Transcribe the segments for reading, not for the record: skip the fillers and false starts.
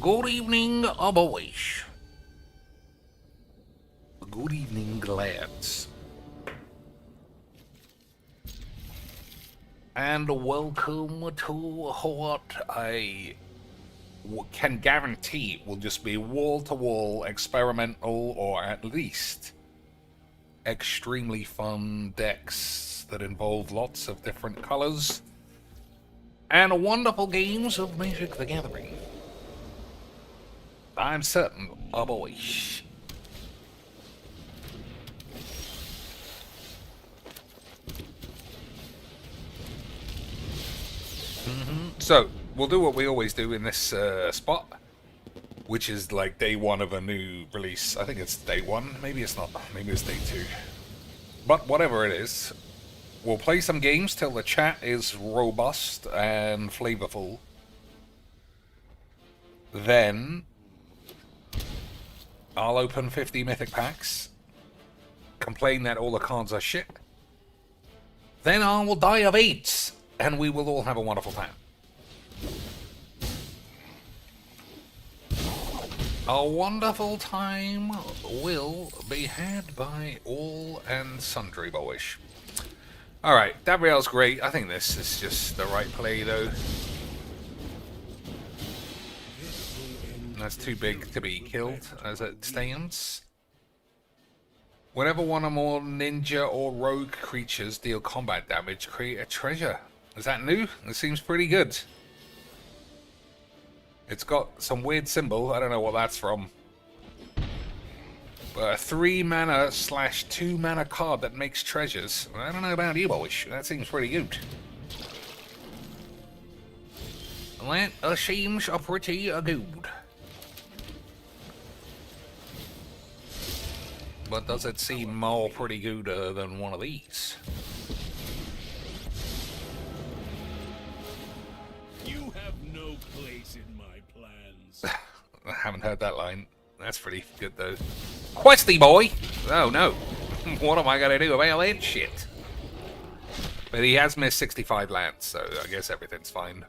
Good evening, boys. Good evening, lads. And welcome to what I can guarantee will just be wall-to-wall experimental, or at least extremely fun decks that involve lots of different colors and wonderful games of Magic the Gathering. I'm certain, boys. So, we'll do what we always do in this spot, which is like day one of a new release. I think it's day one. Maybe it's not. Maybe it's day two. But whatever it is, we'll play some games till the chat is robust and flavorful. Then I'll open 50 Mythic packs, complain that all the cards are shit. Then I will die of AIDS, and we will all have a wonderful time. A wonderful time will be had by all and sundry, boys. Alright, Gabrielle's great. I think this is just the right play, though. That's too big to be killed, as it stands. Whenever one or more ninja or rogue creatures deal combat damage, create a treasure. Is that new? It seems pretty good. It's got some weird symbol. I don't know what that's from. But a 3-mana / 2-mana card that makes treasures. I don't know about you, boys. That seems pretty good. That seems pretty good. But does it seem more pretty good than one of these? You have no place in my plans. I haven't heard that line. That's pretty good, though. Questy boy! Oh, no. What am I going to do about that shit? But he has missed 65 lands, so I guess everything's fine.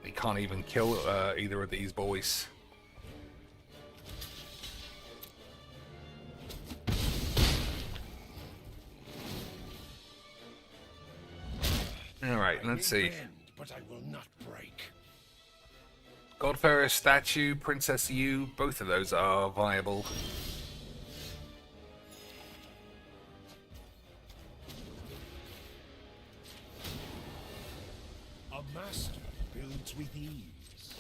He can't even kill either of these boys. Alright, let's see. But I will not break. Godfarer's statue, Princess Yu, both of those are viable. A master builds with ease.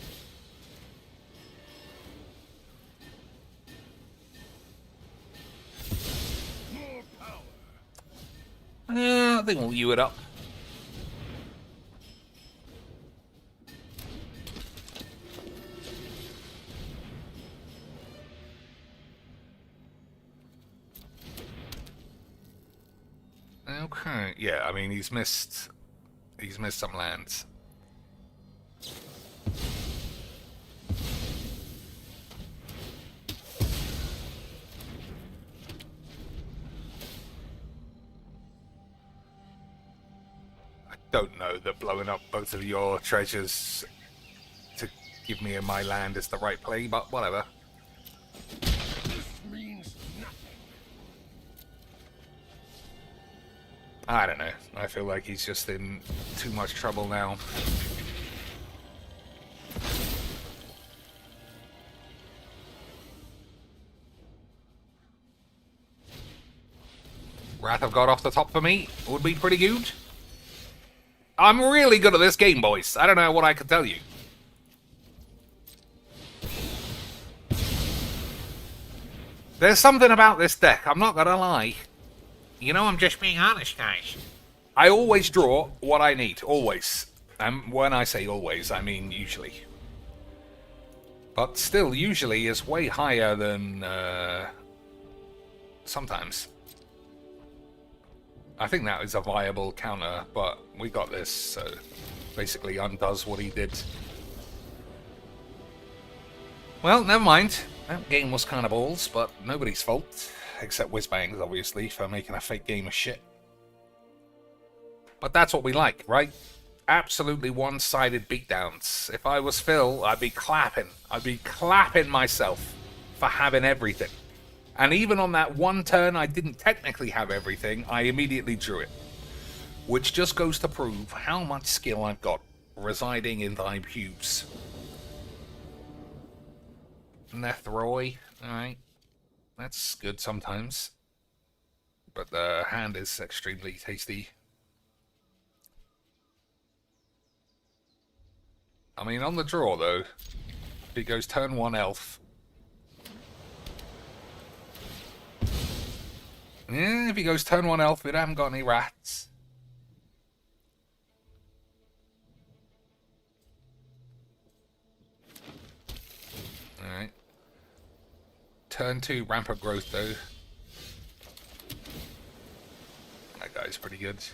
More power. I think we'll Yu it up. Okay, yeah, I mean he's missed some lands. I don't know that blowing up both of your treasures to give me my land is the right play, but whatever. I don't know. I feel like he's just in too much trouble now. Wrath of God off the top for me would be pretty good. I'm really good at this game, boys. I don't know what I can tell you. There's something about this deck, I'm not gonna lie. You know, I'm just being honest, guys. I always draw what I need, always. And when I say always, I mean usually. But still, usually is way higher than sometimes. I think that is a viable counter, but we got this, so basically undoes what he did. Well, never mind. That game was kind of balls, but nobody's fault. Except Whizbangs, obviously, for making a fake game of shit. But that's what we like, right? absolutely one-sided beatdowns. If I was Phil, I'd be clapping. I'd be clapping myself for having everything. And even on that one turn I didn't technically have everything, I immediately drew it. Which just goes to prove how much skill I've got residing in thy pubes. Nethroy, alright. That's good sometimes. But the hand is extremely tasty. I mean, on the draw, though, if he goes turn 1 elf. Yeah, if he goes turn 1 elf, we haven't got any rats. Alright. Turn 2 rampant growth, though. That guy's pretty good.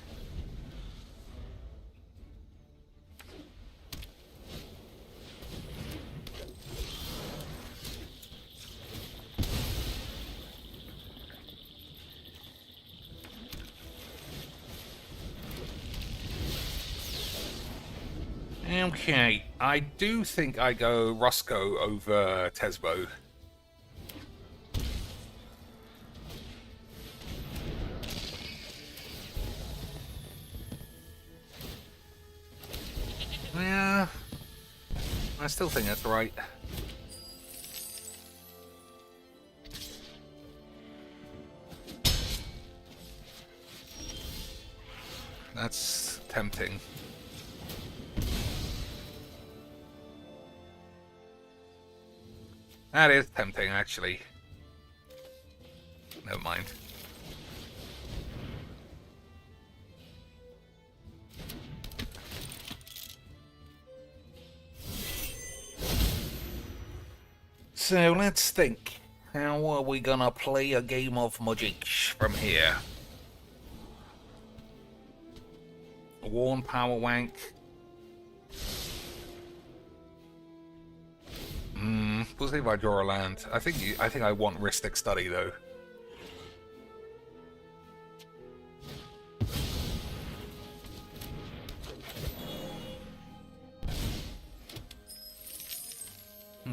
Okay, I do think I go Roscoe over Tesbo. Yeah, I still think that's right. That's tempting. That is tempting, actually. Never mind. So let's think. How are we gonna play a game of Magic from here? Worn Power Wank. We'll see if I draw a land. I think I want Ristic Study though. I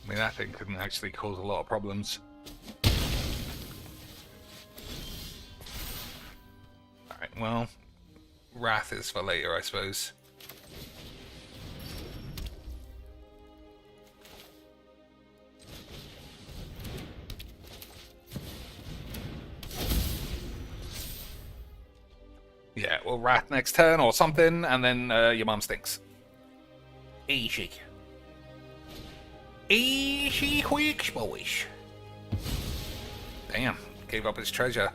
mean, that thing couldn't actually cause a lot of problems. Alright, well, Wrath is for later, I suppose. Yeah, well, Wrath next turn or something, and then your mum stinks. Easy. Easy quick, boys. Damn, gave up his treasure.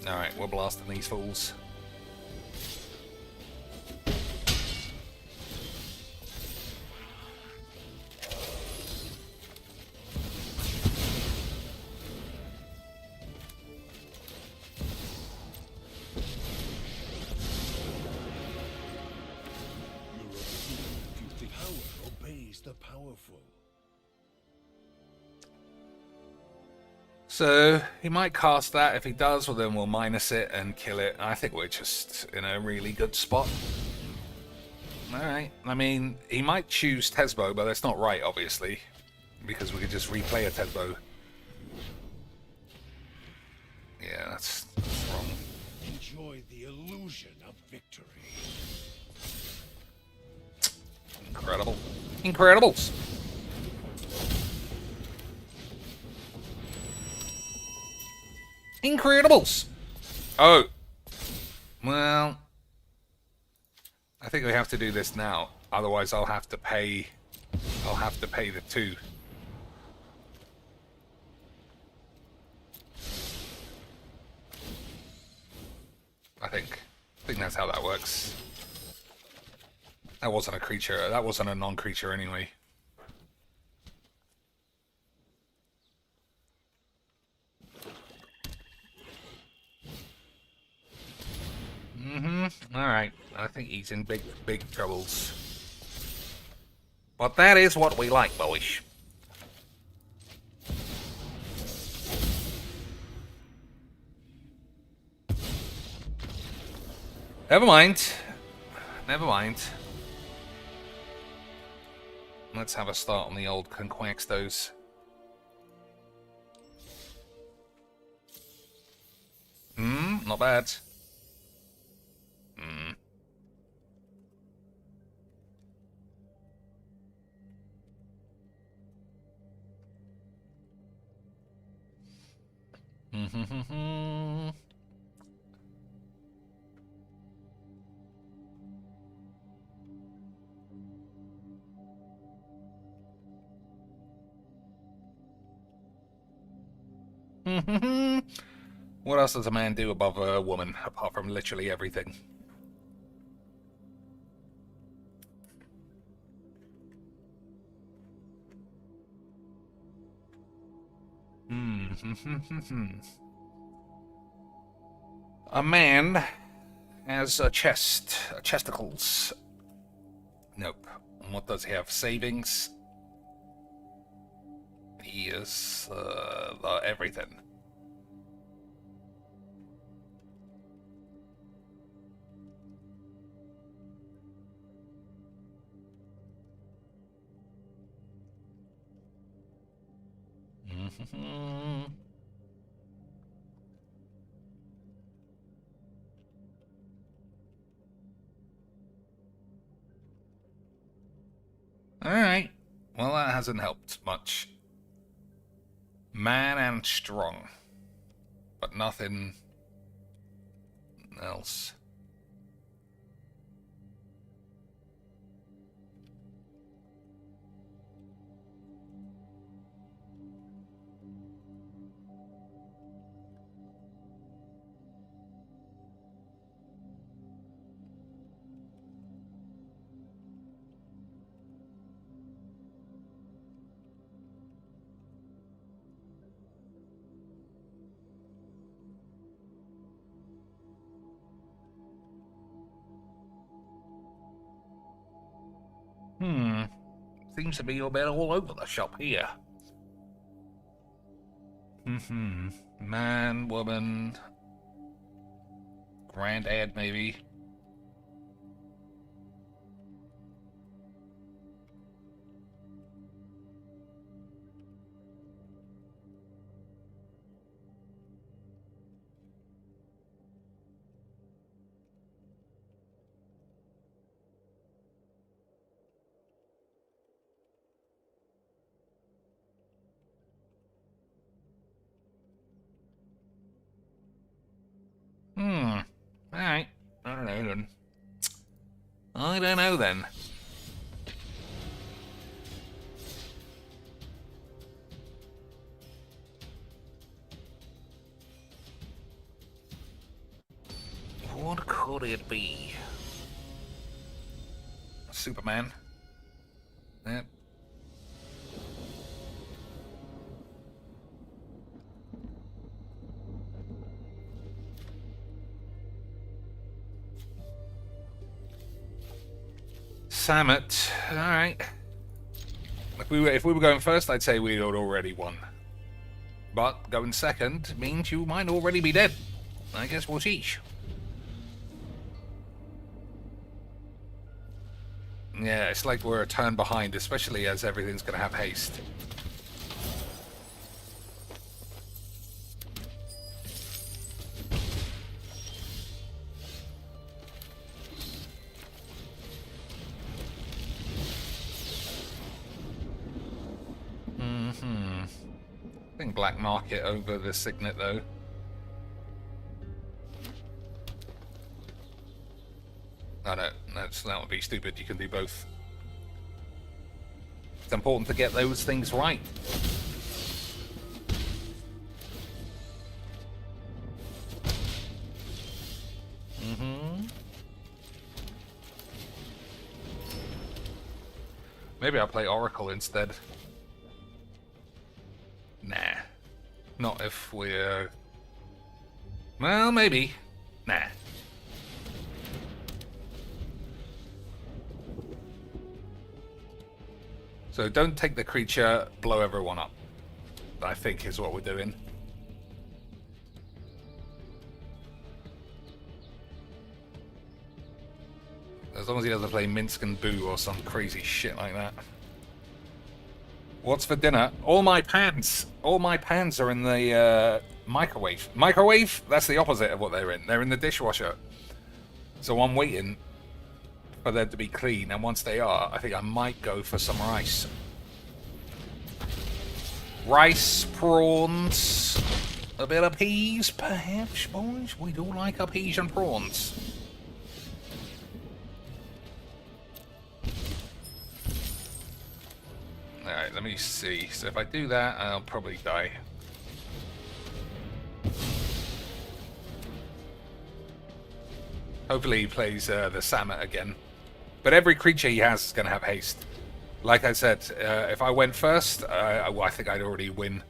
Alright, we're blasting these fools. So, he might cast that. If he does, well then we'll minus it and kill it. I think we're just in a really good spot. Alright, I mean, he might choose Tesbo, but that's not right, obviously. Because we could just replay a Tesbo. Yeah, that's wrong. Enjoy the illusion of victory. Incredible. Incredibles! Incredibles! Oh. Well. I think we have to do this now. Otherwise I'll have to pay the 2. I think that's how that works. That wasn't a creature. That wasn't a non-creature anyway. Alright. I think he's in big troubles. But that is what we like, boys. Never mind. Never mind. Let's have a start on the old Conquextos. Not bad. What else does a man do above a woman, apart from literally everything? A man has a chest, chesticles. Nope. And what does he have? Savings? He is everything. Alright. Well, that hasn't helped much. Man and strong. But nothing else. Seems to be a bit all over the shop here. Man, woman, granddad, maybe. Alright. I don't know then. I don't know then. What could it be? Superman? Yep. Samet. Alright. If we were going first, I'd say we had already won. But going second means you might already be dead. I guess we'll teach. Yeah, it's like we're a turn behind, especially as everything's going to have haste. I think black market over the signet though. Oh no, that would be stupid. You can do both. It's important to get those things right. Maybe I'll play Oracle instead. Nah. Not if we're... Well, maybe. Nah. So don't take the creature, blow everyone up. I think is what we're doing. As long as he doesn't play Minsk and Boo or some crazy shit like that. What's for dinner? All my pans are in the microwave. Microwave? That's the opposite of what they're in. They're in the dishwasher. So I'm waiting for them to be clean, and once they are, I think I might go for some rice. Rice, prawns, a bit of peas, perhaps, boys. We do like our peas and prawns. Alright, let me see. So if I do that, I'll probably die. Hopefully he plays the Samet again. But every creature he has is going to have haste. Like I said, if I went first, I think I'd already win.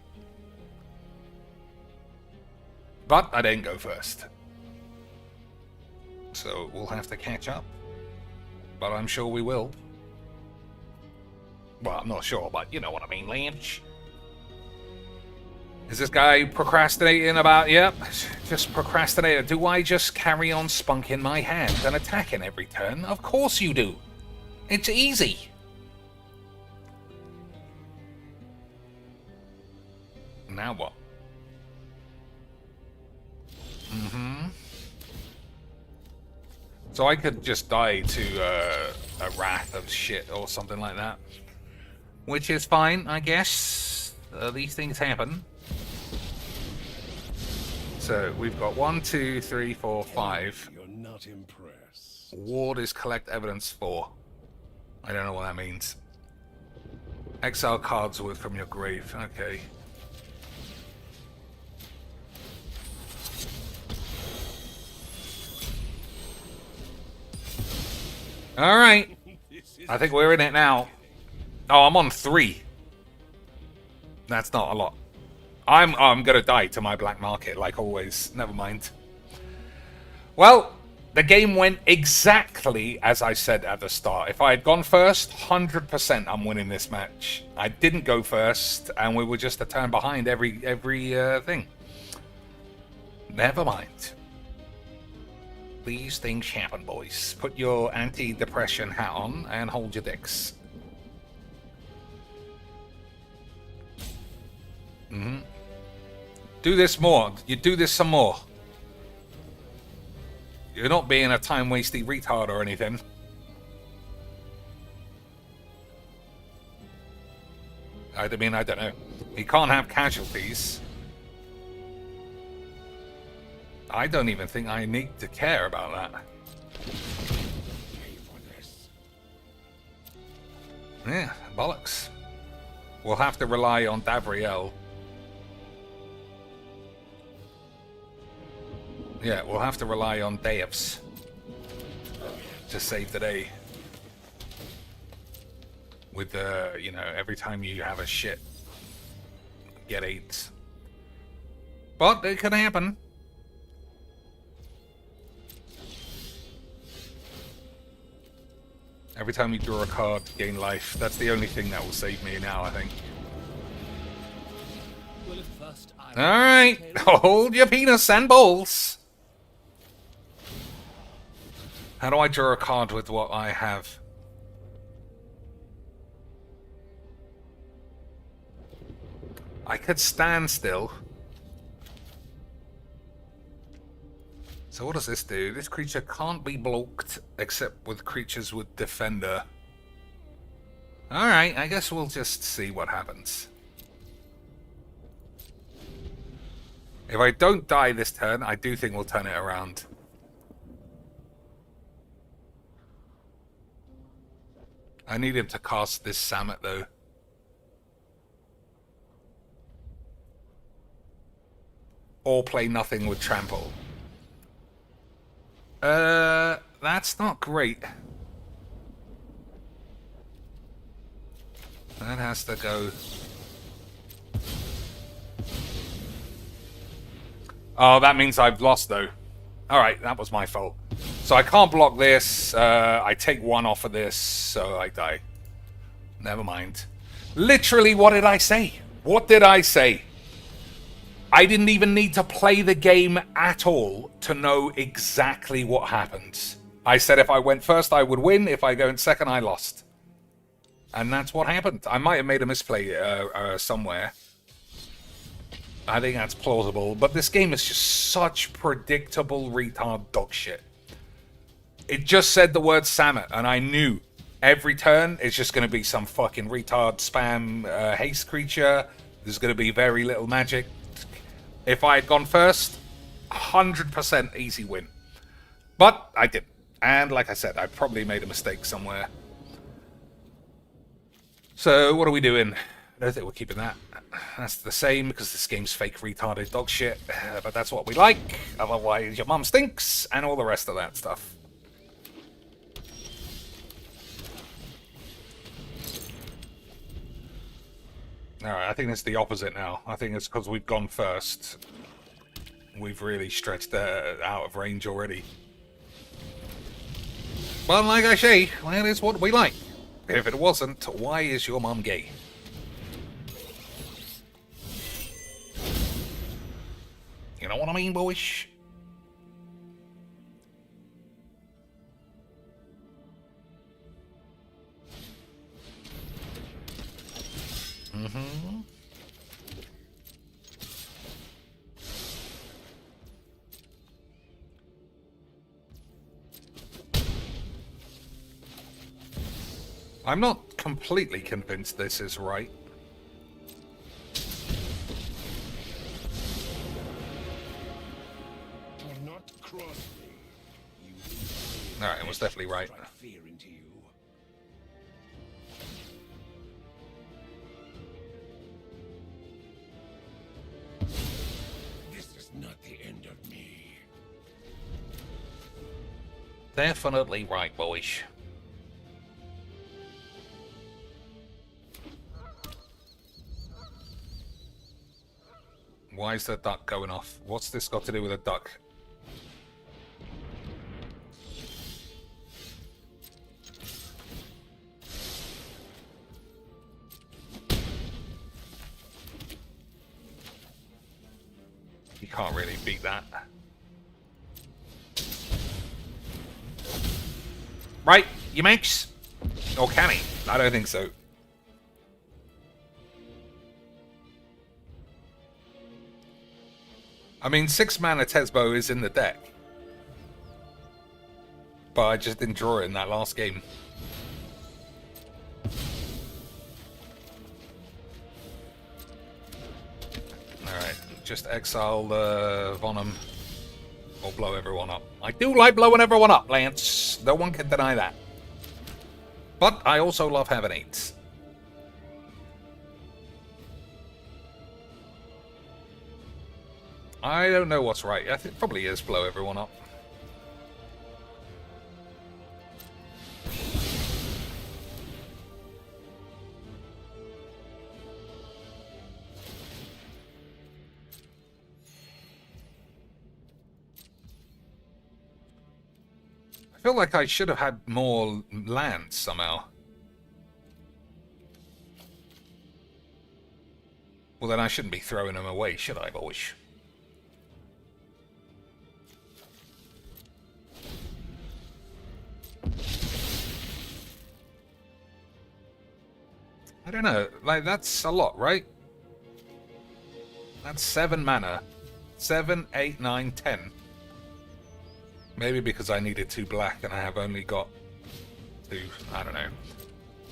But I didn't go first. So we'll have to catch up. But I'm sure we will. Well, I'm not sure, but you know what I mean, Lynch. Is this guy procrastinating about... Yep, just procrastinating. Do I just carry on spunking my hand and attacking every turn? Of course you do. It's easy. Now what? So I could just die to a wrath of shit or something like that. Which is fine, I guess. These things happen. So we've got 1, 2, 3, 4, 5. You're not impressed. Ward is collect evidence for. I don't know what that means. Exile cards from your grave. Okay. All right. I think we're in it now. Oh, I'm on 3. That's not a lot. I'm gonna die to my black market, like always. Never mind. Well, the game went exactly as I said at the start. If I had gone first, 100% I'm winning this match. I didn't go first, and we were just a turn behind every thing. Never mind. These things happen, boys. Put your anti-depression hat on and hold your dicks. Do this more. You do this some more. You're not being a time-wasting retard or anything. I don't know. He can't have casualties. I don't even think I need to care about that. Yeah, bollocks. We'll have to rely on Davriel. Yeah, we'll have to rely on Deus to save the day. With you know, every time you have a shit, get 8. But it could happen. Every time you draw a card, gain life. That's the only thing that will save me now, I think. Alright, hold your penis and balls. How do I draw a card with what I have? I could stand still. So what does this do? This creature can't be blocked except with creatures with Defender. Alright, I guess we'll just see what happens. If I don't die this turn, I do think we'll turn it around. I need him to cast this Samet though. Or play nothing with Trample. That's not great. That has to go. Oh, that means I've lost though. Alright, that was my fault. So I can't block this. I take 1 off of this, so I die. Never mind. Literally, what did I say? What did I say? I didn't even need to play the game at all to know exactly what happens. I said if I went first, I would win. If I go in second, I lost. And that's what happened. I might have made a misplay somewhere. I think that's plausible. But this game is just such predictable retard dog shit. It just said the word Samet, and I knew every turn it's just going to be some fucking retard spam haste creature. There's going to be very little magic. If I had gone first, 100% easy win. But I didn't. And like I said, I probably made a mistake somewhere. So what are we doing? I don't think we're keeping that. That's the same because this game's fake retarded dog shit. But that's what we like. Otherwise your mum stinks and all the rest of that stuff. Alright, I think it's the opposite now. I think it's because we've gone first. We've really stretched out of range already. Well, like I say, that is what we like. If it wasn't, why is your mum gay? You know what I mean, boys? Mm-hmm. I'm not completely convinced this is right. Alright, it was definitely right. This is not the end of me. Definitely right, boys. Why is the duck going off? What's this got to do with a duck? You can't really beat that. Right, you makes? Or can he? I don't think so. I mean, 6 mana Tesbo is in the deck. But I just didn't draw it in that last game. Alright, just exile the Vonum. Or blow everyone up. I do like blowing everyone up, Lance. No one can deny that. But I also love having 8s. I don't know what's right. I think it probably is blow everyone up. I feel like I should have had more lands somehow. Well, then I shouldn't be throwing them away, should I, boys? I don't know, like, that's a lot, right? That's 7 mana. 7, 8, 9, 10. Maybe because I needed 2 black and I have only got 2. I don't know.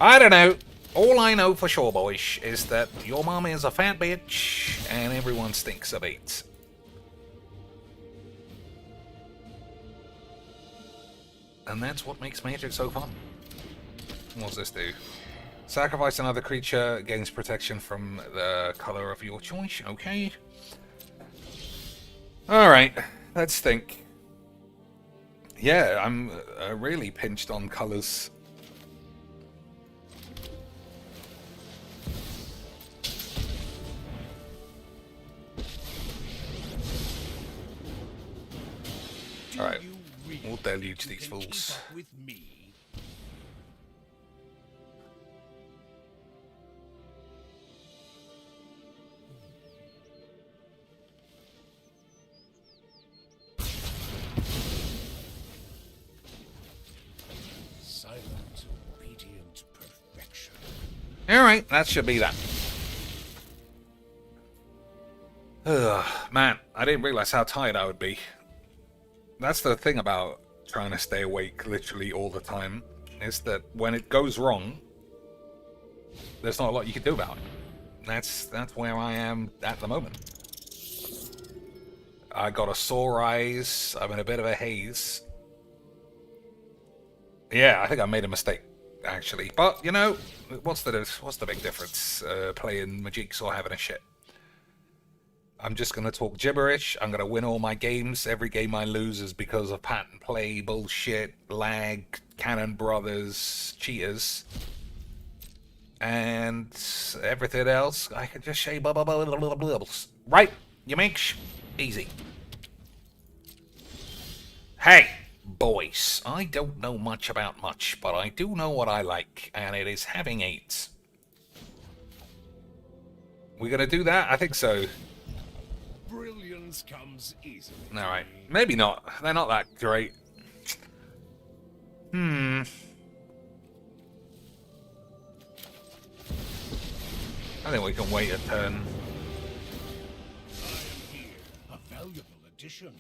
I don't know. All I know for sure, boys, is that your mom is a fat bitch and everyone stinks of 8. And that's what makes Magic so fun. What's this do? Sacrifice another creature, gains protection from the color of your choice. Okay. Alright, let's think. Yeah, I'm really pinched on colors. Alright, we'll deluge these fools. Alright, that should be that. Ugh, man, I didn't realize how tired I would be. That's the thing about trying to stay awake literally all the time, is that when it goes wrong, there's not a lot you can do about it. That's where I am at the moment. I got a sore eyes, I'm in a bit of a haze. Yeah, I think I made a mistake, actually. But, you know, what's the big difference? Playing Magiques or having a shit? I'm just going to talk gibberish. I'm going to win all my games. Every game I lose is because of pattern play, bullshit, lag, Cannon Brothers, cheaters. And everything else, I can just say blah blah blah blah blah blah. Right, you make easy. Hey, boys, I don't know much about much, but I do know what I like, and it is having AIDS. We gonna do that? I think so. Brilliance comes easily. All right, maybe not. They're not that great. I think we can wait a turn. I am here, a valuable addition.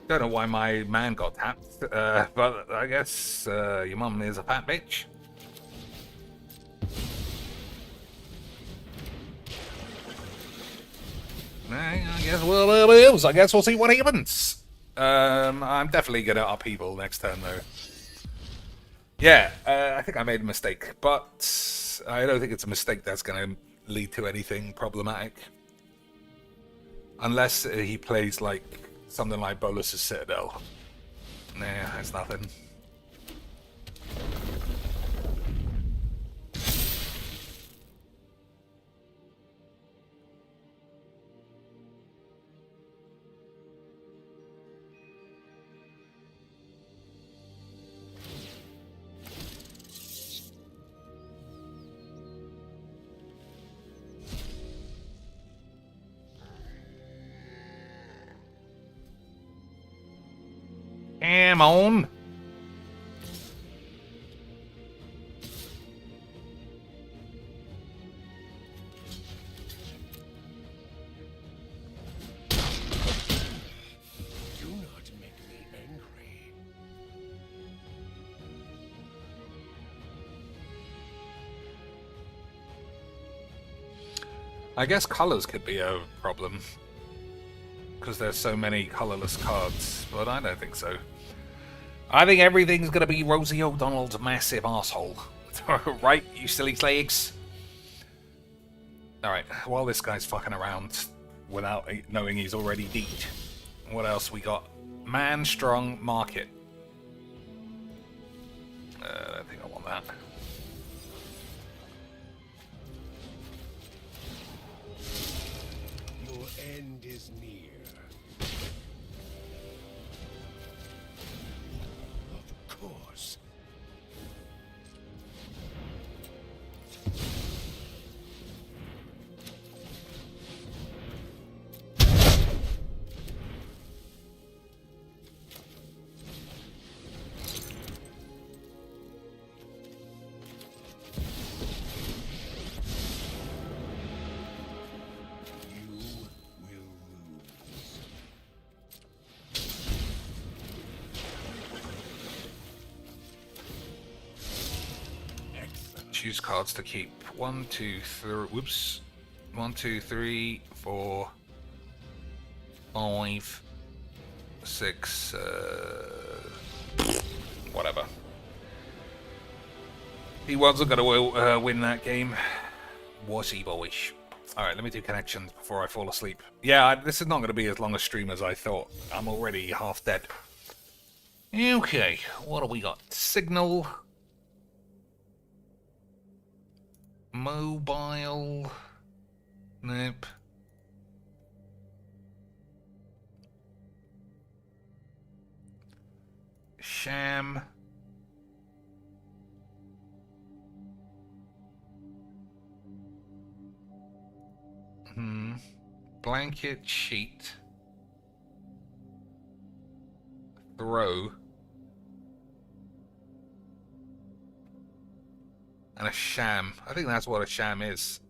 Don't know why my man got tapped, but I guess your mum is a fat bitch. I guess we'll see what happens. I'm definitely gonna upheaval next turn though. Yeah, I think I made a mistake, but I don't think it's a mistake that's gonna lead to anything problematic. Unless he plays like something like Bolus's Citadel. Nah, that's nothing. Come on. Do not make me angry. I guess colors could be a problem. Because there's so many colorless cards, but I don't think so. I think everything's gonna be Rosie O'Donnell's massive asshole. Right, you silly slags? Alright, while this guy's fucking around without knowing he's already deed, what else we got? Man Strong Market. I don't think I want that. Your end is near. Of course. Choose cards to keep. 1, 2, 3. Whoops. 1, 2, 3, 4, 5, 6. Whatever. He wasn't going to win that game. Was he, boyish? Alright, let me do connections before I fall asleep. Yeah, this is not going to be as long a stream as I thought. I'm already half dead. Okay, what do we got? Signal. Mobile. Nope. Sham. Blanket sheet. Throw. And a sham. I think that's what a sham is.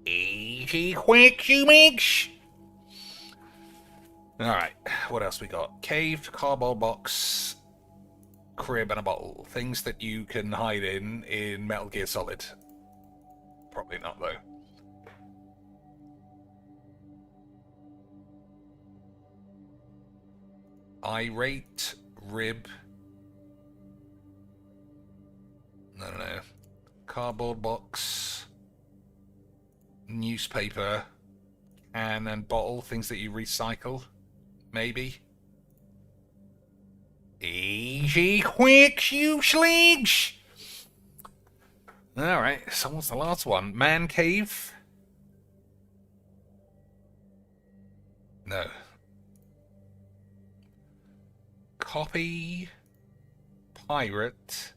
Easy quick, you mix. Alright, what else we got? Cave, cardboard box, crib, and a bottle. Things that you can hide in Metal Gear Solid. Probably not, though. Irate, rib. No. Cardboard box. Newspaper. Can and bottle. Things that you recycle. Maybe. Easy quick, you sligs! Alright, so what's the last one? Man cave? No. Copy. Pirate.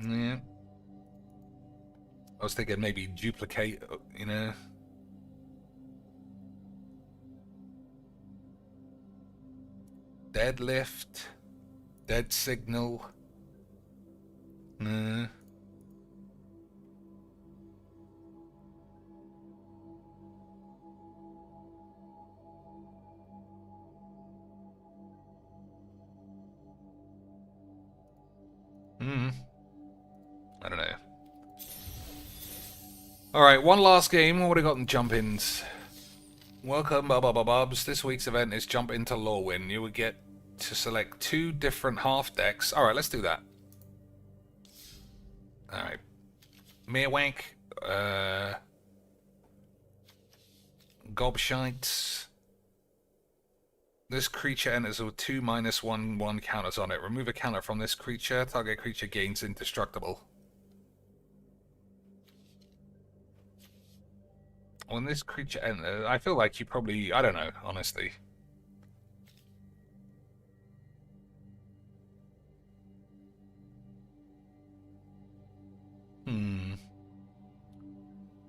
Yeah. I was thinking maybe duplicate, you know. Deadlift. Dead signal. Nah. I don't know. Alright, one last game. What have we got in jump-ins? Welcome, Bubs. This week's event is Jump Into Lorwyn. You will get to select 2 different half decks. Alright, let's do that. Alright. Meerwank. Gobshites. This creature enters with 2 -1/1 counters on it. Remove a counter from this creature. Target creature gains indestructible. When this creature enters, I feel like you probably, I don't know, honestly.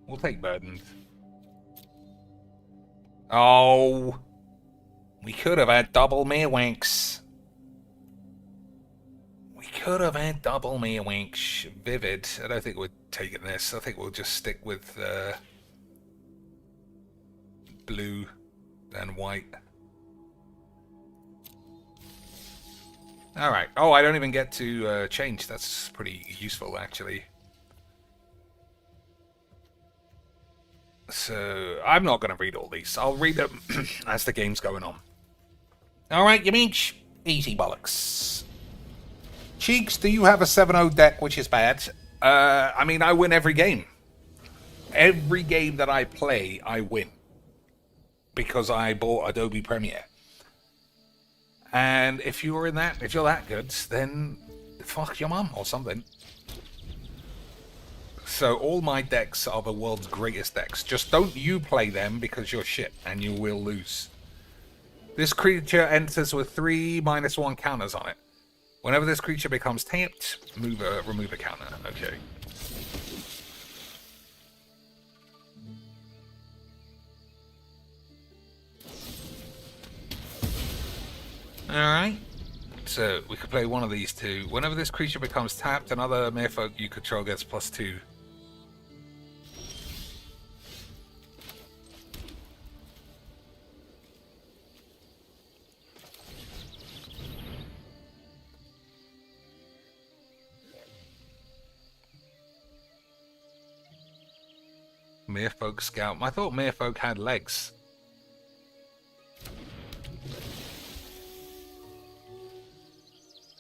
We'll take burdened. Oh. We could have had double Meerwanks. We could have had double Meerwanks. Vivid. I don't think we're taking this. I think we'll just stick with blue and white. Alright. Oh, I don't even get to change. That's pretty useful, actually. So, I'm not going to read all these. I'll read them as the game's going on. Alright, you means easy bollocks. Cheeks, do you have a 7-0 deck, which is bad? I mean, I win every game. Every game that I play, I win. Because I bought Adobe Premiere. And if you're that good, then fuck your mum or something. So all my decks are the world's greatest decks. Just don't you play them because you're shit and you will lose. This creature enters with 3 -1 counters on it. Whenever this creature becomes tapped, remove a counter. Okay. Alright. So we could play one of these two. Whenever this creature becomes tapped, another merfolk you control gets +2. Merfolk Scout. I thought Merfolk had legs.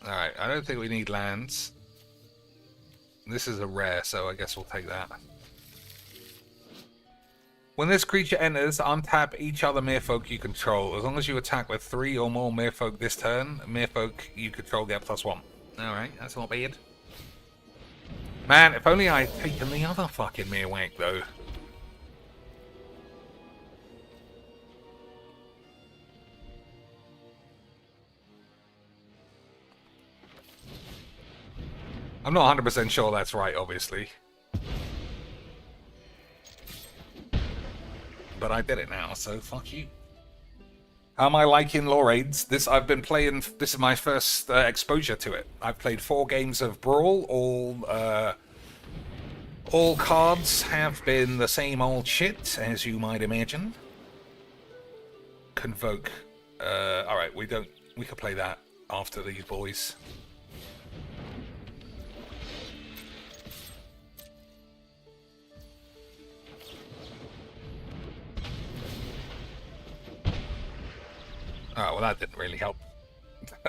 Alright, I don't think we need lands. This is a rare, so I guess we'll take that. When this creature enters, untap each other Merfolk you control. As long as you attack with 3 or more Merfolk this turn, Merfolk you control get +1. Alright, that's not bad. Man, if only I'd taken the other fucking Meerwank, though. I'm not 100% sure that's right, obviously. but I did it now, so fuck you. How am I liking lore raids? This I've been playing. This is my first exposure to it. I've played 4 games of Brawl. All cards have been the same old shit, as you might imagine. Convoke. All right, we could play that after these boys. Oh, well, that didn't really help.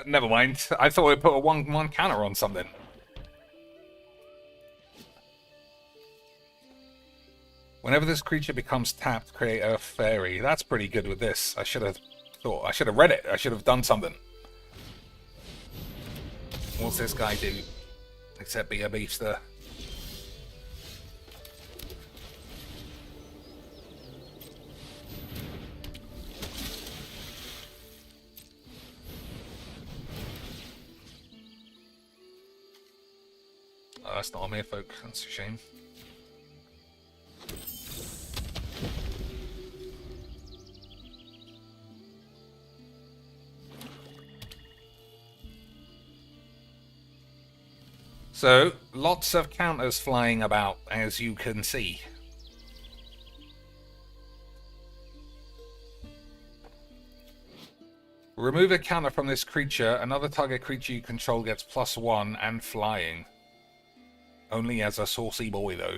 Never mind. I thought we'd put a 1/1 counter on something. Whenever this creature becomes tapped, create a fairy. That's pretty good with this. I should have read it. I should have done something. What's this guy do? Except be a beefster. Oh, that's not a mere folk. That's a shame. So, lots of counters flying about, as you can see. Remove a counter from this creature. Another target creature you control gets +1 and flying. Only as a saucy boy, though.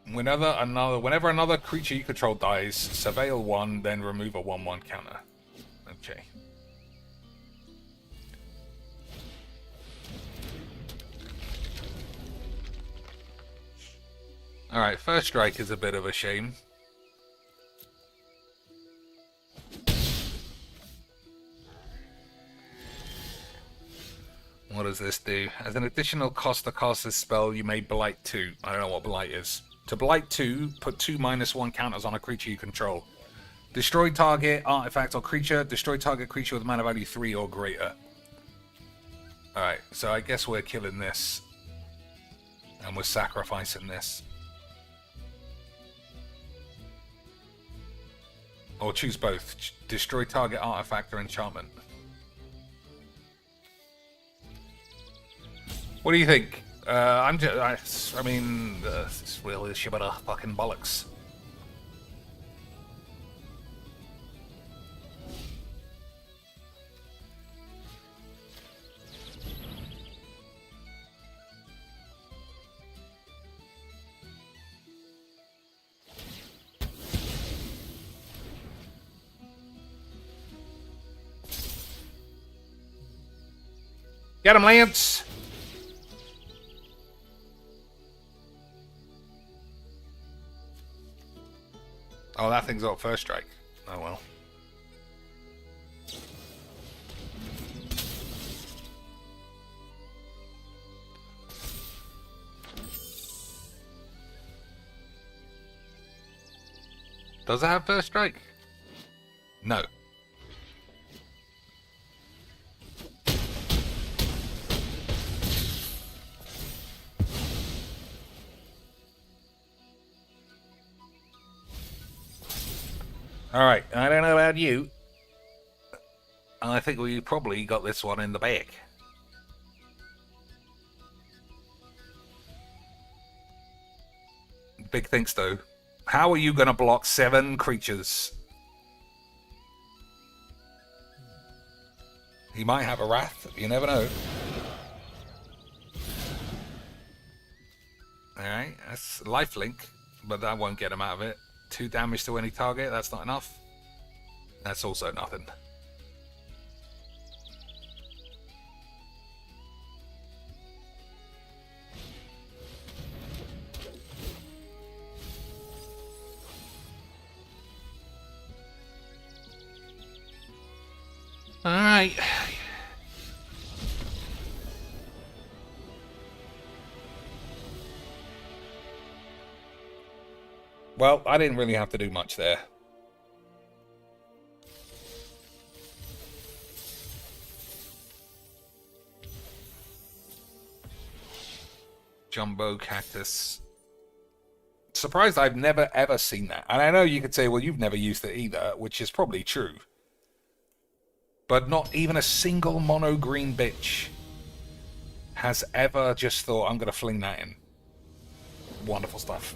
Whenever another creature you control dies, surveil 1, then remove a 1/1 counter. Okay. Alright, first strike is a bit of a shame. What does this do? As an additional cost to cast this spell, you may blight 2. I don't know what blight is. To blight 2, put 2 -1 counters on a creature you control. Destroy target artifact or creature. Destroy target creature with mana value 3 or greater. Alright, so I guess we're killing this. And we're sacrificing this. Or choose both. Destroy target artifact or enchantment. What do you think? I mean, this really is shibata fucking bollocks. Get him, Lance! Oh, that thing's got first strike. Oh well. Does it have first strike? No. Alright, I don't know about you. I think we probably got this one in the bag. Big thanks though. How are you going to block 7 creatures? He might have a Wrath, you never know. Alright, that's lifelink, but that won't get him out of it. 2 damage to any target, that's not enough. That's also nothing. Alright. Well, I didn't really have to do much there. Jumbo Cactus. Surprised I've never ever seen that. And I know you could say, well, you've never used it either, which is probably true. But not even a single mono green bitch has ever just thought, I'm going to fling that in. Wonderful stuff.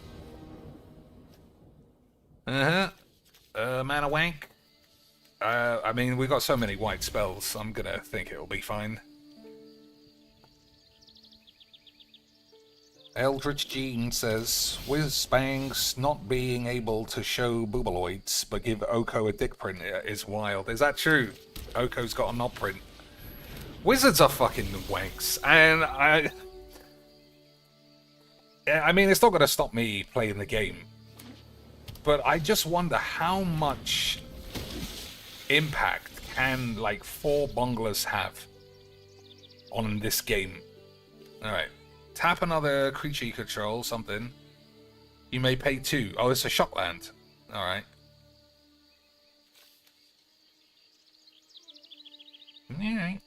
Mana wank. I mean, we've got so many white spells, I'm going to think it'll be fine. Eldritch Jean says, Whizbang's not being able to show boobaloids, but give Oko a dick print is wild. Is that true? Oko's got a knob print. Wizards are fucking wanks, and I mean, it's not going to stop me playing the game, but I just wonder how much impact can, like, 4 Bonglers have on this game. Alright. Tap another creature you control, something. You may pay 2. Oh, it's a shockland. Alright. Alright.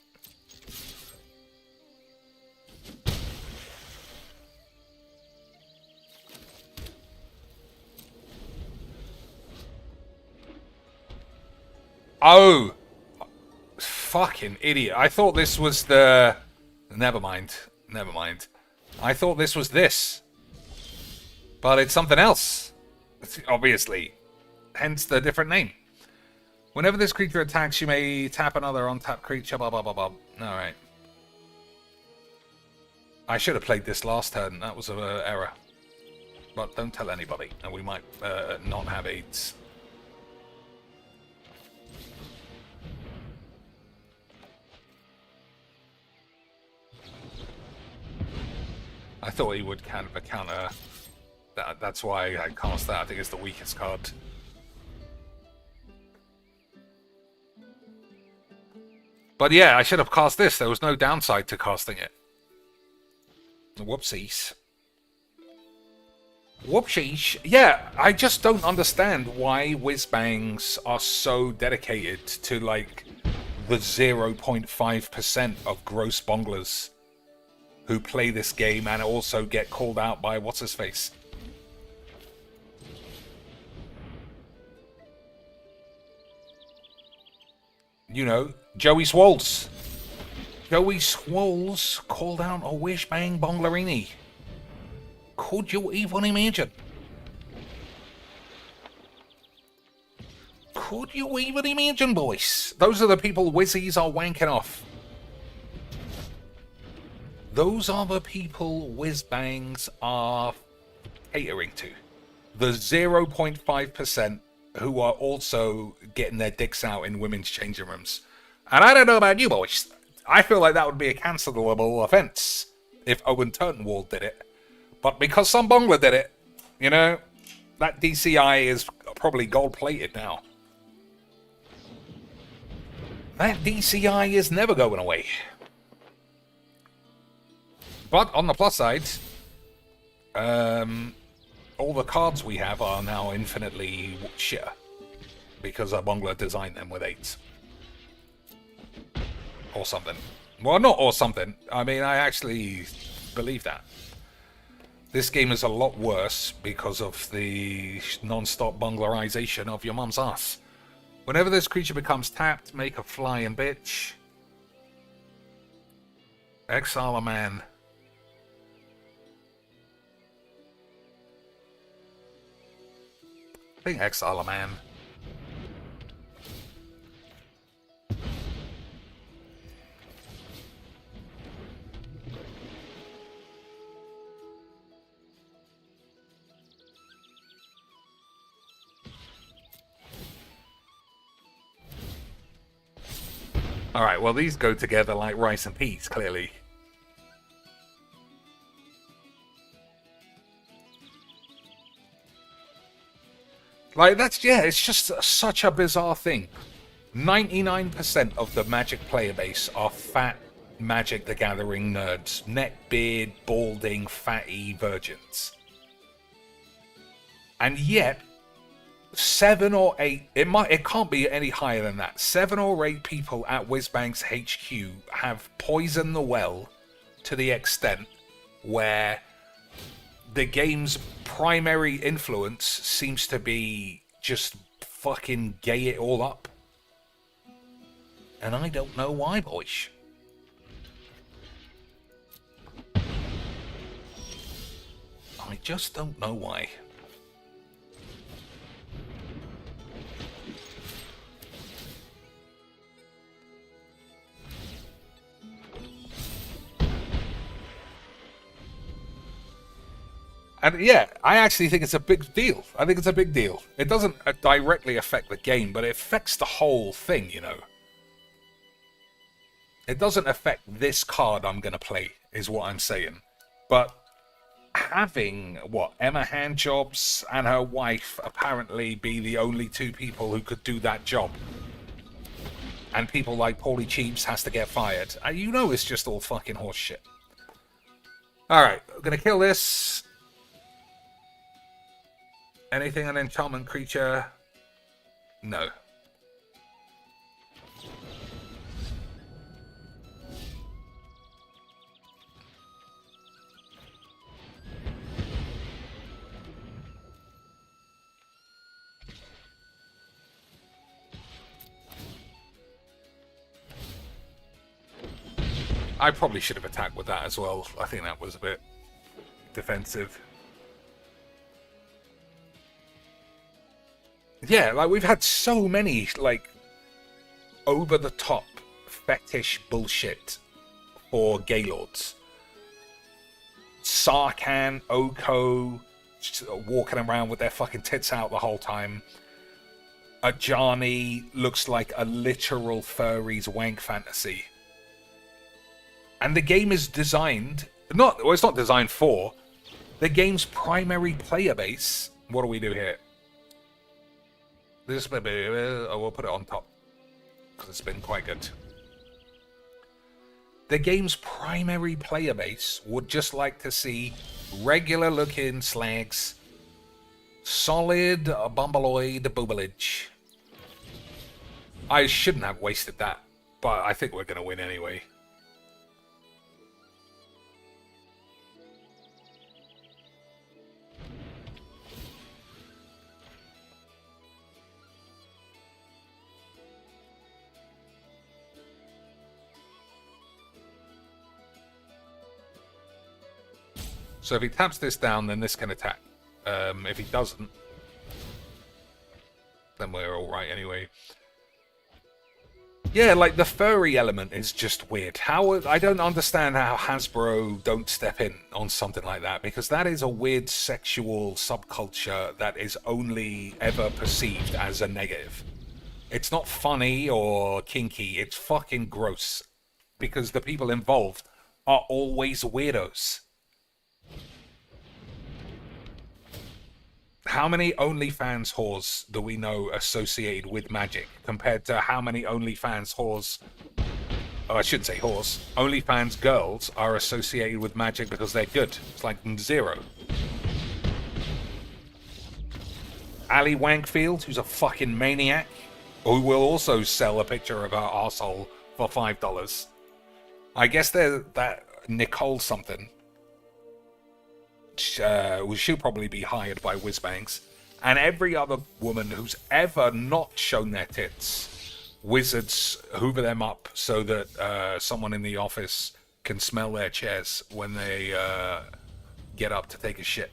Oh! Fucking idiot. I thought this was the... Never mind. Never mind. I thought this was this. But it's something else. Obviously. Hence the different name. Whenever this creature attacks, you may tap another untapped creature. Blah, blah, blah, blah. Alright. I should have played this last turn. That was an error. But don't tell anybody. And we might not have AIDS. I thought he would kind of counter that. That's why I cast that. I think it's the weakest card. But yeah, I should have cast this. There was no downside to casting it. Whoopsies. Whoopsies. Yeah, I just don't understand why whizbangs are so dedicated to, like, the 0.5% of gross bonglers who play this game and also get called out by what's-his-face. You know, Joey Swolls. Joey Swolls called out a whiz-bang bonglerini. Could you even imagine? Could you even imagine, boys? Those are the people Wizzies are wanking off. Those are the people whizbangs are catering to. The 0.5% who are also getting their dicks out in women's changing rooms. And I don't know about you boys. I feel like that would be a cancelable offense if Owen Turnwald did it. But because some Bongler did it, you know, that DCI is probably gold-plated now. That DCI is never going away. But on the plus side, all the cards we have are now infinitely shitter because our Bongler designed them with 8s. Or something. Well, not or something. I mean, I actually believe that. This game is a lot worse because of the non-stop Bonglerization of your mum's ass. Whenever this creature becomes tapped, make a flying bitch. Exile a man. I think exile a man. Alright, well these go together like rice and peas, clearly. Like, that's, yeah, it's just such a bizarre thing. 99% of the Magic player base are fat Magic the Gathering nerds. Neckbeard, balding, fatty virgins. And yet, 7 or 8, it can't be any higher than that. 7 or 8 people at Whizbang's HQ have poisoned the well to the extent where the game's primary influence seems to be just fucking gay it all up. And I don't know why, boys. I just don't know why. And yeah, I actually think it's a big deal. I think it's a big deal. It doesn't directly affect the game, but it affects the whole thing, you know. It doesn't affect this card I'm going to play, is what I'm saying. But having, Emma Handjobs and her wife apparently be the only two people who could do that job. And people like Paulie Cheeps has to get fired. You know it's just all fucking horse shit. Alright, I'm going to kill this. Anything an enchantment creature? No. I probably should have attacked with that as well. I think that was a bit defensive. Yeah, like we've had so many like over-the-top fetish bullshit for Gaylords. Sarkhan, Oko, walking around with their fucking tits out the whole time. Ajani looks like a literal furry's wank fantasy. And the game is designed, it's not designed for, the game's primary player base. What do we do here? This maybe, we'll put it on top, because it's been quite good. The game's primary player base would just like to see regular looking slags, solid bumbleoid boobelage. I shouldn't have wasted that, but I think we're going to win anyway. So if he taps this down, then this can attack. If he doesn't, then we're all right anyway. Yeah, like the furry element is just weird. I don't understand how Hasbro don't step in on something like that, because that is a weird sexual subculture that is only ever perceived as a negative. It's not funny or kinky. It's fucking gross, because the people involved are always weirdos. How many OnlyFans whores do we know associated with magic compared to how many OnlyFans whores, I shouldn't say whores, OnlyFans girls are associated with magic because they're good? It's like zero. Ali Wankfield, who's a fucking maniac, who will also sell a picture of her arsehole for $5. I guess that Nicole something. She'll probably be hired by Whizbangs. And every other woman who's ever not shown their tits, wizards hoover them up so that someone in the office can smell their chairs when they get up to take a shit.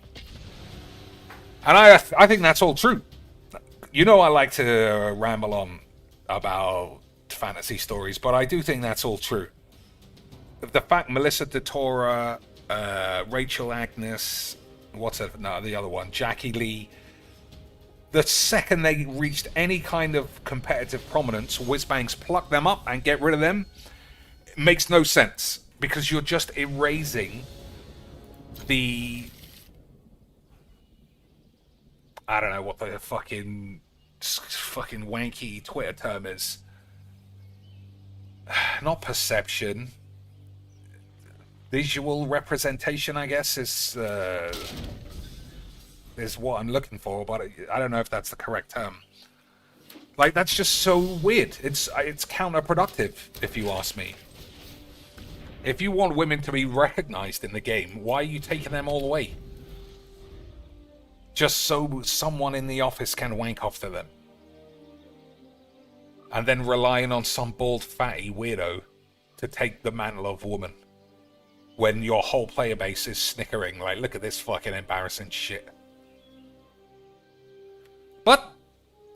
And I think that's all true. You know I like to ramble on about fantasy stories, but I do think that's all true. The fact Melissa DeTora, Rachel Agnes, the other one, Jackie Lee, the second they reached any kind of competitive prominence, Whizbangs pluck them up and get rid of them. It makes no sense, because you're just erasing the, I don't know what the fucking wanky Twitter term is. Not perception. Visual representation, I guess, is what I'm looking for, but I don't know if that's the correct term. Like, that's just so weird. It's counterproductive, if you ask me. If you want women to be recognized in the game, why are you taking them all away? just so someone in the office can wank off to them. And then relying on some bald fatty weirdo to take the mantle of woman. When your whole player base is snickering, like, look at this fucking embarrassing shit. But,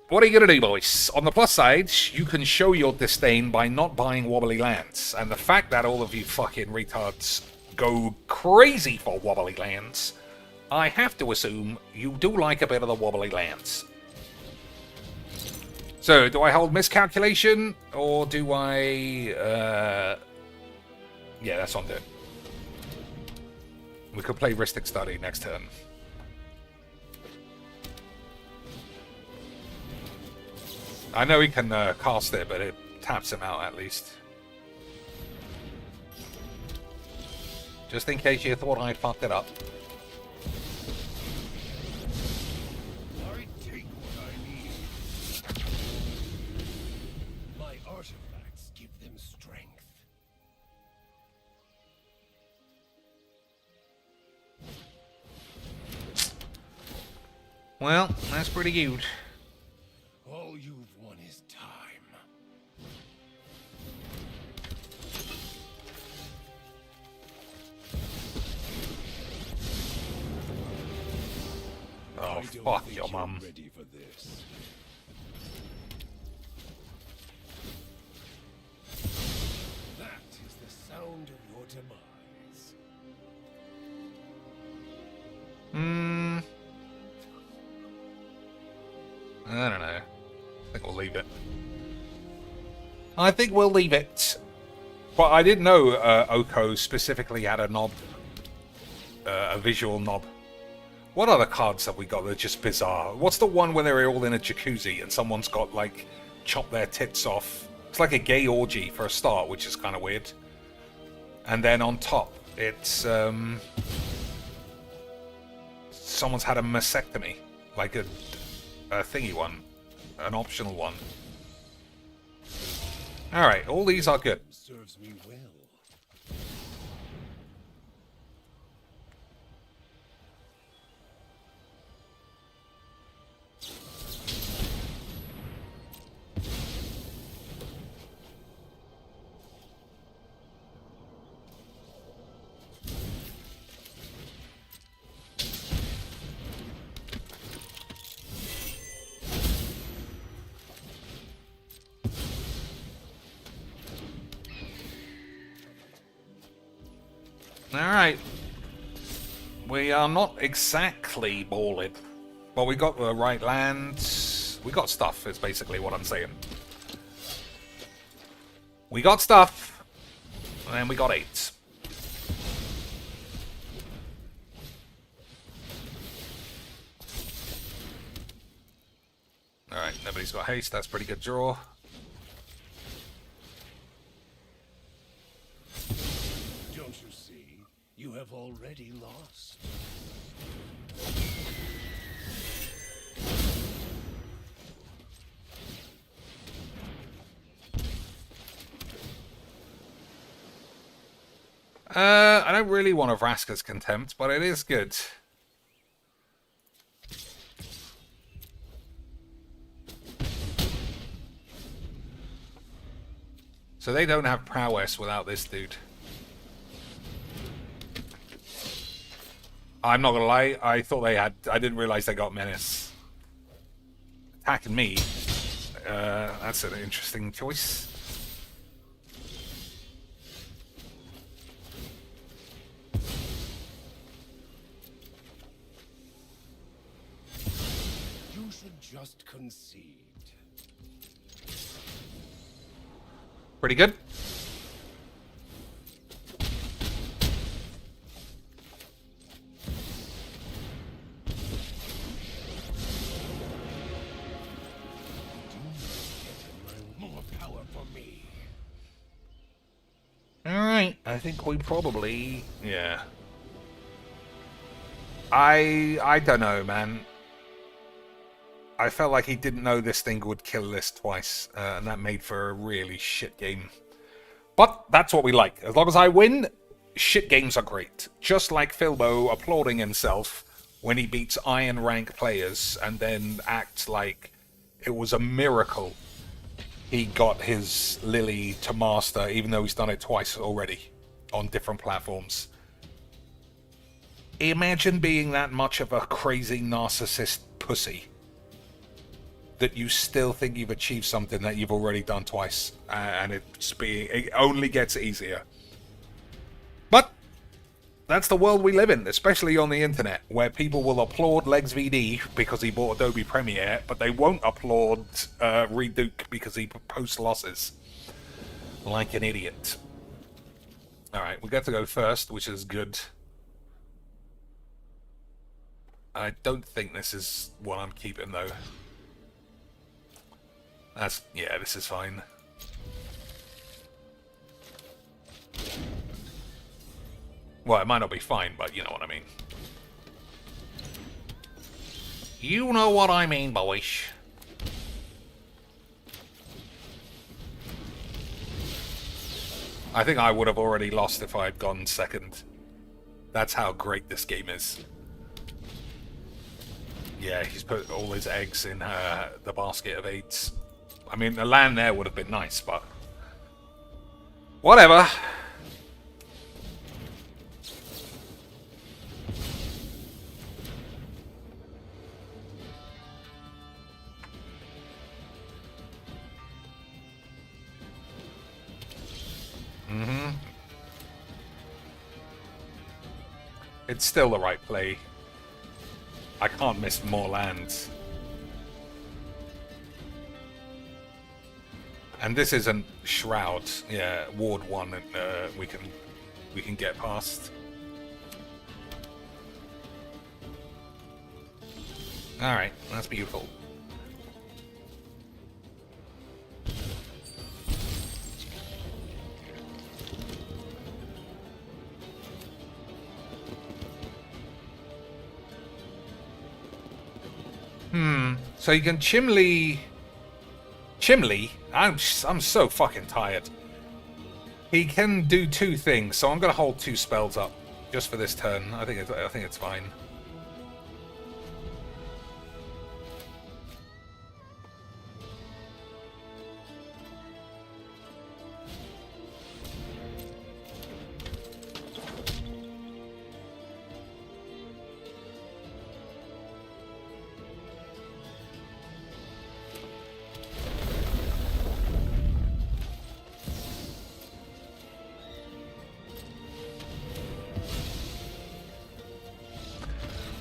what are you gonna do, boys? On the plus side, you can show your disdain by not buying wobbly lands. And the fact that all of you fucking retards go crazy for wobbly lands, I have to assume you do like a bit of the wobbly lands. So, do I hold miscalculation, or do I... Yeah, that's what I'm doing. We could play Ristic Study next turn. I know he can cast it, but it taps him out at least. Just in case you thought I fucked it up. I take what I need. My artifacts give them strength. Well, that's pretty good. All you've won is time. Oh, I don't fuck think your you're mum. ready for this. That is the sound of your demise. I don't know. I think we'll leave it. I think we'll leave it. But I didn't know Oko specifically had a knob. A visual knob. What other cards have we got that are just bizarre? What's the one where they're all in a jacuzzi and someone's got, like, chop their tits off? It's like a gay orgy for a start, which is kind of weird. And then on top, it's, someone's had a mastectomy. Like a thingy one. An optional one. Alright, all these are good. Serves me well. Alright. We are not exactly balling. But we got the right lands. We got stuff, is basically what I'm saying. We got stuff. And we got 8. Alright, nobody's got haste. That's a pretty good draw. Don't you see? You have already lost. I don't really want a Vraska's Contempt, but it is good. So they don't have prowess without this dude. I'm not gonna lie, I thought they had... I didn't realize they got Menace. Attacking me. That's an interesting choice. You should just concede. Pretty good. More power for me. Alright, I think we probably... Yeah. I don't know, man. I felt like he didn't know this thing would kill this twice, and that made for a really shit game. But that's what we like. As long as I win, shit games are great. Just like Philbo applauding himself when he beats Iron Rank players and then acts like it was a miracle he got his Lily to Master, even though he's done it twice already on different platforms. Imagine being that much of a crazy narcissist pussy that you still think you've achieved something that you've already done twice, and it only gets easier. But that's the world we live in, especially on the internet, where people will applaud Legs VD because he bought Adobe Premiere, but they won't applaud Reduke because he posts losses. Like an idiot. Alright, we get to go first, which is good. I don't think this is what I'm keeping, though. Yeah, this is fine. Well, it might not be fine, but you know what I mean. You know what I mean, boys. I think I would have already lost if I had gone second. That's how great this game is. Yeah, he's put all his eggs in the basket of 8s. I mean, the land there would have been nice, but... whatever. It's still the right play. I can't miss more lands. And this isn't Shroud. Yeah, Ward 1, and we can get past. Alright, that's beautiful. So you can Chimley... I'm so fucking tired. He can do 2 things, so I'm going to hold 2 spells up just for this turn. I think it's fine.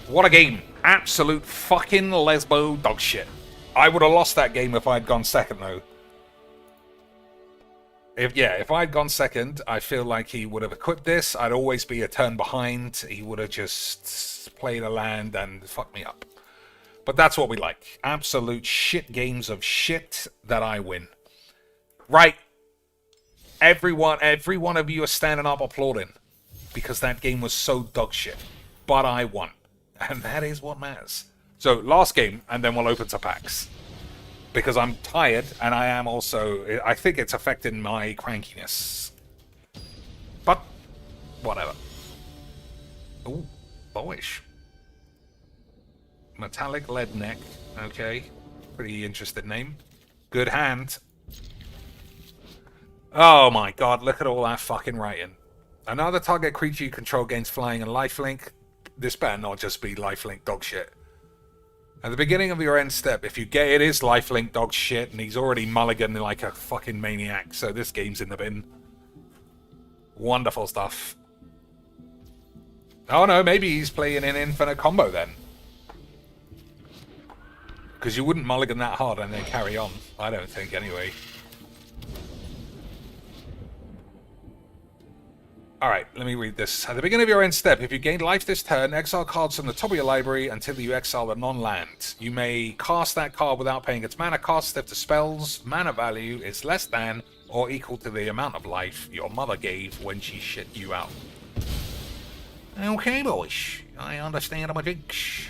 What a game. Absolute fucking lesbo dog shit. I would have lost that game if I'd gone second, though. If I'd gone second, I feel like he would have equipped this. I'd always be a turn behind. He would have just played a land and fucked me up. But that's what we like. Absolute shit games of shit that I win. Right. Every one of you are standing up applauding. Because that game was so dog shit. But I won. And that is what matters. So, last game, and then we'll open to packs. Because I'm tired, and I am also... I think it's affecting my crankiness. But, whatever. Ooh, boyish. Metallic Lead Neck. Okay. Pretty interesting name. Good hand. Oh my god, look at all that fucking writing. Another target creature you control gains flying and lifelink. This better not just be lifelink dog shit. At the beginning of your end step, if you get it is lifelink dog shit, and he's already mulliganed like a fucking maniac, so this game's in the bin. Wonderful stuff. Oh no, maybe he's playing an infinite combo then. Because you wouldn't mulligan that hard and then carry on. I don't think, anyway. Alright, let me read this. At the beginning of your end step, if you gain life this turn, exile cards from the top of your library until you exile a non-land. You may cast that card without paying its mana cost if the spell's mana value is less than or equal to the amount of life your mother gave when she shit you out. Okay, boys. I understand my jinx.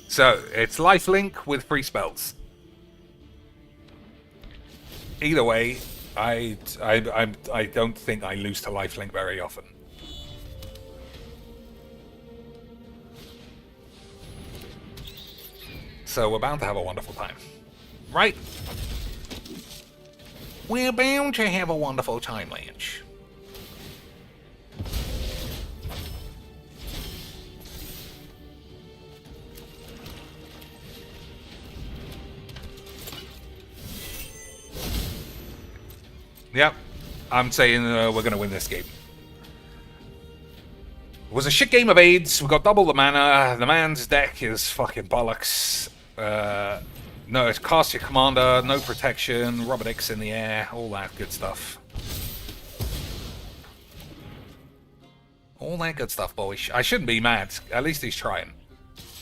So, it's lifelink with free spells. Either way, I don't think I lose to lifelink very often. So we're bound to have a wonderful time. Right? We're bound to have a wonderful time, Lance. Yep, I'm saying we're going to win this game. It was a shit game of AIDS. We got double the mana. The man's deck is fucking bollocks. No, it's cast your commander, no protection, Robert X in the air, all that good stuff. All that good stuff, boys. I shouldn't be mad. At least he's trying.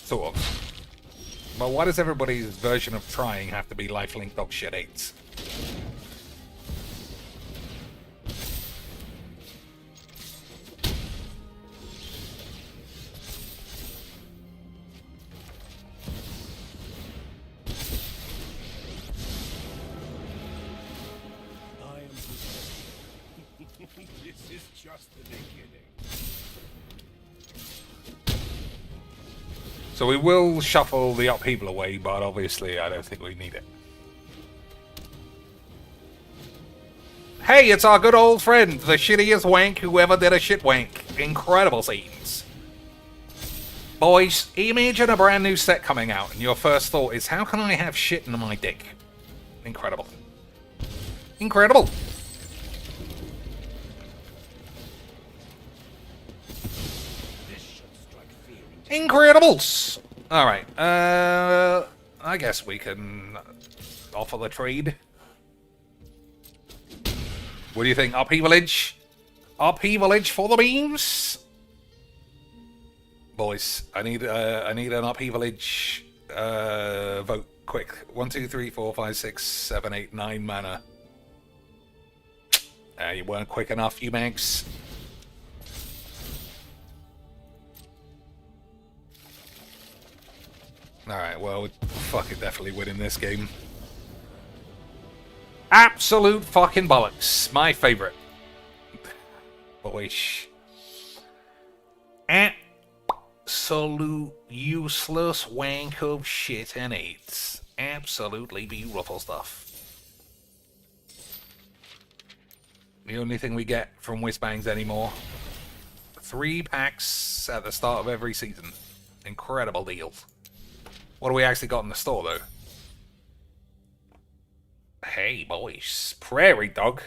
Sort of. But why does everybody's version of trying have to be lifelink dog shit 8s? This is just the beginning. So we will shuffle the upheaval away, but obviously I don't think we need it. Hey, it's our good old friend, the shittiest wank who ever did a shit wank. Incredible scenes. Boys, imagine a brand new set coming out, and your first thought is, how can I have shit in my dick? Incredible. Incredible. Incredibles! Alright, I guess we can offer the trade. What do you think? Upheavalage? Upheavalage for the beams? Boys, I need an upheavalage vote. Quick. 1, 2, 3, 4, 5, 6, 7, 8, 9 mana. You weren't quick enough, you mags. Alright, well, we're fucking definitely winning this game. Absolute fucking bollocks. My favourite. Boyish. Absolute useless wank of shit and 8s. Absolutely beautiful stuff. The only thing we get from Whizbangs anymore. 3 packs at the start of every season. Incredible deals. What do we actually got in the store, though? Hey, boys. Prairie Dog.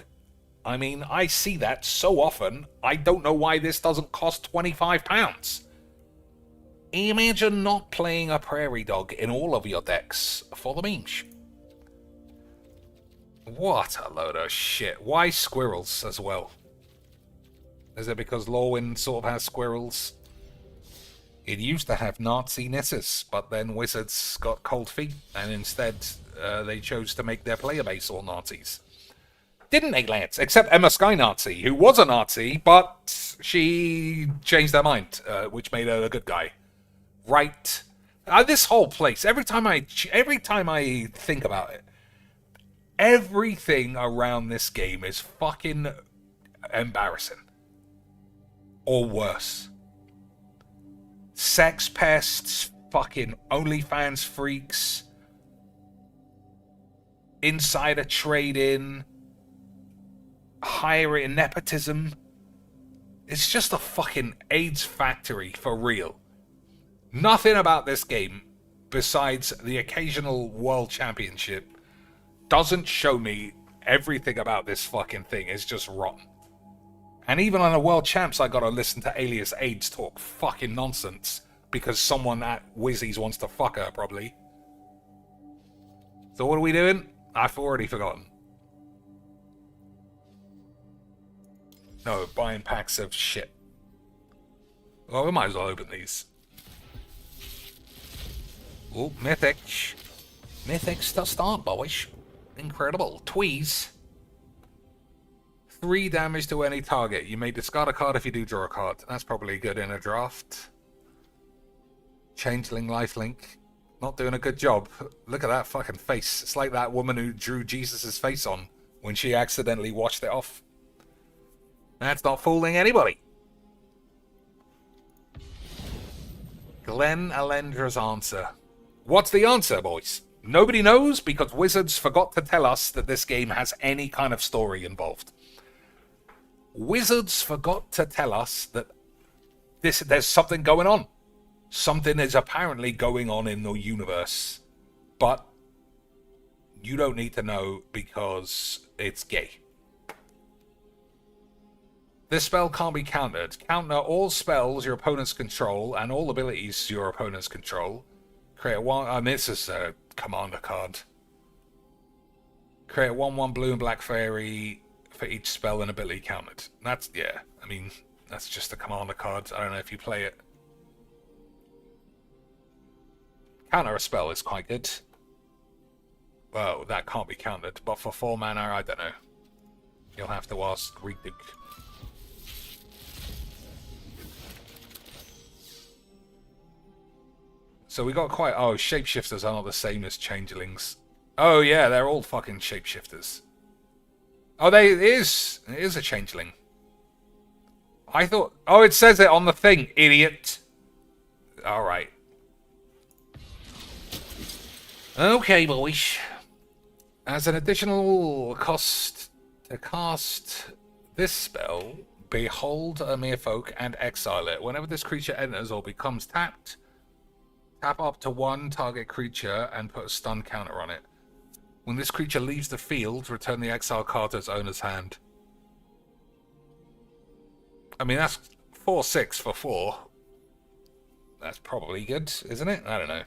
I mean, I see that so often, I don't know why this doesn't cost £25. Imagine not playing a Prairie Dog in all of your decks for the memes. What a load of shit. Why squirrels as well? Is it because Lorwyn sort of has squirrels? It used to have Nazi Nisses, but then Wizards got cold feet, and instead they chose to make their player base all Nazis. Didn't they, lads? Except Emma Sky Nazi, who was a Nazi, but she changed her mind, which made her a good guy. Right? This whole place, every time I think about it, everything around this game is fucking embarrassing. Or worse. Sex pests, fucking OnlyFans freaks, insider trading, hiring, nepotism. It's just a fucking AIDS factory for real. Nothing about this game, besides the occasional world championship, doesn't show me everything about this fucking thing is just rotten. And even on the World Champs, I gotta listen to Alias AIDS talk fucking nonsense because someone at Wizzies wants to fuck her, probably. So what are we doing? I've already forgotten. No, buying packs of shit. Well, we might as well open these. Oh, Mythic. Mythics to start, boys. Incredible. Tweeze. 3 damage to any target. You may discard a card if you do draw a card. That's probably good in a draft. Changeling lifelink. Not doing a good job. Look at that fucking face. It's like that woman who drew Jesus' face on when she accidentally washed it off. That's not fooling anybody. Glenn Alendra's answer. What's the answer, boys? Nobody knows because Wizards forgot to tell us that this game has any kind of story involved. Wizards forgot to tell us that there's something going on. Something is apparently going on in the universe. But you don't need to know because it's gay. This spell can't be countered. Counter all spells your opponents control and all abilities your opponents control. Create one, and this is a commander card. Create a 1/1 blue and black fairy for each spell and ability countered. That's, yeah, I mean, that's just a commander card. I don't know if you play it. Counter a spell is quite good. Well, that can't be countered, but for 4 mana, I don't know. You'll have to ask Greek Duke. So we got quite... Oh, shapeshifters are not the same as changelings. Oh, yeah, they're all fucking shapeshifters. Oh, it is a changeling. I thought... Oh, it says it on the thing, idiot. Alright. Okay, boys. As an additional cost to cast this spell, behold a merfolk and exile it. Whenever this creature enters or becomes tapped, tap up to 1 target creature and put a stun counter on it. When this creature leaves the field, return the exile card to its owner's hand. I mean, that's 4/6 for 4. That's probably good, isn't it? I don't know.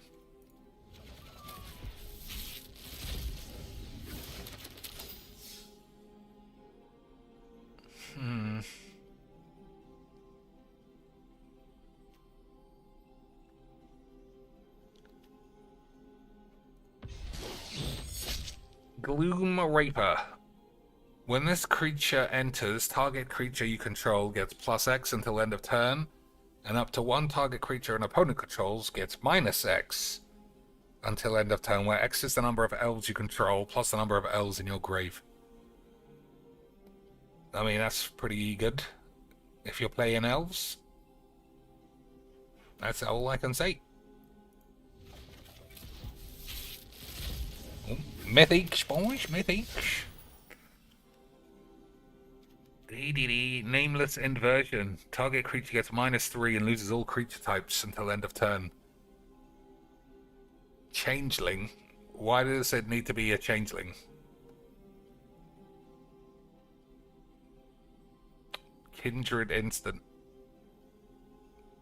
Gloom Raper. When this creature enters, target creature you control gets +X until end of turn, and up to 1 target creature an opponent controls gets -X until end of turn, where X is the number of elves you control plus the number of elves in your grave. I mean, that's pretty good if you're playing elves. That's all I can say. Oh, Mythic, boys, Mythic. Nameless inversion. Target creature gets -3 and loses all creature types until end of turn. Changeling. Why does it need to be a changeling? Kindred instant.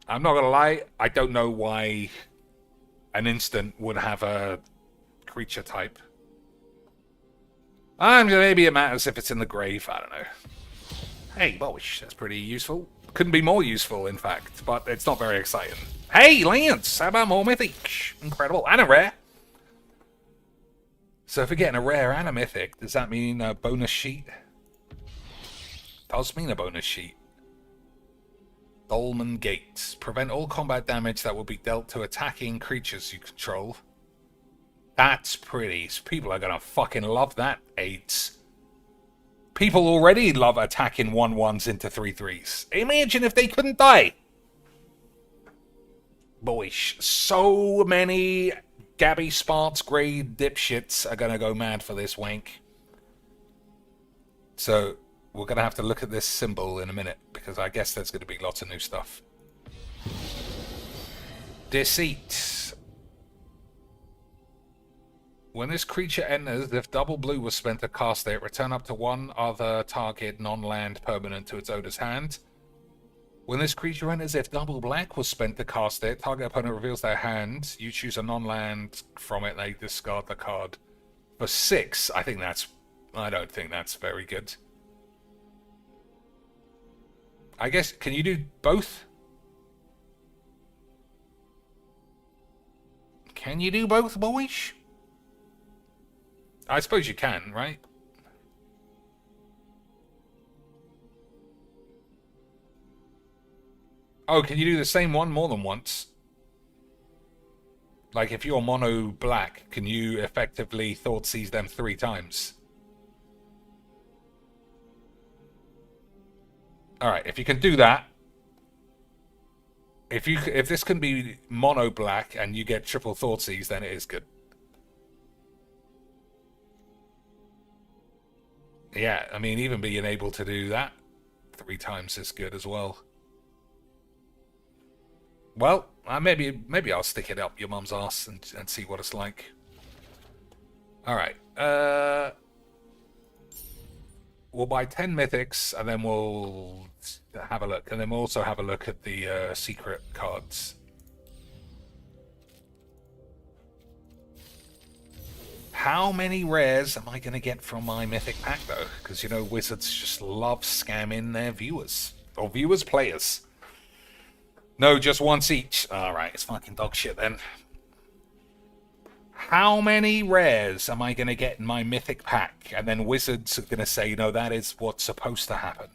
I'm not gonna lie, I don't know why an instant would have a creature type. Maybe it matters if it's in the grave, I don't know. Hey, boyish, that's pretty useful. Couldn't be more useful, in fact, but it's not very exciting. Hey, Lance, how about more mythic? Incredible, and a rare. So if we're getting a rare and a mythic, does that mean a bonus sheet? Does mean a bonus sheet. Dolmen Gate. Prevent all combat damage that will be dealt to attacking creatures you control. That's pretty. People are gonna fucking love that, AIDS. People already love attacking 1/1s into 3/3s. Imagine if they couldn't die. Boyish. So many Gabby Sparks grade dipshits are gonna go mad for this wank. So we're gonna have to look at this symbol in a minute, because I guess there's gonna be lots of new stuff. Deceit. When this creature enters, if double blue was spent to cast it, return up to 1 other target non-land permanent to its owner's hand. When this creature enters, if double black was spent to cast it, target opponent reveals their hand. You choose a non-land from it, and they discard the card. For 6, I don't think that's very good. I guess, can you do both? Can you do both, boys? I suppose you can, right? Oh, can you do the same one more than once? Like, if you're mono black, can you effectively Thoughtseize them 3 times? Alright, if you can do that, if this can be mono black and you get triple Thoughtseize, then it is good. Yeah, I mean, even being able to do that 3 times is good as well. Well, maybe I'll stick it up your mum's ass and see what it's like. Alright, we'll buy 10 mythics, and then we'll have a look. And then we'll also have a look at the secret cards. How many rares am I going to get from my mythic pack, though? Because, you know, wizards just love scamming their viewers. Or players. No, just once each. Alright, it's fucking dog shit then. How many rares am I going to get in my mythic pack? And then wizards are going to say, no, that is what's supposed to happen.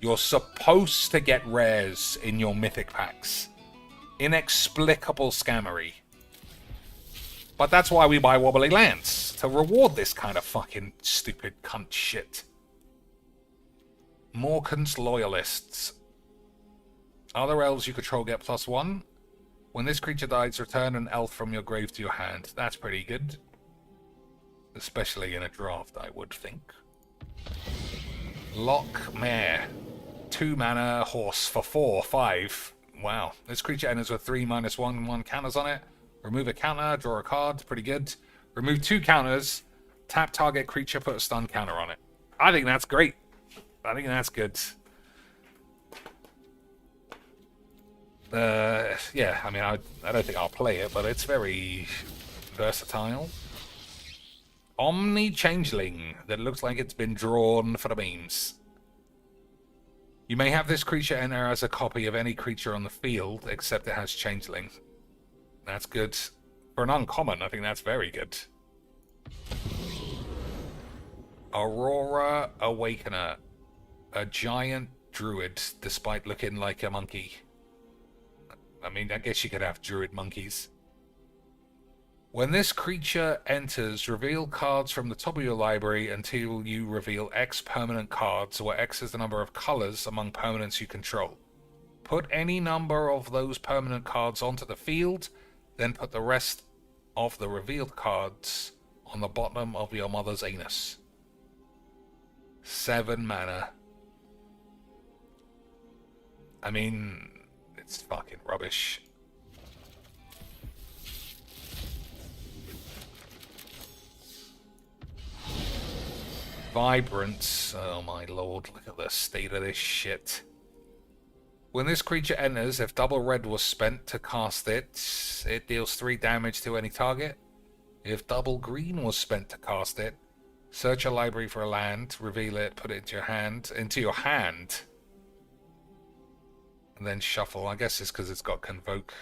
You're supposed to get rares in your mythic packs. Inexplicable scammery. But that's why we buy wobbly lands. To reward this kind of fucking stupid cunt shit. Morkan's Loyalists. Other elves you control get +1. When this creature dies, return an elf from your grave to your hand. That's pretty good. Especially in a draft, I would think. Lockmare. 2 mana horse for 4/5. Wow. This creature enters with 3/1/1 counters on it. Remove a counter, draw a card. Pretty good. Remove 2 counters. Tap target creature, put a stun counter on it. I think that's great. I think that's good. Yeah, I mean, I don't think I'll play it, but it's very versatile. Omni Changeling that looks like it's been drawn for the memes. You may have this creature enter as a copy of any creature on the field, except it has Changeling. That's good. For an uncommon, I think that's very good. Aurora Awakener. A giant druid, despite looking like a monkey. I mean, I guess you could have druid monkeys. When this creature enters, reveal cards from the top of your library until you reveal X permanent cards, where X is the number of colors among permanents you control. Put any number of those permanent cards onto the field, then put the rest of the revealed cards on the bottom of your mother's anus. 7 mana. I mean, it's fucking rubbish. Vibrance. Oh my lord, look at the state of this shit. When this creature enters, if double red was spent to cast it, it deals 3 damage to any target. If double green was spent to cast it, search a library for a land, reveal it, put it into your hand. And then shuffle. I guess it's because it's got Convoke.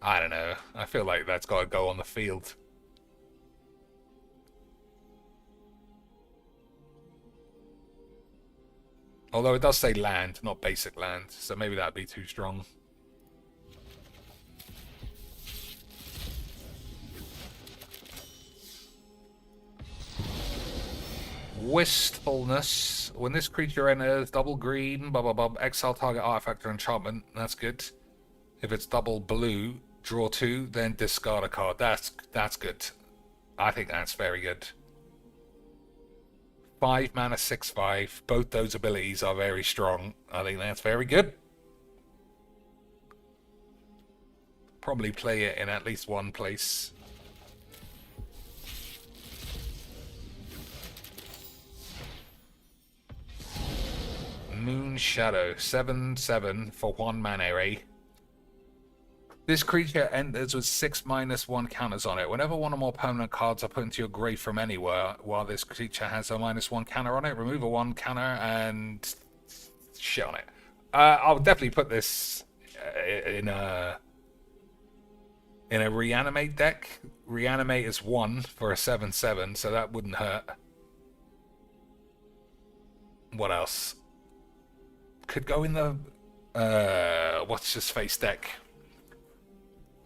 I don't know. I feel like that's got to go on the field. Although it does say land, not basic land. So maybe that'd be too strong. Wistfulness. When this creature enters, double green, blah blah blah, exile target artifact or enchantment. That's good. If it's double blue, draw 2, then discard a card. That's good. I think that's very good. 5 mana, 6/5. Both those abilities are very strong. I think that's very good. Probably play it in at least one place. Moon Shadow, 7/7 for 1 mana, eh? This creature enters with 6/1 counters on it. Whenever one or more permanent cards are put into your grave from anywhere, while this creature has a -1 counter on it, remove a 1 counter and shit on it. I'll definitely put this in a reanimate deck. Reanimate is 1 for a 7/7, so that wouldn't hurt. What else? Could go in the what's his face deck.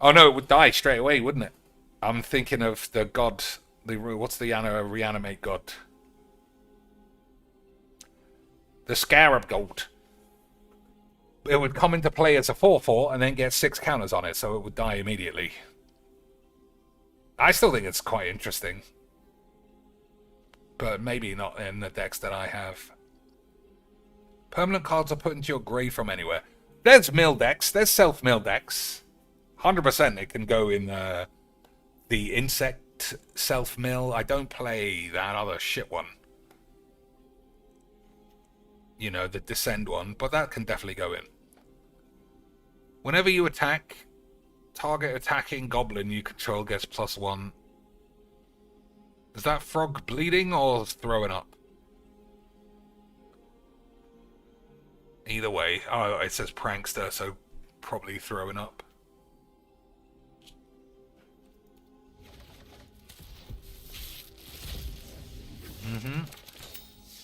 Oh no, it would die straight away, wouldn't it? I'm thinking of the god. What's the reanimate god? The Scarab Gold. It would come into play as a 4/4 and then get 6 counters on it, so it would die immediately. I still think it's quite interesting. But maybe not in the decks that I have. Permanent cards are put into your grave from anywhere. There's mill decks. There's self-mill decks. 100% it can go in the insect self-mill. I don't play that other shit one. You know, the descend one. But that can definitely go in. Whenever you attack, target attacking goblin you control gets +1. Is that frog bleeding or throwing up? Either way. Oh, it says prankster, so probably throwing up.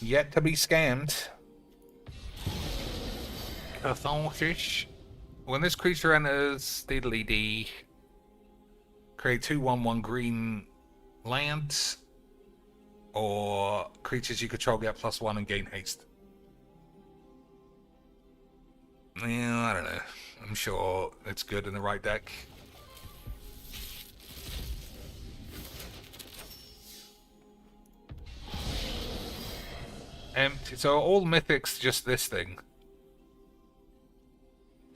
Yet to be scammed. Catharsis. When this creature enters diddly-dee, create 2/1/1 green lands, or creatures you control get +1 and gain haste. Yeah, I don't know. I'm sure it's good in the right deck. Empty. So all mythics, just this thing.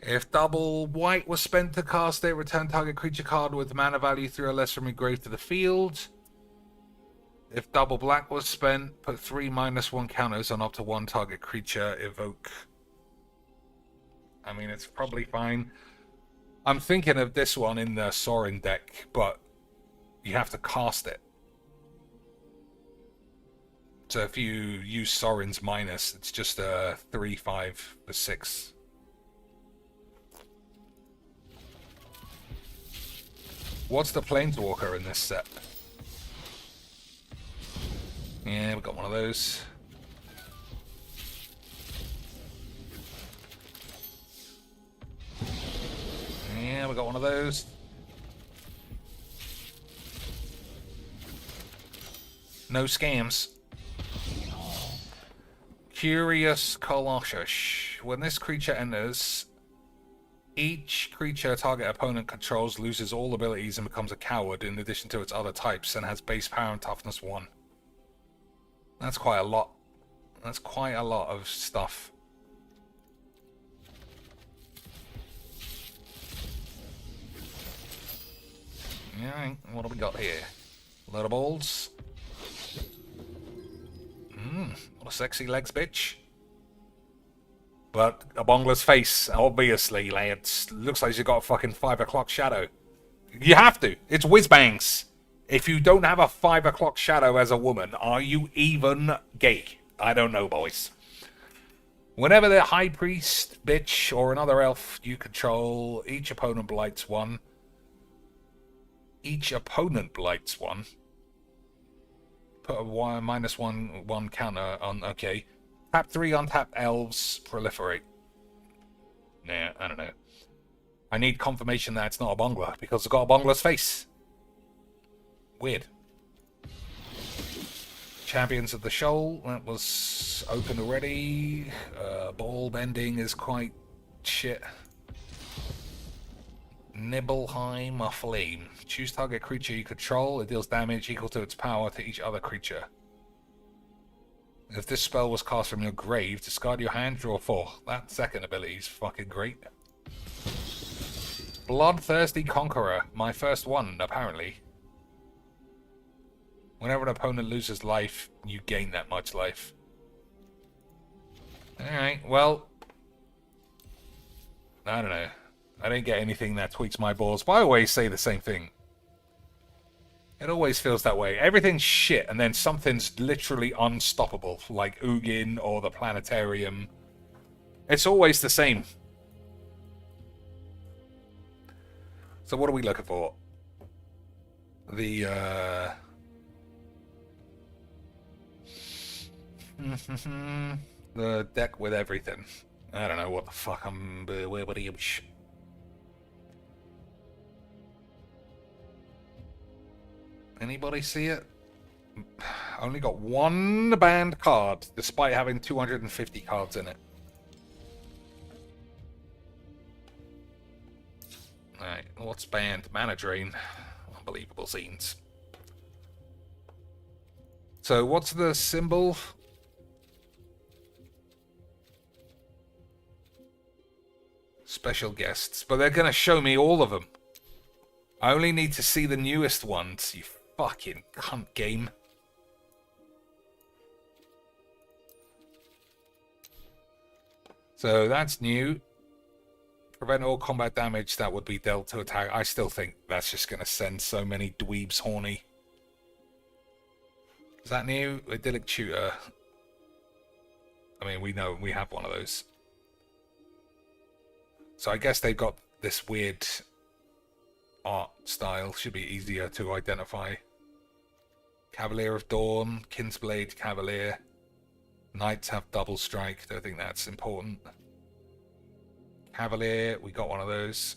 If double white was spent to cast it, return target creature card with mana value 3 or less from your grave to the field. If double black was spent, put 3 -1 counters on up to 1 target creature, evoke. I mean, it's probably fine. I'm thinking of this one in the Sorin deck, but you have to cast it. So if you use Sorin's minus, it's just a 3, 5, or 6. What's the Planeswalker in this set? Yeah, we got one of those. Yeah, we got one of those. No scams. Curious Colossus. When this creature enters, each creature target opponent controls loses all abilities and becomes a coward in addition to its other types and has base power and toughness 1. That's quite a lot. That's quite a lot of stuff. Alright, what do we got here? A load of balls. What a sexy legs, bitch. But a Bongler's face, obviously, lads. Looks like she's got a fucking 5 o'clock shadow. You have to. It's whiz-bangs. If you don't have a 5 o'clock shadow as a woman, are you even gay? I don't know, boys. Whenever the High Priest, bitch, or another elf you control, each opponent blights 1. Each opponent blights 1. Put a -1/1 counter on, okay. Tap 3 untapped elves, proliferate. Nah, I don't know. I need confirmation that it's not a Bongler, because it's got a Bongler's face. Weird. Champions of the Shoal, that was open already. Ball bending is quite shit. Nibelheim, a flame. Choose target creature you control. It deals damage equal to its power to each other creature. If this spell was cast from your grave, discard your hand, draw 4. That second ability is fucking great. Bloodthirsty Conqueror. My first one, apparently. Whenever an opponent loses life, you gain that much life. Alright, well... I don't know. I didn't get anything that tweaks my balls, but I always say the same thing. It always feels that way. Everything's shit, and then something's literally unstoppable, like Ugin or the Planetarium. It's always the same. So what are we looking for? The, the deck with everything. I don't know what the fuck I'm... Anybody see it? Only got one banned card, despite having 250 cards in it. Alright, what's banned? Mana Drain. Unbelievable scenes. So, what's the symbol? Special guests. But they're going to show me all of them. I only need to see the newest ones, you fucking cunt game. So that's new. Prevent all combat damage that would be dealt to attack. I still think that's just going to send so many dweebs horny. Is that new? Idyllic Tutor. I mean, we know we have one of those. So I guess they've got this weird art style. Should be easier to identify. Cavalier of Dawn, Kinsblade Cavalier. Knights have double strike. Don't think that's important. Cavalier, we got one of those.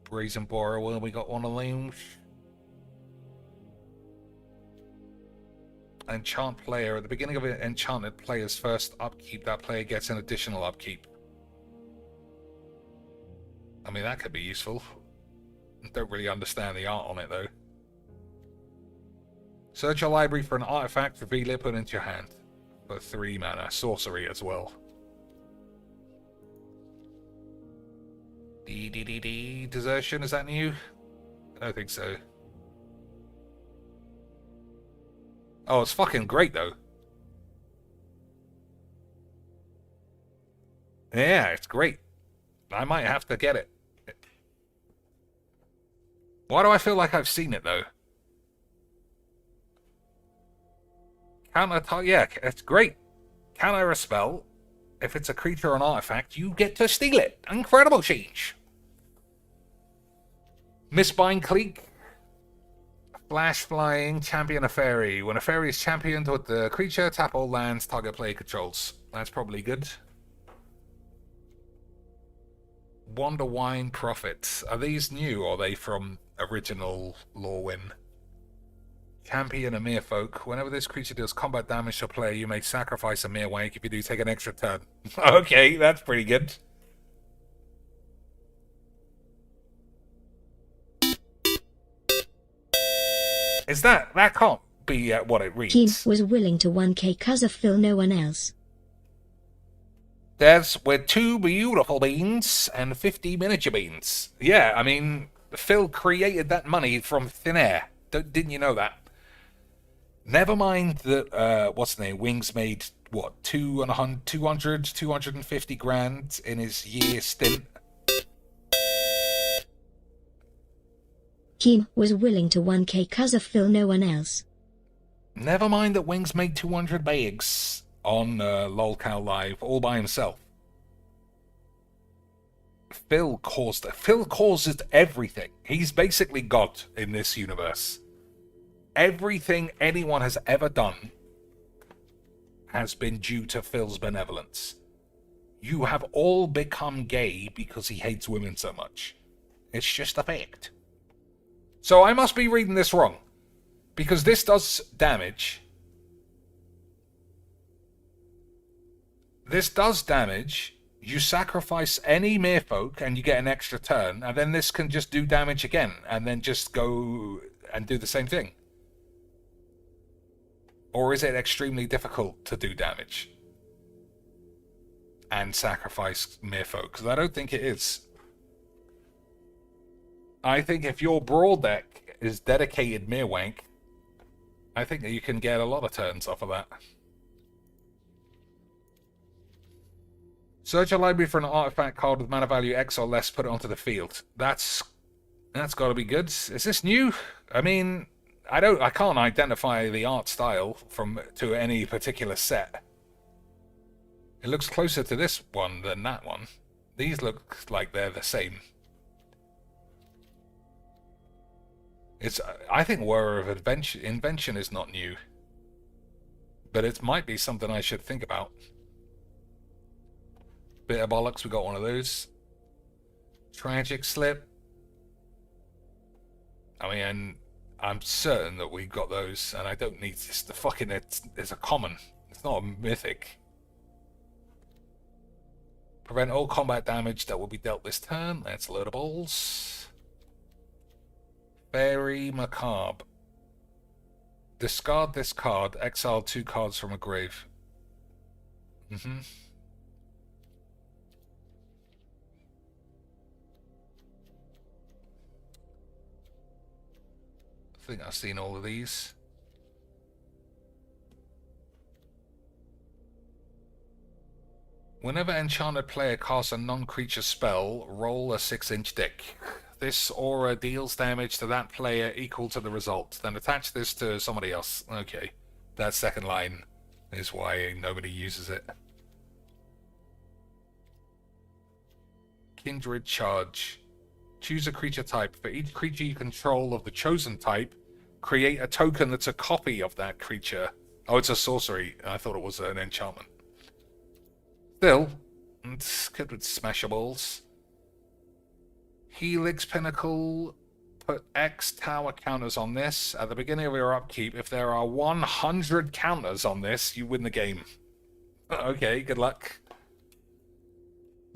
Brazen Borrower, we got one of those. Enchant player. At the beginning of an enchanted player's first upkeep, that player gets an additional upkeep. I mean, that could be useful. Don't really understand the art on it, though. Search your library for an artifact, reveal it, put it into your hand. For 3 mana. Sorcery as well. Desertion, is that new? I don't think so. Oh, it's fucking great, though. Yeah, it's great. I might have to get it. Why do I feel like I've seen it, though? Counter, yeah, it's great. Counter a spell. If it's a creature or an artifact, you get to steal it. Incredible change. Mistbind Clique. Flash Flying, champion a fairy. When a fairy is championed with the creature, tap all lands target player controls. That's probably good. Wonder Wine Prophets. Are these new or are they from original Lorwyn? Champion a Merfolk. Whenever this creature deals combat damage to a player, you may sacrifice a Merwank. If you do, take an extra turn. Okay, that's pretty good. Is that can't be what it reads. Kim was willing to 1k cuz of Phil, no one else. There's with 2 beautiful beans and 50 miniature beans. Yeah, I mean, Phil created that money from thin air. Didn't you know that? Never mind that, what's the name? Wings made, what, 250 grand in his year stint. Kim was willing to 1k cuz of Phil, no one else. Never mind that Wings made 200 bags on LOLCal Live all by himself. Phil causes everything. He's basically God in this universe. Everything anyone has ever done has been due to Phil's benevolence. You have all become gay because he hates women so much. It's just a fact. So I must be reading this wrong. Because this does damage. This does damage. You sacrifice any merfolk and you get an extra turn. And then this can just do damage again. And then just go and do the same thing. Or is it extremely difficult to do damage? And sacrifice merfolk? Because I don't think it is. I think if your Brawl deck is dedicated Merwank, I think that you can get a lot of turns off of that. Search a library for an artifact card with mana value X or less, put it onto the field. That's got to be good. Is this new? I mean, I can't identify the art style to any particular set. It looks closer to this one than that one. These look like they're the same. I think Whir of Invention is not new. But it might be something I should think about. Bit of bollocks, we got one of those. Tragic Slip. I mean, I'm certain that we got those, and I don't need this. The fucking it's a common. It's not a mythic. Prevent all combat damage that will be dealt this turn. That's a load of balls. Very macabre. Discard this card. Exile 2 cards from a grave. I think I've seen all of these. Whenever enchanted player casts a non-creature spell, roll a 6-inch dick. This aura deals damage to that player equal to the result. Then attach this to somebody else. Okay. That second line is why nobody uses it. Kindred Charge. Choose a creature type. For each creature you control of the chosen type, create a token that's a copy of that creature. Oh, it's a sorcery. I thought it was an enchantment. Still, it's good with smashables. Helix Pinnacle. Put X tower counters on this. At the beginning of your upkeep, if there are 100 counters on this, you win the game. Okay, good luck.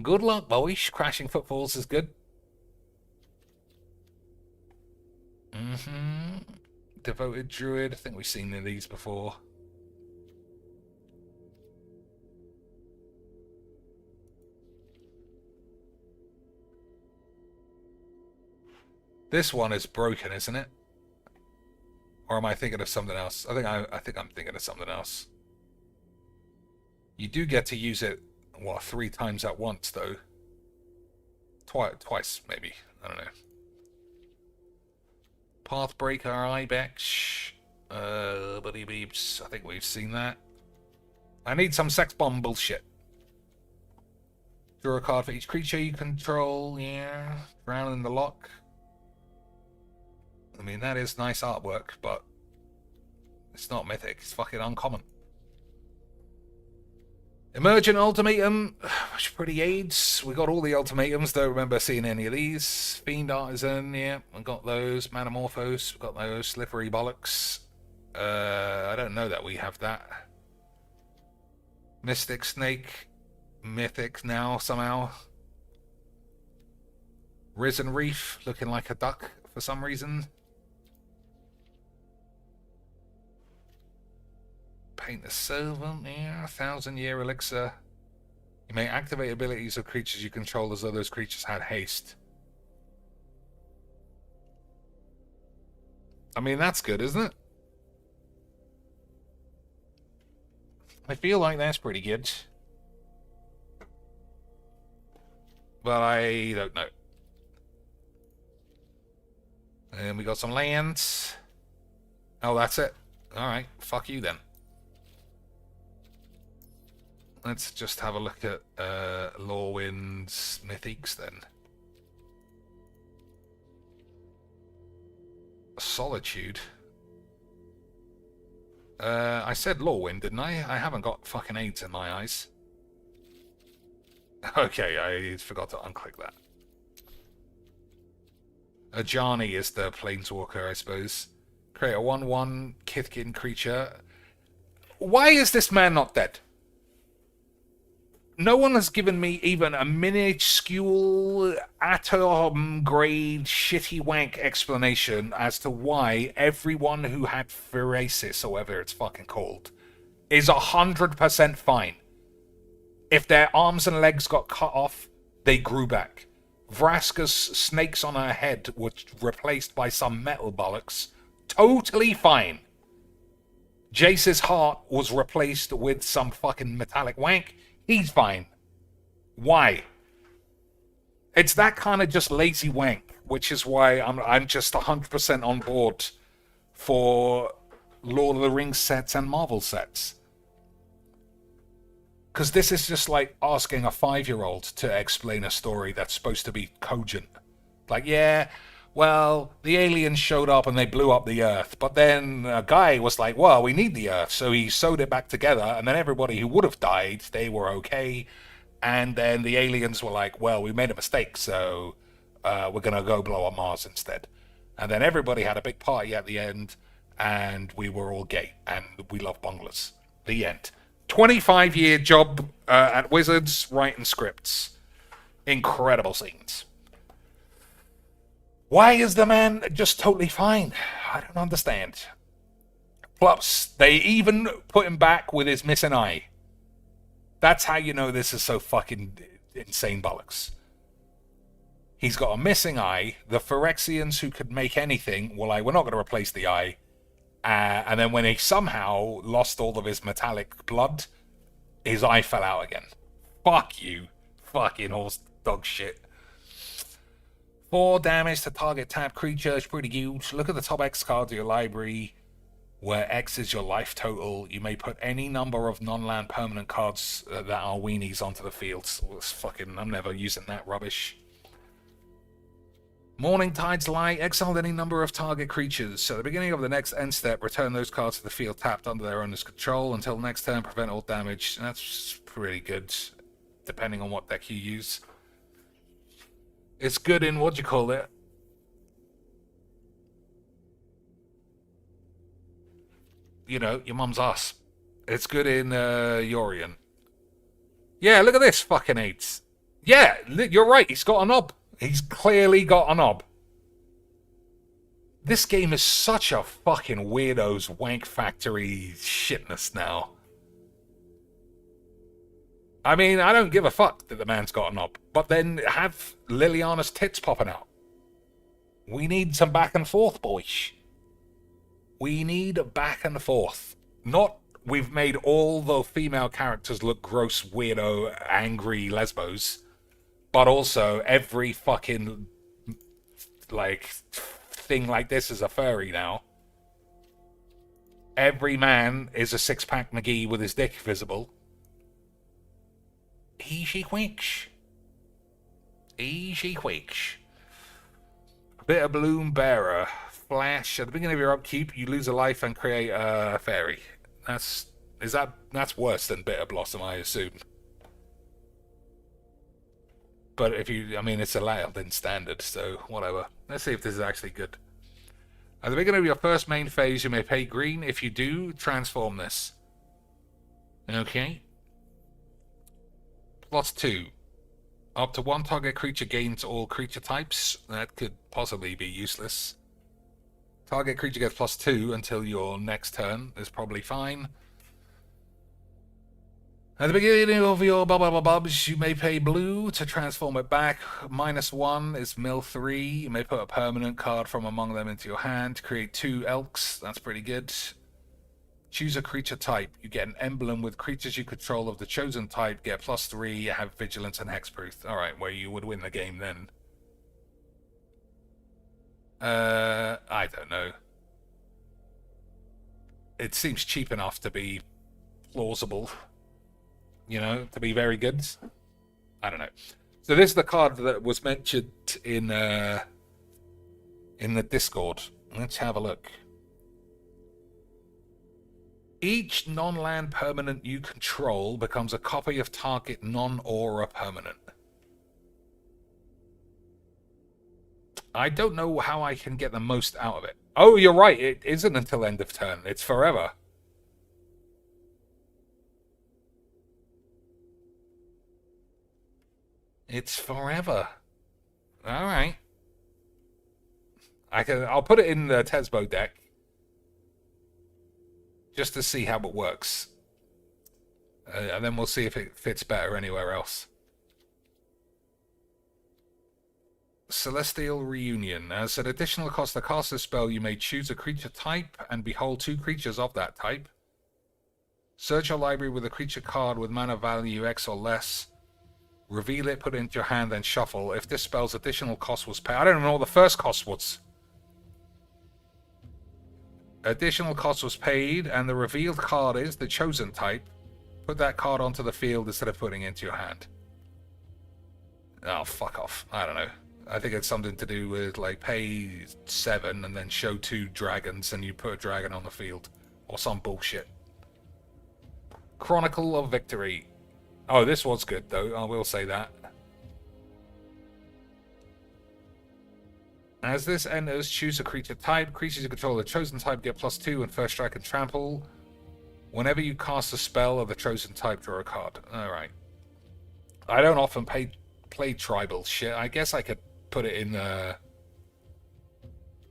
Good luck, boys. Crashing Footfalls is good. Devoted Druid. I think we've seen these before. This one is broken, isn't it? Or am I thinking of something else? I think I'm thinking of something else. You do get to use it, what, 3 times at once, though. Twice, maybe. I don't know. Pathbreaker, Ibex. Buddy Beeps. I think we've seen that. I need some sex bomb bullshit. Draw a card for each creature you control. Yeah. Drown in the lock. I mean, that is nice artwork, but it's not mythic. It's fucking uncommon. Emergent Ultimatum, which pretty aids. We got all the ultimatums. Don't remember seeing any of these. Fiend Artisan, yeah, we got those. Manamorphose, we got those. Slippery Bollocks. I don't know that we have that. Mystic Snake, mythic now somehow. Risen Reef, looking like a duck for some reason. Paint the Servant, yeah, 1,000-year elixir. You may activate abilities of creatures you control as though those creatures had haste. I mean, that's good, isn't it? I feel like that's pretty good. But I don't know. And we got some lands. Oh, that's it. Alright, fuck you then. Let's just have a look at Lorwyn's Mythics then. Solitude. I said Lorwyn, didn't I? I haven't got fucking AIDS in my eyes. Okay, I forgot to unclick that. Ajani is the Planeswalker, I suppose. Create a 1/1 Kithkin creature. Why is this man not dead? No one has given me even a minuscule atom-grade shitty wank explanation as to why everyone who had phoresis, or whatever it's fucking called, is 100% fine. If their arms and legs got cut off, they grew back. Vraska's snakes on her head were replaced by some metal bollocks. Totally fine. Jace's heart was replaced with some fucking metallic wank. He's fine. Why? It's that kind of just lazy wank, which is why I'm just 100% on board for Lord of the Rings sets and Marvel sets. Because this is just like asking a 5-year-old to explain a story that's supposed to be cogent. Like, yeah, well, the aliens showed up and they blew up the Earth. But then a guy was like, well, we need the Earth. So he sewed it back together. And then everybody who would have died, they were okay. And then the aliens were like, well, we made a mistake. So we're going to go blow up Mars instead. And then everybody had a big party at the end, and we were all gay, and we love bonglers. The end. 25-year job at Wizards, writing scripts. Incredible scenes. Why is the man just totally fine? I don't understand. Plus, they even put him back with his missing eye. That's how you know this is so fucking insane bollocks. He's got a missing eye. The Phyrexians who could make anything were like, we're not going to replace the eye. And then when he somehow lost all of his metallic blood, his eye fell out again. Fuck you. Fucking horse dog shit. 4 damage to target tapped creature is pretty huge. Look at the top X cards of your library, where X is your life total. You may put any number of non-land permanent cards that are weenies onto the field. So I'm never using that rubbish. Morning Tide's Light. Exile any number of target creatures. So at the beginning of the next end step, return those cards to the field tapped under their owner's control until next turn. Prevent all damage. That's pretty good, depending on what deck you use. It's good in, what do you call it? You know, your mum's ass. It's good in Yorion. Yeah, look at this fucking 8. Yeah, you're right. He's got a knob. He's clearly got a knob. This game is such a fucking weirdo's wank factory shitness now. I mean, I don't give a fuck that the man's got a knob. But then have Liliana's tits popping out. We need some back and forth, boys. We need back and forth. Not we've made all the female characters look gross, weirdo, angry lesbos. But also every fucking, like, thing like this is a furry now. Every man is a six-pack McGee with his dick visible. Easy quicks. Easy quicks. Bit of Bloom Bearer. Flash. At the beginning of your upkeep, you lose a life and create a fairy. That's worse than Bitter Blossom, I assume. But if you, I mean, it's allowed in standard, so whatever. Let's see if this is actually good. At the beginning of your first main phase, you may pay green. If you do, transform this. Okay. +2. Up to 1 target creature gains all creature types. That could possibly be useless. Target creature gets +2 until your next turn. Is probably fine. At the beginning of your bubs, you may pay blue to transform it back. -1 is mill 3. You may put a permanent card from among them into your hand to create 2 elks. That's pretty good. Choose a creature type. You get an emblem with creatures you control of the chosen type. Get +3, have vigilance and hexproof. Alright, well, you would win the game then. I don't know. It seems cheap enough to be plausible. You know, to be very good. I don't know. So this is the card that was mentioned in the Discord. Let's have a look. Each non-land permanent you control becomes a copy of target non-aura permanent. I don't know how I can get the most out of it. Oh, you're right. It isn't until end of turn. It's forever. It's forever. All right. I'll put it in the Tesbo deck just to see how it works, and then we'll see if it fits better anywhere else. Celestial Reunion. As an additional cost to cast this spell, you may choose a creature type and behold 2 creatures of that type. Search your library with a creature card with mana value X or less. Reveal it, put it into your hand, then shuffle. If this spell's additional cost was paid... I don't know what the first cost was. Additional cost was paid, and the revealed card is the chosen type. Put that card onto the field instead of putting it into your hand. Oh, fuck off. I don't know. I think it's something to do with, like, pay 7 and then show 2 dragons and you put a dragon on the field. Or some bullshit. Chronicle of Victory. Oh, this was good, though. I will say that. As this enters, choose a creature type. Creatures you control the chosen type get +2 and first strike and trample. Whenever you cast a spell of the chosen type, draw a card. Alright. I don't often play tribal shit. I guess I could put it in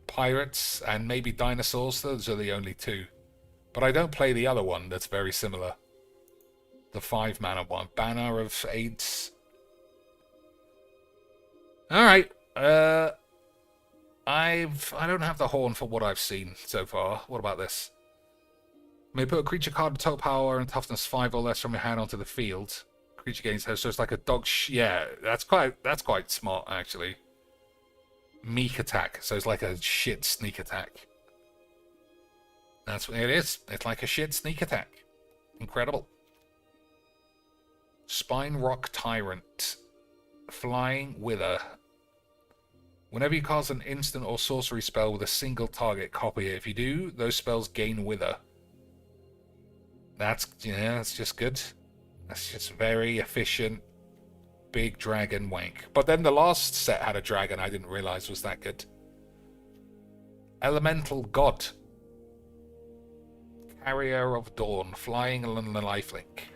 pirates and maybe dinosaurs. Those are the only two. But I don't play the other one that's very similar. The 5-mana one. Banner of Aids. Alright. I don't have the horn for what I've seen so far. What about this? You may put a creature card with total power and toughness 5 or less from your hand onto the field. Creature gains so it's like a dog. Yeah, that's quite smart actually. Meek attack, so it's like a shit sneak attack. That's what it is. It's like a shit sneak attack. Incredible. Spine Rock Tyrant. Flying Wither. Whenever you cast an instant or sorcery spell with a single target, copy it. If you do, those spells gain Wither. That's just good. That's just very efficient. Big dragon wank. But then the last set had a dragon I didn't realize was that good. Elemental God. Carrier of Dawn. Flying and lifelink.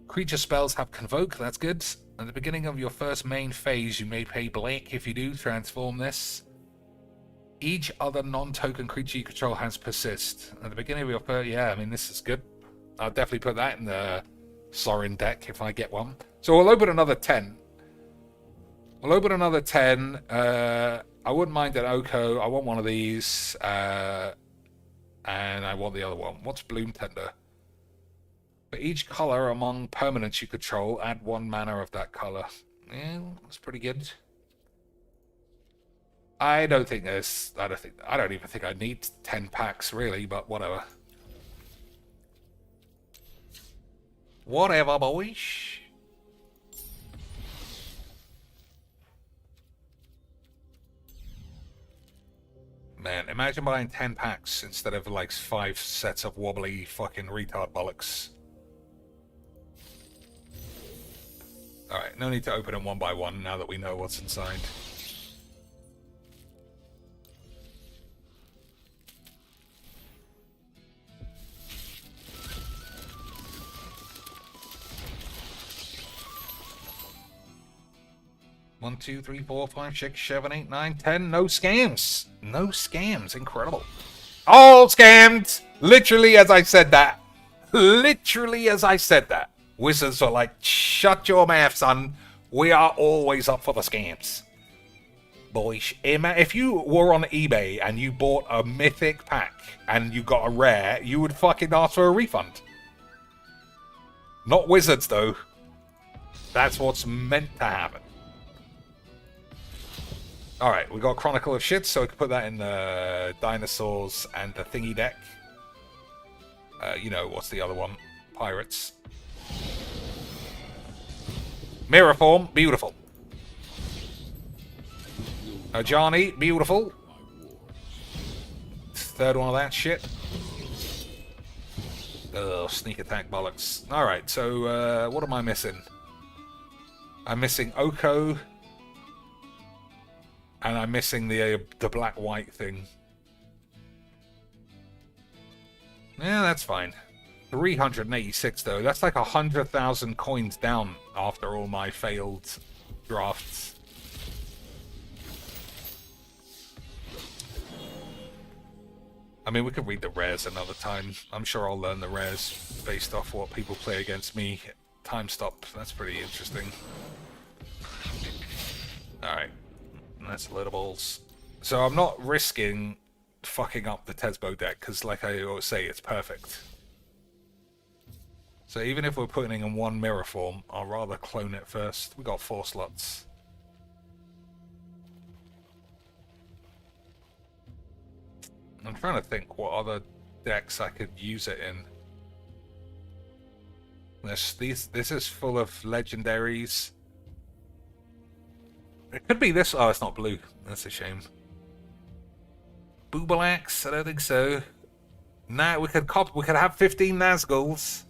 Creature spells have Convoke. That's good. At the beginning of your first main phase, you may pay black. If you do, transform this. Each other non-token creature you control has Persist. At the beginning of your first... Yeah, I mean, this is good. I'll definitely put that in the Sorin deck if I get one. So we'll open another 10. We'll open another 10. I wouldn't mind an Oko. I want one of these. And I want the other one. What's Bloom Tender? For each color among permanents you control, add 1 mana of that color. Yeah, that's pretty good. I don't even think I need 10 packs really, but whatever. Whatever, boys. Man, imagine buying 10 packs instead of like 5 sets of wobbly fucking retard bollocks. Alright, no need to open them one by one now that we know what's inside. One, 2, 3, 4, 5, 6, 7, 8, 9, 10. No scams. No scams. Incredible. All scammed. Literally as I said that. Literally as I said that. Wizards are like, shut your mouth, son. We are always up for the scams. Boys, if you were on eBay and you bought a mythic pack and you got a rare, you would fucking ask for a refund. Not Wizards, though. That's what's meant to happen. Alright, we got Chronicle of Shit, so we can put that in the Dinosaurs and the Thingy deck. You know, what's the other one? Pirates. Mirror Form, beautiful. Ajani, beautiful. Third one of that shit. Ugh, sneak attack bollocks. Alright, so what am I missing? I'm missing Oko. And I'm missing the black-white thing. Yeah, that's fine. 386 though. That's like 100,000 coins down after all my failed drafts. I mean, we could read the rares another time. I'm sure I'll learn the rares based off what people play against me. Time stop. That's pretty interesting. Alright. That's loadables. So I'm not risking fucking up the Tesbo deck, because like I always say, it's perfect. So even if we're putting in one mirror form, I'll rather clone it first. We got 4 slots. I'm trying to think what other decks I could use it in. This is full of legendaries. It could be this. Oh, it's not blue. That's a shame. Boobalax? I don't think so. Nah, we could have 15 Nazguls.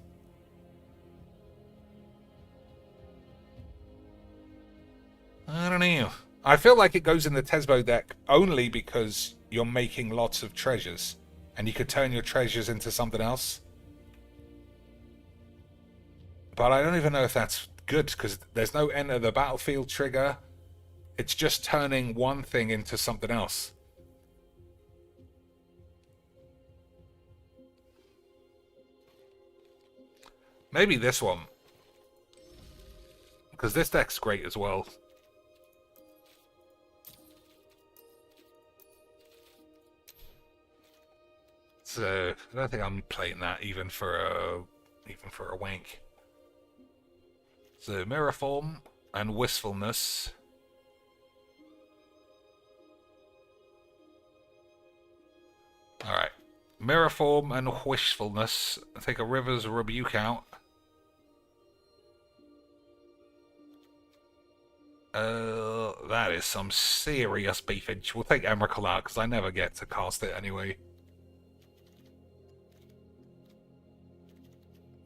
I don't know. I feel like it goes in the Tesbo deck only because you're making lots of treasures. And you could turn your treasures into something else. But I don't even know if that's good, because there's no enter the battlefield trigger. It's just turning one thing into something else. Maybe this one. Because this deck's great as well. So I don't think I'm playing that even for a wank. So mirror form and wistfulness. All right, mirror form and wishfulness. Take a River's Rebuke out. That is some serious beefage. We'll take Emrakul out because I never get to cast it anyway.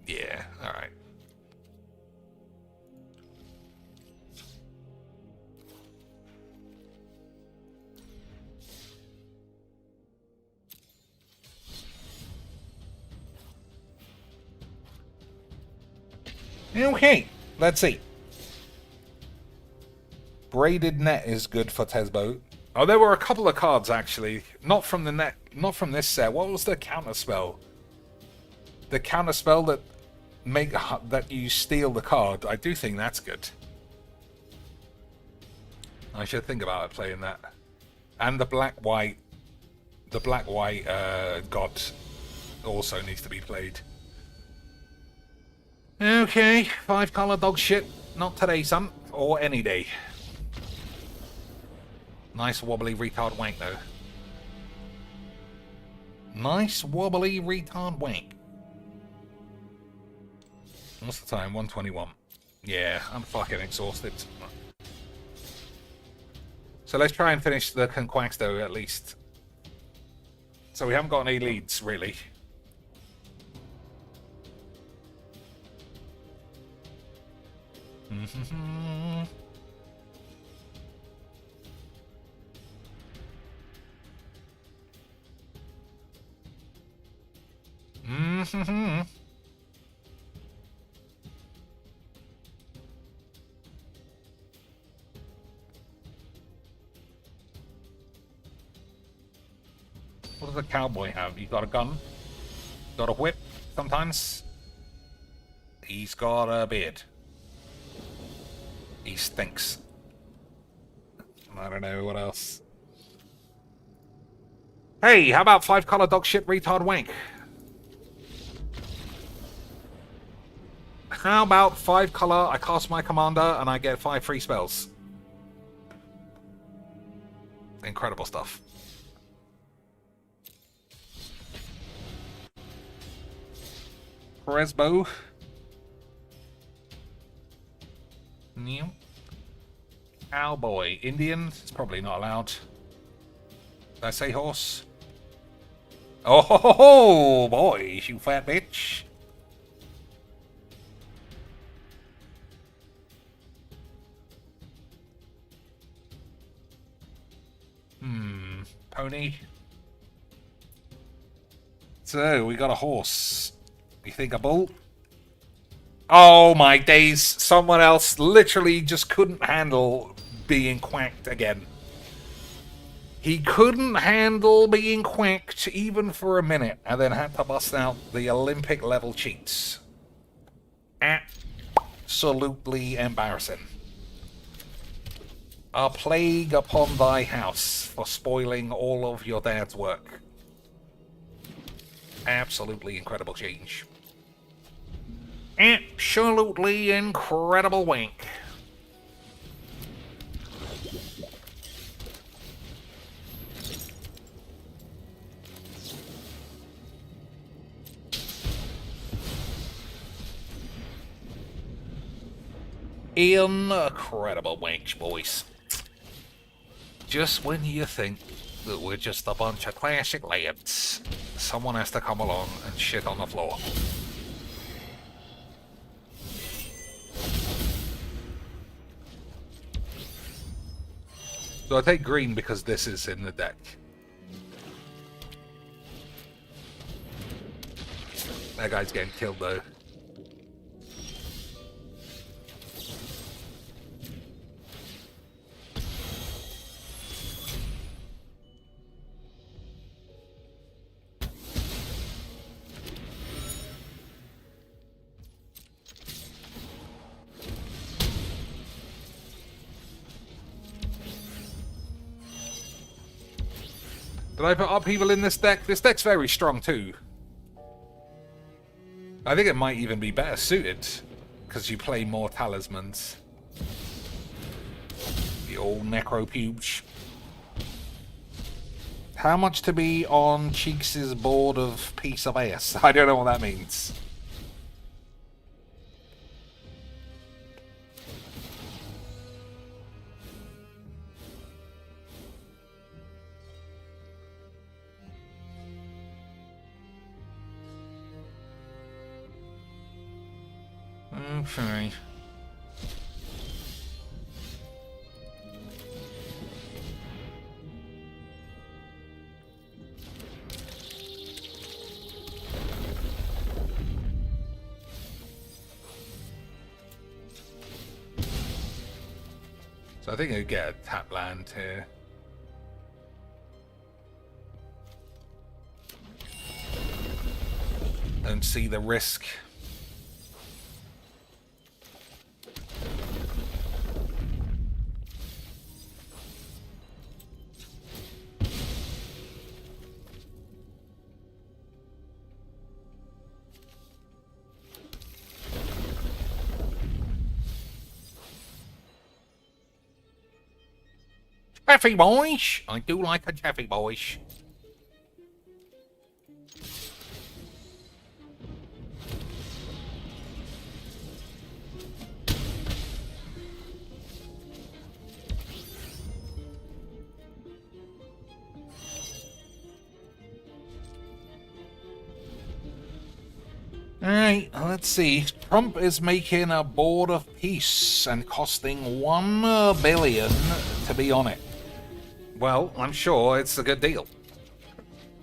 Yeah, alright. Okay, let's see. Braided Net is good for Tesbo. Oh, there were a couple of cards actually. Not from the net, not from this set. What was the counter spell? The counter spell that that you steal the card. I do think that's good. I should think about playing that. And the black-white god also needs to be played. Okay, 5-color dog shit. Not today, son. Or any day. Nice wobbly retard wank, though. Nice wobbly retard wank. What's the time? 1:21. Yeah, I'm fucking exhausted. So let's try and finish the Conquaxto at least. So we haven't got any leads, really. What does a cowboy have? He's got a gun, got a whip sometimes. He's got a beard. He stinks. I don't know what else. Hey, how about 5-color dog shit retard wank? How about 5-color, I cast my commander and I get 5 free spells? Incredible stuff. Presbo. New. Cowboy. Indian. It's probably not allowed. Did I say horse? Oh, ho, ho, ho, boys, you fat bitch. Pony. So, we got a horse. You think a bull? Oh my days, someone else literally just couldn't handle being quacked again. He couldn't handle being quacked even for a minute and then had to bust out the Olympic level cheats. Absolutely embarrassing. A plague upon thy house for spoiling all of your dad's work. Absolutely incredible change. Absolutely incredible wank. Incredible wank, boys. Just when you think that we're just a bunch of classic lads, someone has to come along and shit on the floor. So I take green because this is in the deck. That guy's getting killed though. Did I put upheaval in this deck? This deck's very strong too. I think it might even be better suited because you play more talismans. The old necro pubes. How much to be on Cheeks' board of piece of ass? I don't know what that means. Okay. So I think I get a tap land here. And see the risk. Chaffy boys! I do like a chaffy boys. Alright, let's see. Trump is making a board of peace and costing 1 billion to be on it. Well, I'm sure it's a good deal.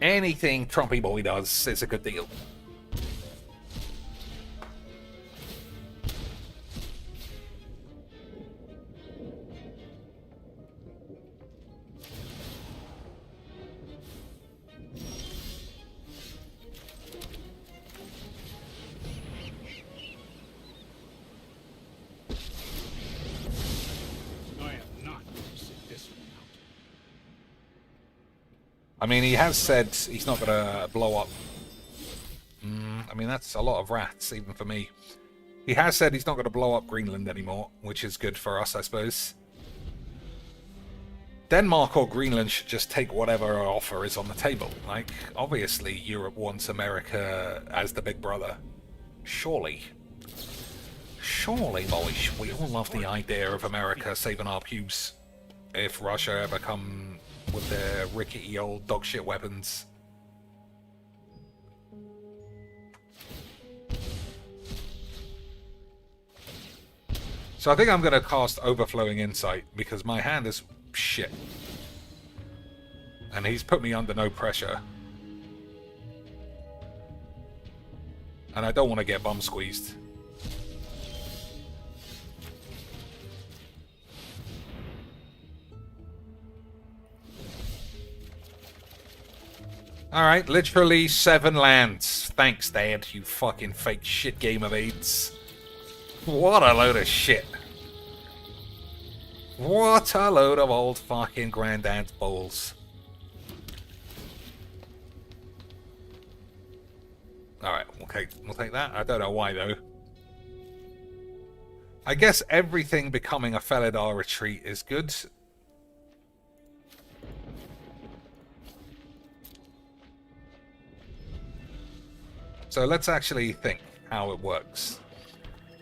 Anything Trumpy Boy does is a good deal. I mean, he has said he's not going to blow up. I mean, that's a lot of rats, even for me. He has said he's not going to blow up Greenland anymore, which is good for us, I suppose. Denmark or Greenland should just take whatever offer is on the table. Like, obviously, Europe wants America as the big brother. Surely. Surely, boys. We all love the idea of America saving our pubes. If Russia ever come with their rickety old dogshit weapons. So I think I'm going to cast Overflowing Insight because my hand is shit. And he's put me under no pressure. And I don't want to get bum squeezed. Alright, literally 7 lands. Thanks, Dad, you fucking fake shit game of AIDS. What a load of shit. What a load of old fucking granddad's balls. Alright, we'll take that. I don't know why, though. I guess everything becoming a Felidar retreat is good. So let's actually think how it works.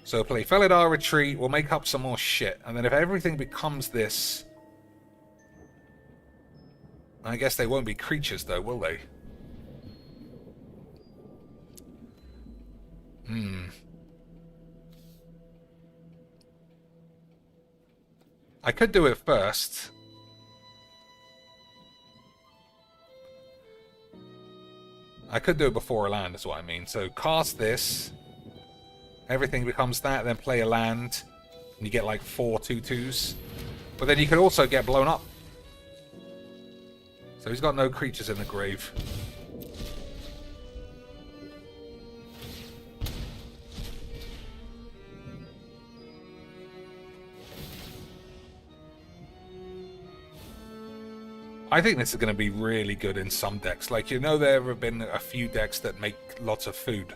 So play Felidar Retreat, we'll make up some more shit, and then if everything becomes this... I guess they won't be creatures though, will they? I could do it first, I could do it before a land, is what I mean. So cast this. Everything becomes that, then play a land. And you get like 4 2/2s. But then you could also get blown up. So he's got no creatures in the grave. I think this is going to be really good in some decks. Like, you know, there have been a few decks that make lots of food.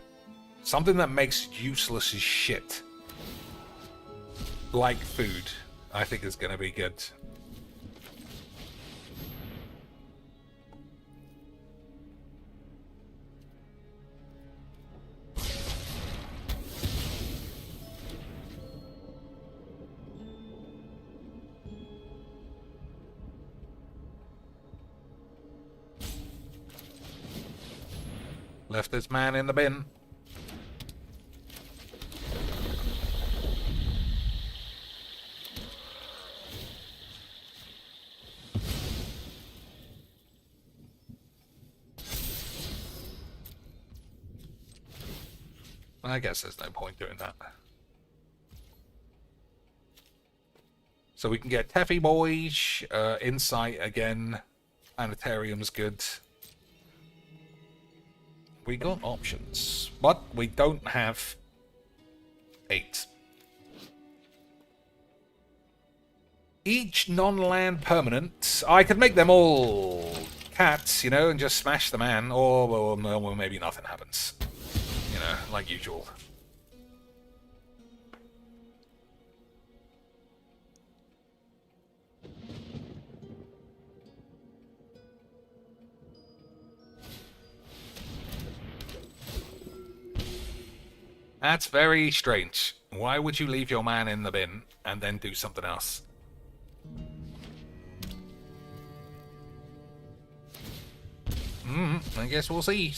Something that makes useless as shit, like food, I think is going to be good. Left this man in the bin. I guess there's no point doing that. So we can get Teffy Boys, Insight again, Planetarium's good. We got options, but we don't have 8. Each non-land permanent, I could make them all cats, you know, and just smash the man, or well, maybe nothing happens. You know, like usual. That's very strange. Why would you leave your man in the bin and then do something else? I guess we'll see.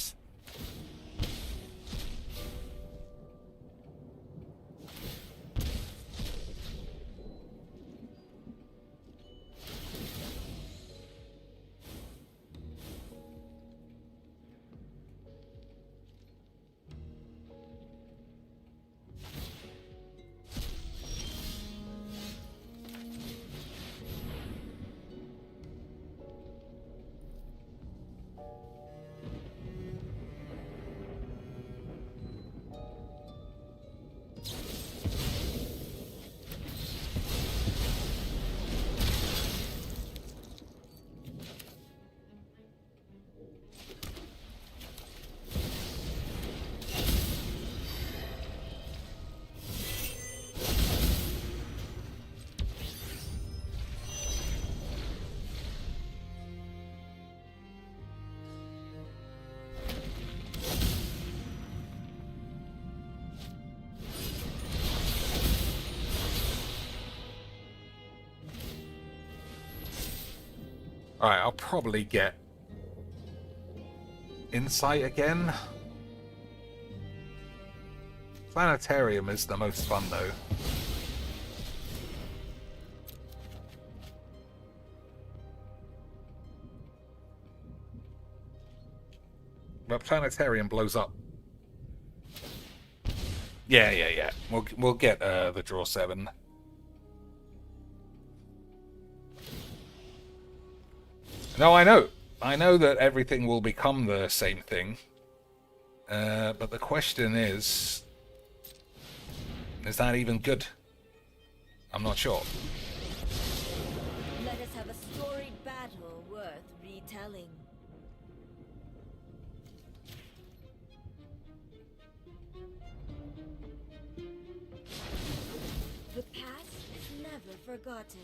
Alright, I'll probably get Insight again. Planetarium is the most fun, though. But Planetarium blows up. Yeah. We'll get the draw 7. No, I know. I know that everything will become the same thing. But the question is that even good? I'm not sure. Let us have a storied battle worth retelling. The past is never forgotten.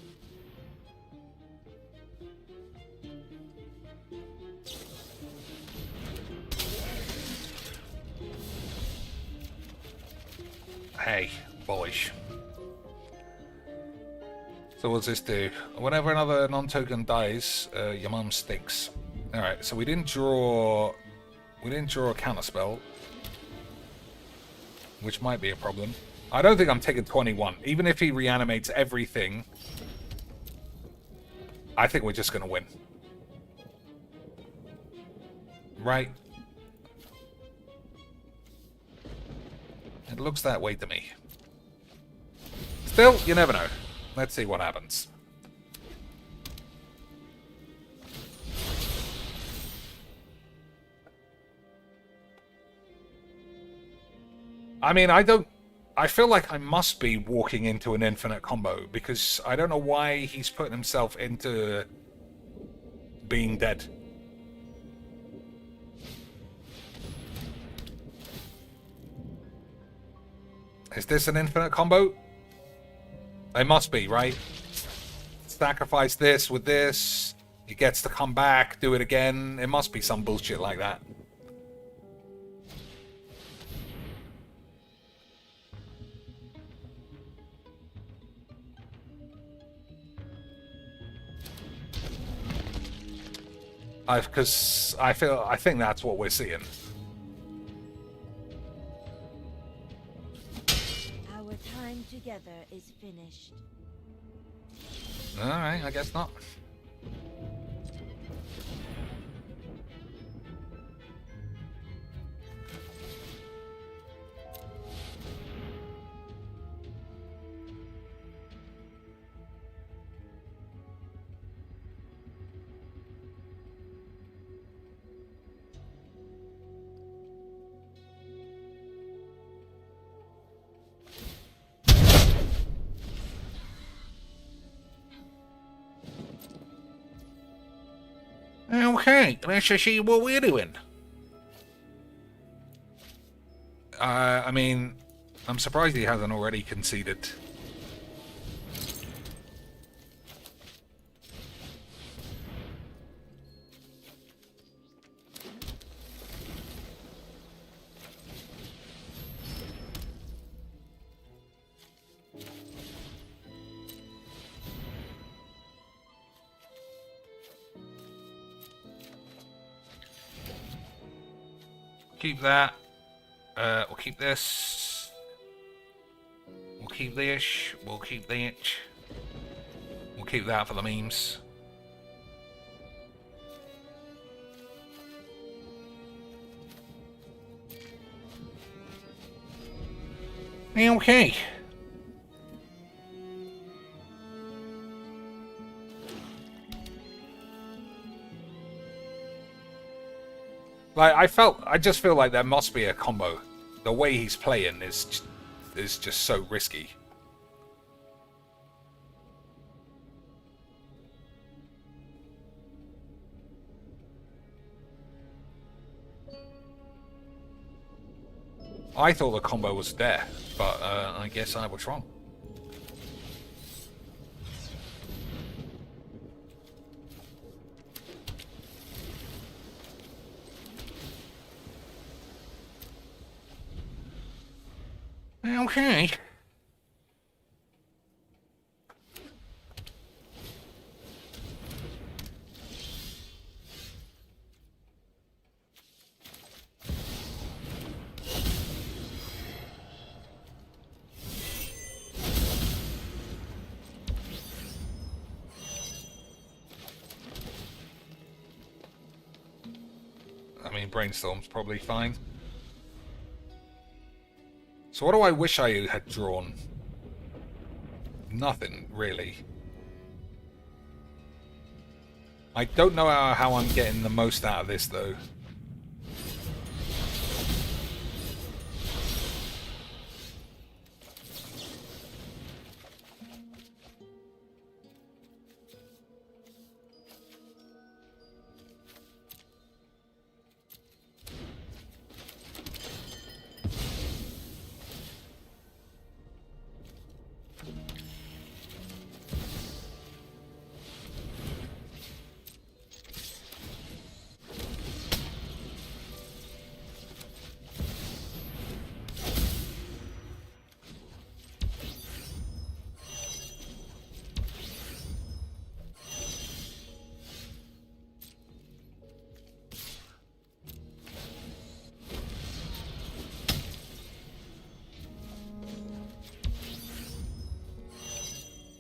Hey, boys. So what's this do? Whenever another non-token dies, your mum stinks. Alright, so we didn't draw a counterspell, which might be a problem. I don't think I'm taking 21. Even if he reanimates everything, I think we're just gonna win. Right? It looks that way to me. Still, you never know. Let's see what happens. I mean, I feel like I must be walking into an infinite combo because I don't know why he's putting himself into being dead. Is this an infinite combo? They must be, right? Sacrifice this with this. He gets to come back, do it again. It must be some bullshit like that. Because I think that's what we're seeing. Our time together is finished. Alright, I guess not. Okay, let's just see what we're doing. I mean, I'm surprised he hasn't already conceded. Keep that. We'll keep this. We'll keep this. We'll keep that. We'll keep that for the memes. Okay. Like I just feel like there must be a combo. The way he's playing is just so risky. I thought the combo was there, but I guess I was wrong. Okay. I mean, Brainstorm's probably fine. So what do I wish I had drawn? Nothing, really. I don't know how I'm getting the most out of this, though.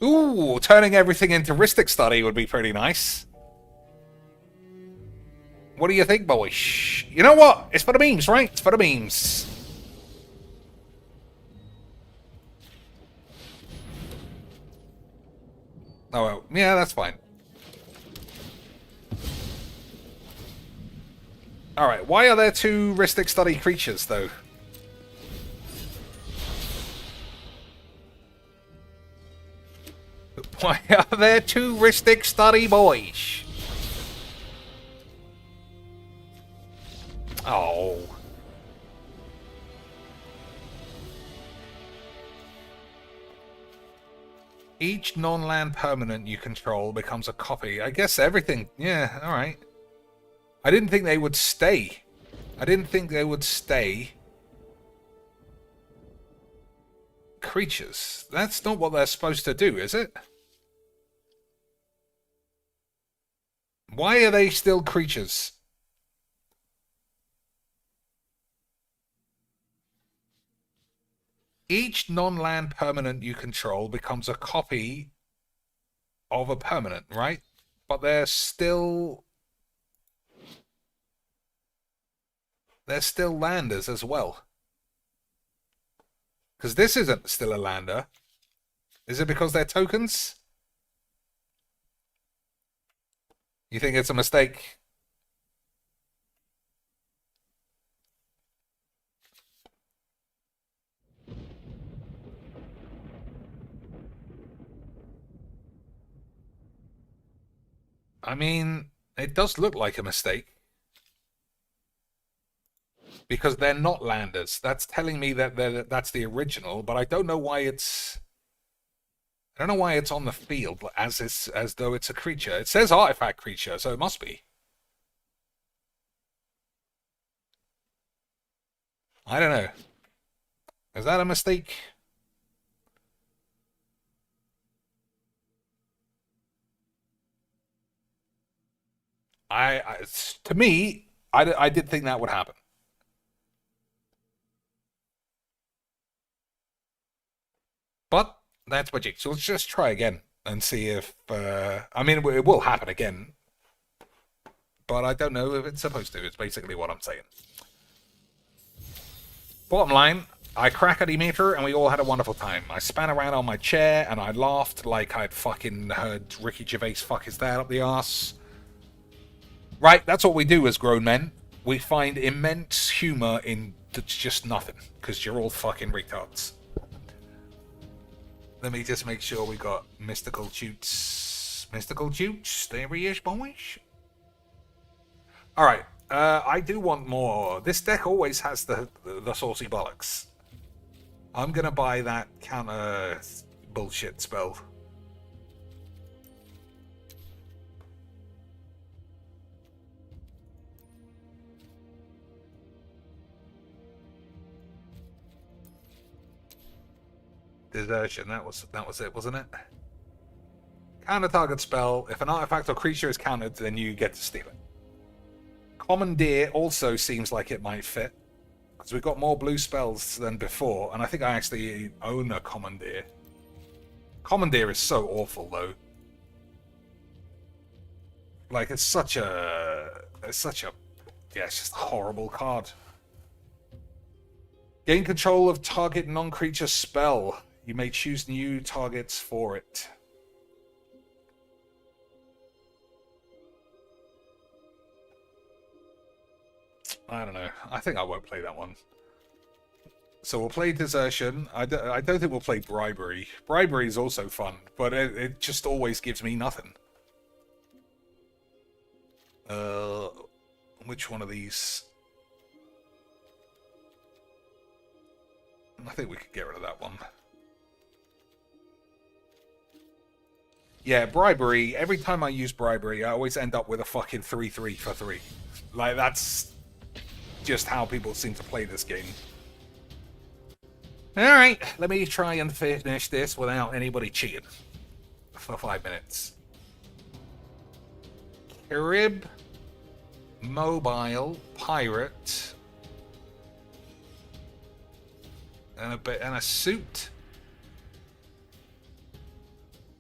Ooh, turning everything into Ristic Study would be pretty nice. What do you think, boys? You know what? It's for the memes, right? It's for the memes. Oh, well, yeah, that's fine. Alright, why are there two Ristic Study creatures, though? Why are there two Ristic Study boys? Oh. Each non-land permanent you control becomes a copy. I guess everything. Yeah, alright. I didn't think they would stay. I didn't think they would stay creatures. That's not what they're supposed to do, is it? Why are they still creatures? Each non-land permanent you control becomes a copy of a permanent, right? But they're still landers as well. Because this isn't still a lander. Is it because they're tokens? You think it's a mistake? I mean, it does look like a mistake. Because they're not landers. That's telling me that that's the original, but I don't know why it's... I don't know why it's on the field as though it's a creature. It says artifact creature, so it must be. I don't know. Is that a mistake? To me, I did think that would happen. But that's magic. So let's just try again and see if... I mean, it will happen again. But I don't know if it's supposed to. It's basically what I'm saying. Bottom line, I crackety meter and we all had a wonderful time. I span around on my chair and I laughed like I'd fucking heard Ricky Gervais fuck his dad up the arse. Right, that's what we do as grown men. We find immense humor in just nothing. Because you're all fucking retards. Let me just make sure we got Mystical Toots. Mystical Toots, there he is, boys. Alright, I do want more. This deck always has the saucy bollocks. I'm gonna buy that counter bullshit spell. Desertion, that was it, wasn't it? Counter target spell. If an artifact or creature is countered, then you get to steal it. Commandeer also seems like it might fit. Because we've got more blue spells than before, and I think I actually own a Commandeer. Commandeer is so awful, though. Like, it's such a... yeah, it's just a horrible card. Gain control of target non-creature spell. You may choose new targets for it. I don't know. I think I won't play that one. So we'll play Desertion. I don't think we'll play Bribery. Bribery is also fun, but it just always gives me nothing. Which one of these? I think we could get rid of that one. Yeah, Bribery. Every time I use Bribery, I always end up with a fucking 3-3 for 3. Like, that's just how people seem to play this game. Alright, let me try and finish this without anybody cheating. For 5 minutes. Carib, Mobile, Pirate, and a suit.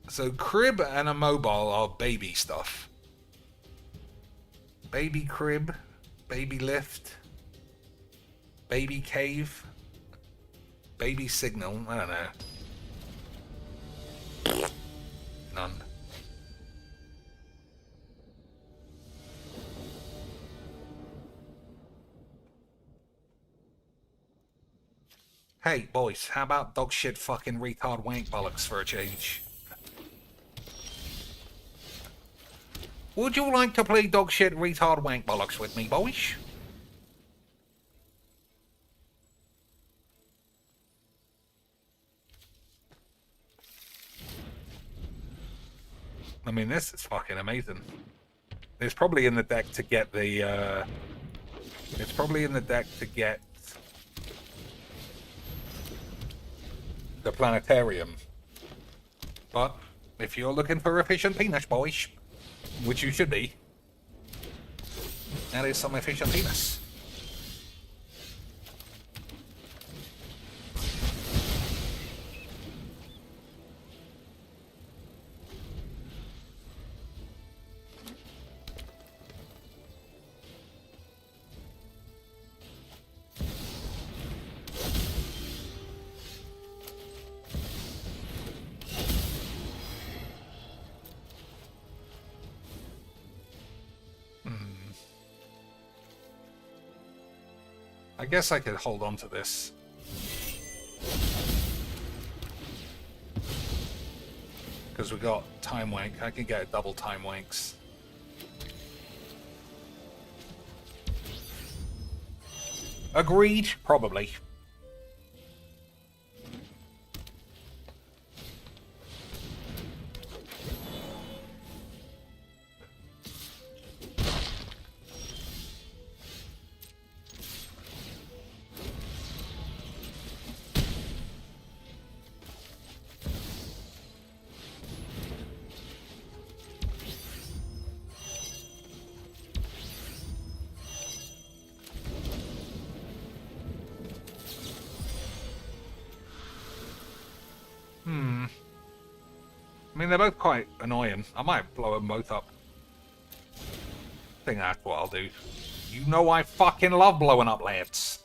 So crib and a mobile are baby stuff. Baby crib, baby lift, baby cave, baby signal. I don't know. None. Hey, boys, how about dog shit fucking retard wank bollocks for a change? Would you like to play dog shit retard wank bollocks with me, boys? I mean, this is fucking amazing. It's probably in the deck to get the, it's probably in the deck to get the planetarium. But if you're looking for efficient penis, boys, which you should be, that is some efficient penis. I guess I could hold on to this. Because we got time wank. I can get a double time wanks. Agreed? Probably. I mean, they're both quite annoying. I might blow them both up. I think that's what I'll do. You know I fucking love blowing up lads.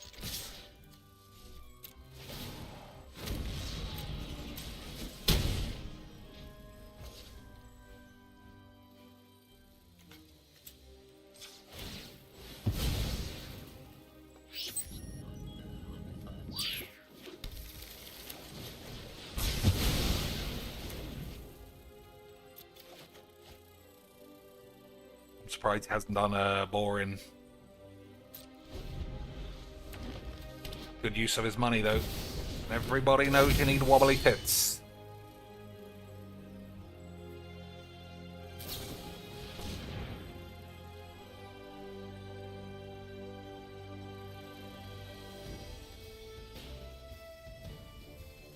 Surprised he hasn't done a boring. Good use of his money, though. Everybody knows you need wobbly tits.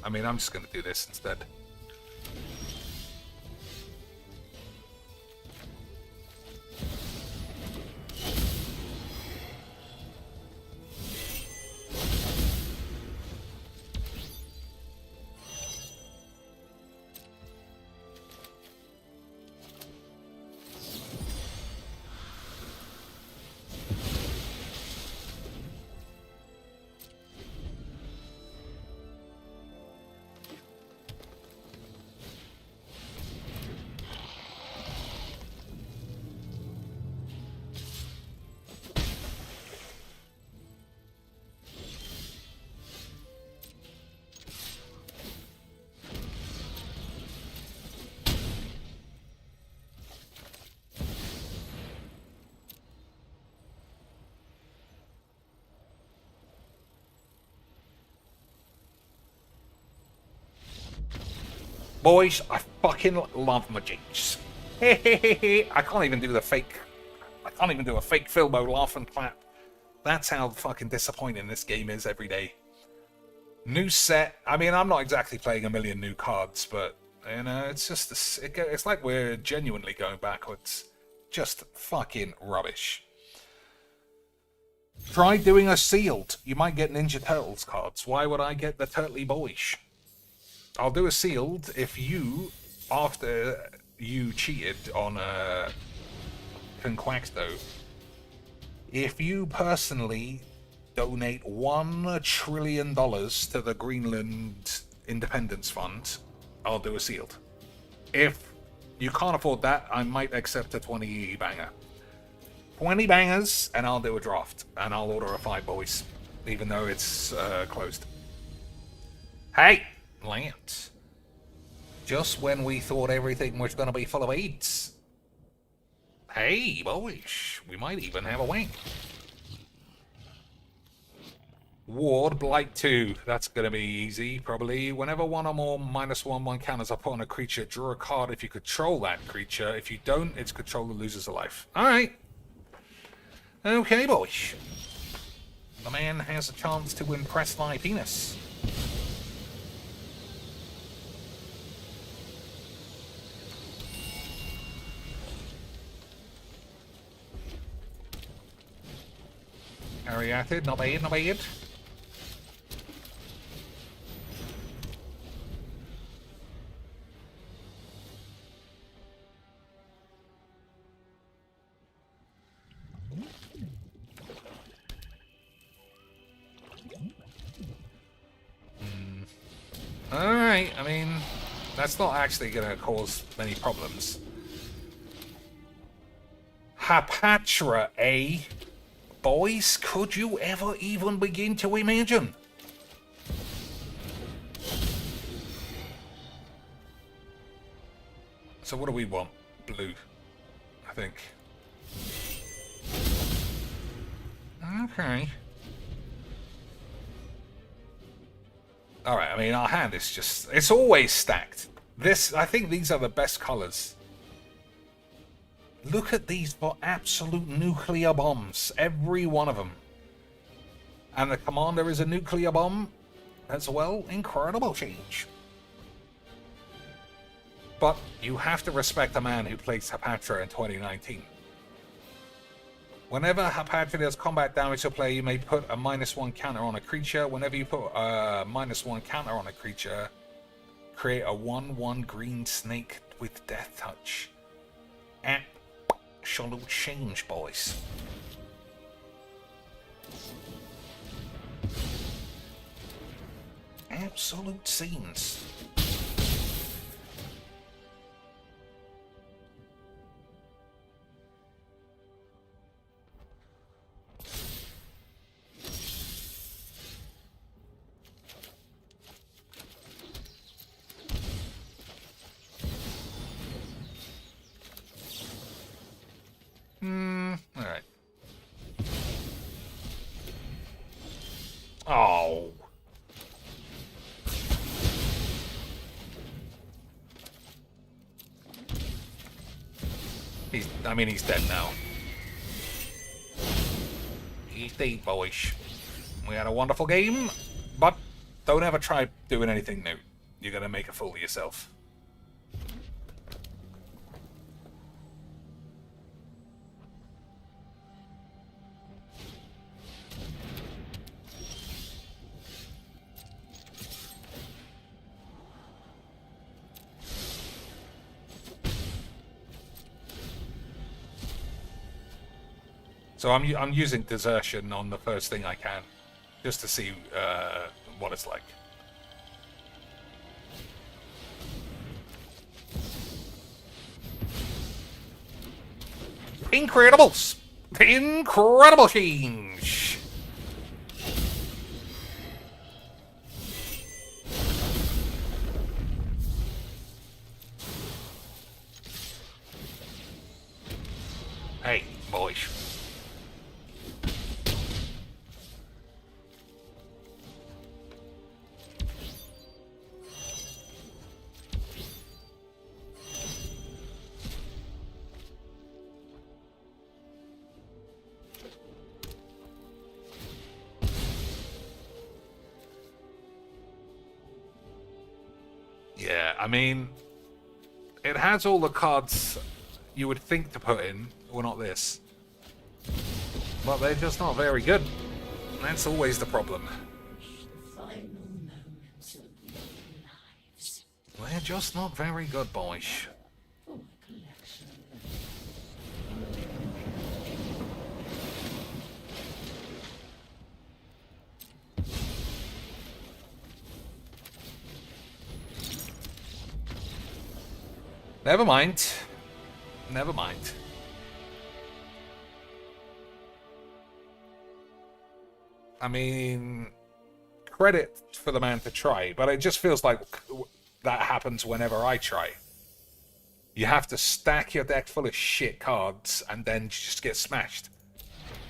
I mean, I'm just going to do this instead. Boys, I fucking love my jinx. I can't even do the fake. I can't even do a fake Filbo laugh and clap. That's how fucking disappointing this game is every day. New set. I mean, I'm not exactly playing a million new cards, but you know, it's just it's like we're genuinely going backwards. Just fucking rubbish. Try doing a sealed. You might get Ninja Turtles cards. Why would I get the Turtley Boyish? I'll do a sealed if you, after you cheated on Conquacto, if you personally donate $1 trillion to the Greenland Independence Fund, I'll do a sealed. If you can't afford that, I might accept a 20 banger. 20 bangers, and I'll do a draft, and I'll order a 5 boys, even though it's closed. Hey, Lance. Just when we thought everything was going to be full of AIDS. Hey, boys. We might even have a win. Ward, Blight 2. That's going to be easy, probably. Whenever one or more -1/1 counters are put on a creature, draw a card if you control that creature. If you don't, its controller loses a life. Alright. Okay, boys. The man has a chance to impress my penis. Ariated, not bad, not bad. Alright, I mean, that's not actually going to cause many problems. Hapatra, eh? Boys, could you ever even begin to imagine? So what do we want? Blue, I think. Okay. Alright, I mean, our hand is just... It's always stacked. I think these are the best colors. Look at these for absolute nuclear bombs. Every one of them. And the commander is a nuclear bomb as well. Incredible change. But you have to respect a man who plays Hapatra in 2019. Whenever Hapatra does combat damage to play, you may put a -1 counter on a creature. Whenever you put a -1 counter on a creature, create a 1/1 green snake with death touch. Absolute change, boys. Absolute scenes. Alright. Oh. He's dead now. He's dead, boys. We had a wonderful game, but don't ever try doing anything new. You're gonna make a fool of yourself. So I'm using desertion on the first thing I can, just to see what it's like. Incredibles! Incredible change! Hey, boys. Yeah, I mean, it has all the cards you would think to put in, well, not this. But they're just not very good. That's always the problem. They're just not very good, boys. Never mind. Never mind. I mean, credit for the man to try, but it just feels like that happens whenever I try. You have to stack your deck full of shit cards and then just get smashed.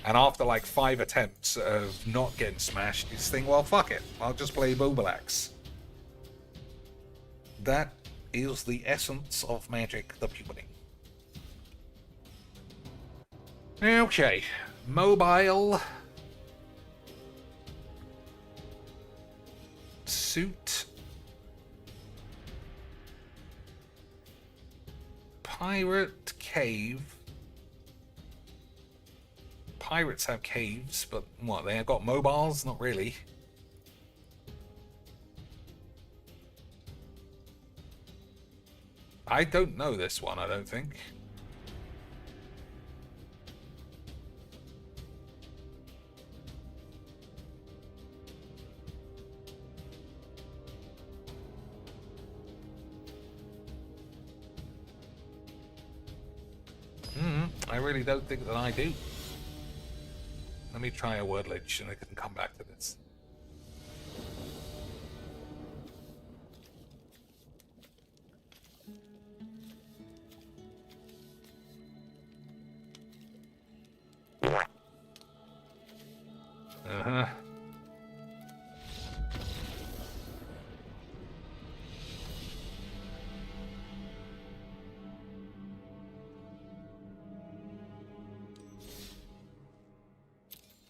And after like 5 attempts of not getting smashed, you just think, well, fuck it. I'll just play Boobalax. That is the essence of Magic the Puberty. Okay. Mobile. Suit. Pirate Cave. Pirates have caves, but what, they have got mobiles? Not really. I don't know this one, I don't think. I really don't think that I do. Let me try a wordledge and I can come back to this. Uh-huh.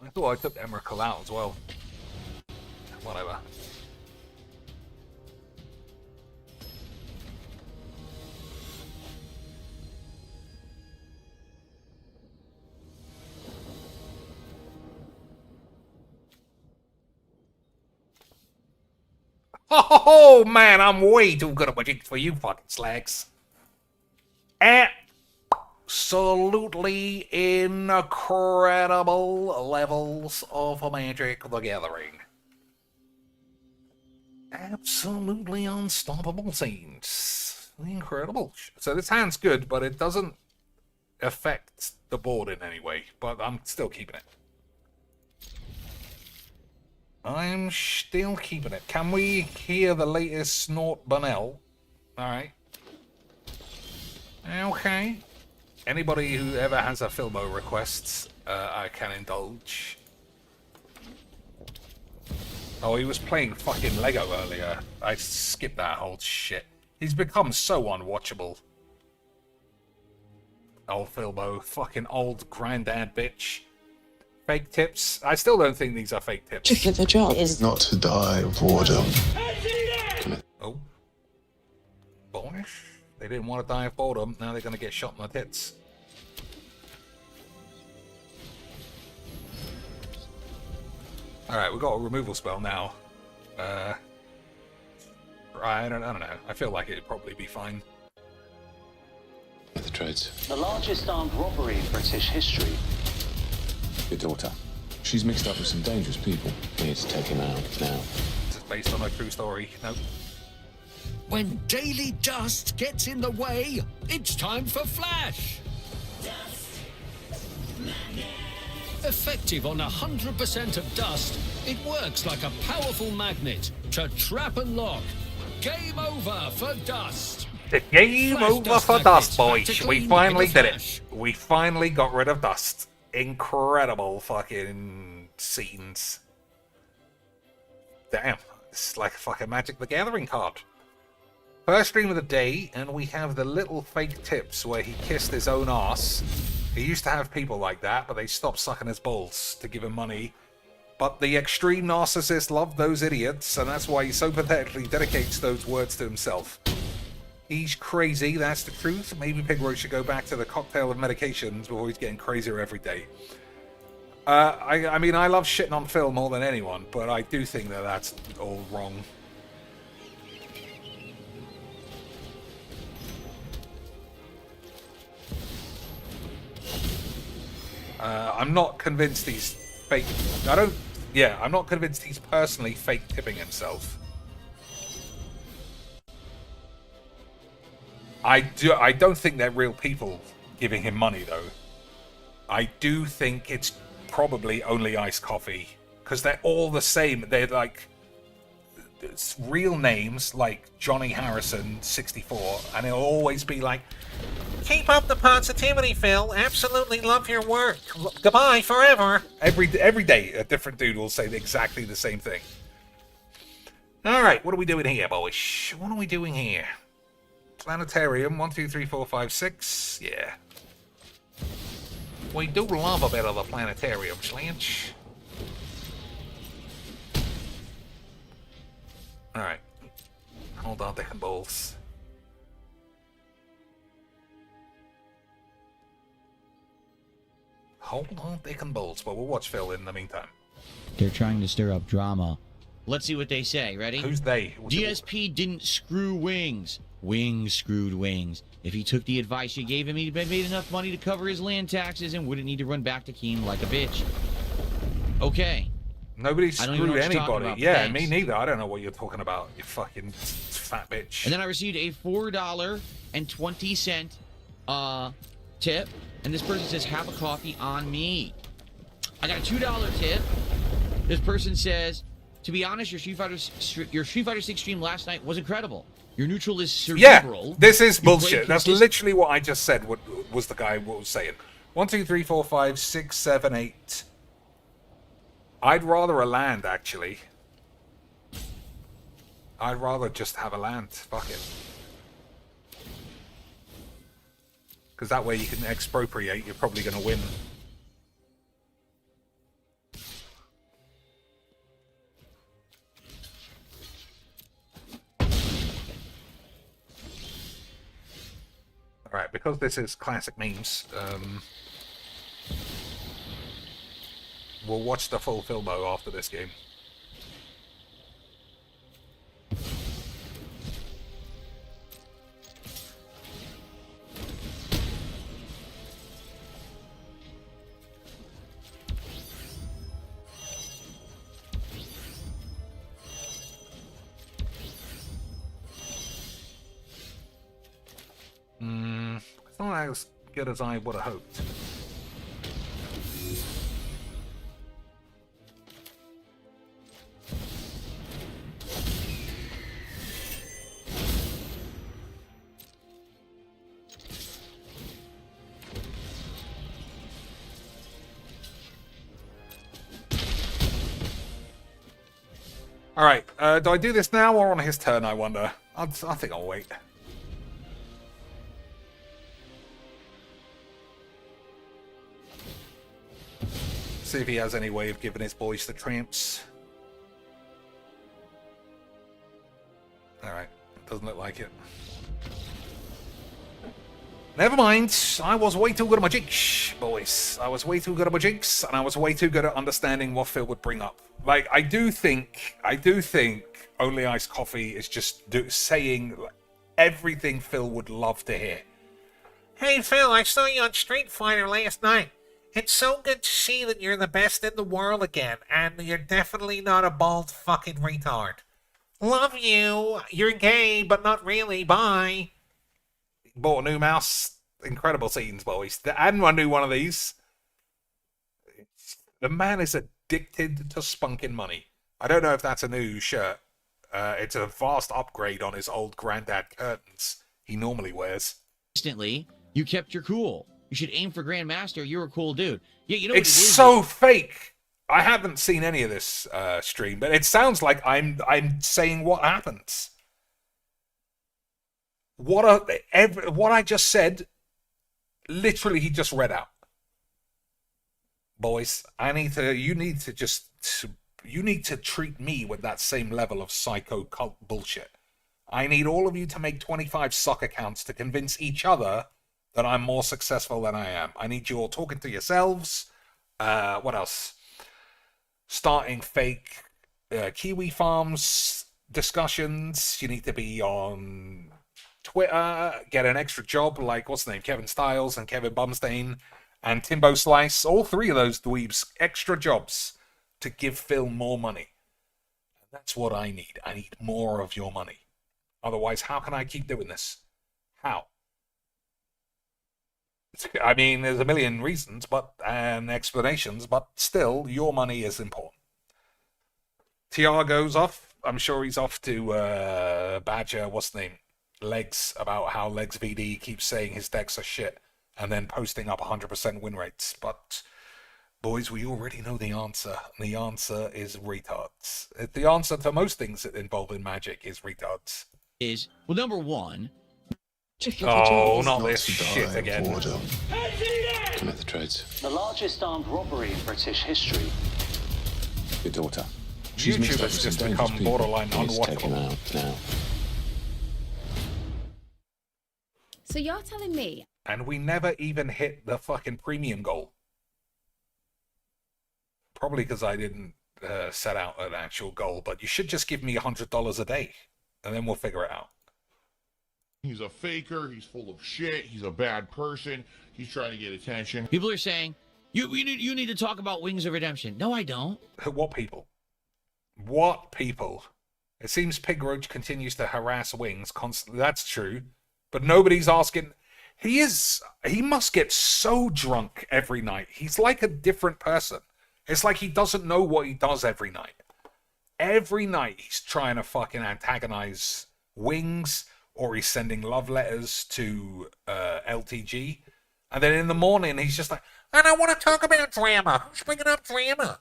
I thought I took Emrakul out as well. Whatever. Oh man, I'm way too good at Magic for you fucking slags. Absolutely incredible levels of Magic the Gathering. Absolutely unstoppable scenes. Incredible. So this hand's good, but it doesn't affect the board in any way. But I'm still keeping it. I'm still keeping it. Can we hear the latest Snort Bunnell? Alright. Okay. Anybody who ever has a Filmo request, I can indulge. Oh, he was playing fucking Lego earlier. I skipped that whole shit. He's become so unwatchable. Old Filmo. Fucking old granddad bitch. Fake tips. I still don't think these are fake tips. To get the job is Not to die of boredom. Oh. Boys. They didn't want to die of boredom. Now they're going to get shot in the tits. Alright, we've got a removal spell now. I don't know. I feel like it'd probably be fine. The trades. The largest armed robbery in British history. Your daughter. She's mixed up with some dangerous people. We need to take him out now. This is based on a true story. Nope. When daily dust gets in the way, it's time for Flash! Effective on 100% of dust, it works like a powerful magnet to trap and lock. Game over for dust! The game Flash over dust for dust, magnets, boys. practically We finally make a did flash. it. We finally got rid of dust. Incredible fucking scenes. Damn. This is like a fucking Magic the Gathering card. First stream of the day, and we have the little fake tips where he kissed his own ass. He used to have people like that, but they stopped sucking his balls to give him money. But the extreme narcissist loved those idiots, and that's why he so pathetically dedicates those words to himself. He's crazy, that's the truth. Maybe Pigroy should go back to the cocktail of medications before he's getting crazier every day. I mean, I love shitting on Phil more than anyone, but I do think that that's all wrong. I'm not convinced he's fake. I'm not convinced he's personally fake tipping himself. I don't think they're real people giving him money, though. I do think it's probably only iced coffee, because they're all the same. They're like real names like Johnny Harrison 64, and it'll always be like, "Keep up the positivity, Phil. Absolutely love your work. Goodbye forever." Every day, a different dude will say exactly the same thing. All right, what are we doing here, boys? What are we doing here? Planetarium, 1, 2, 3, 4, 5, 6. Yeah. We do love a bit of the planetarium, Slanch. Alright. Hold on, dick and balls. Hold on, dick and balls, but we'll watch Phil in the meantime. They're trying to stir up drama. Let's see what they say. Ready? Who's they? DSP didn't screw Wings. Wings screwed Wings. If he took the advice you gave him, he'd made enough money to cover his land taxes and wouldn't need to run back to Keen like a bitch. Okay. Nobody I don't even know screwed what you're talking anybody. about, Yeah, thanks. me neither. I don't know what you're talking about, you fucking fat bitch. And then I received a $4.20 tip, and this person says, "Have a coffee on me." I got a $2 tip. This person says, "To be honest, your Street Fighter 6 stream last night was incredible. Your neutral is cerebral." Yeah, this is You play bullshit. That's literally what I just said. What was the guy what was saying? 1, 2, 3, 4, 5, 6, 7, 8. I'd rather a land, actually. I'd rather just have a land. Fuck it. Because that way you can expropriate. You're probably going to win. Alright, because this is classic memes, we'll watch the full filmo after this game. It's not as good as I would have hoped. Alright, do I do this now or on his turn, I wonder? I think I'll wait. See if he has any way of giving his boys the tramps. Alright, doesn't look like it. Never mind, I was way too good at my jinx, boys. I was way too good at my jinx, and I was way too good at understanding what Phil would bring up. Like, I do think Only Iced Coffee is just saying everything Phil would love to hear. Hey Phil, I saw you on Street Fighter last night. It's so good to see that you're the best in the world again, and you're definitely not a bald fucking retard. Love you. You're gay, but not really. Bye. Bought a new mouse. Incredible scenes, boys. And I knew one of these. The man is addicted to spunking money. I don't know if that's a new shirt. It's a vast upgrade on his old granddad curtains he normally wears. Instantly, you kept your cool. You should aim for Grandmaster. You're a cool dude. Yeah, you know what It's it is? so fake. I haven't seen any of this stream, but it sounds like I'm saying what happens. What I just said, literally, he just read out. Boys, you need to treat me with that same level of psycho cult bullshit. I need all of you to make 25 sock accounts to convince each other that I'm more successful than I am. I need you all talking to yourselves. What else? Starting fake Kiwi Farms discussions. You need to be on Twitter. Get an extra job like, what's the name? Kevin Stiles and Kevin Bumstein and Timbo Slice. All three of those dweebs. Extra jobs to give Phil more money. That's what I need. I need more of your money. Otherwise, how can I keep doing this? How? I mean, there's a million reasons and explanations, but still, your money is important. TR goes off. I'm sure he's off to Badger, what's the name? Legs, about how Legs VD keeps saying his decks are shit and then posting up 100% win rates. But, boys, we already know the answer. The answer is retards. The answer to most things that involve in Magic is retards. Is, well, number one. Oh, not this shit again. Commit the trades. The largest armed robbery in British history. Your daughter. YouTube has just become borderline taken unwatchable. out now. So you're telling me? And we never even hit the fucking premium goal. Probably because I didn't set out an actual goal, but you should just give me $100 a day, and then we'll figure it out. He's a faker. He's full of shit. He's a bad person. He's trying to get attention. People are saying, you need to talk about Wings of Redemption. No, I don't. What people? What people? It seems Pig Roach continues to harass Wings constantly. That's true. But nobody's asking. He must get so drunk every night. He's like a different person. It's like he doesn't know what he does every night. Every night he's trying to fucking antagonize Wings, or he's sending love letters to LTG. And then in the morning, he's just like, I don't want to talk about drama. Who's bringing up drama?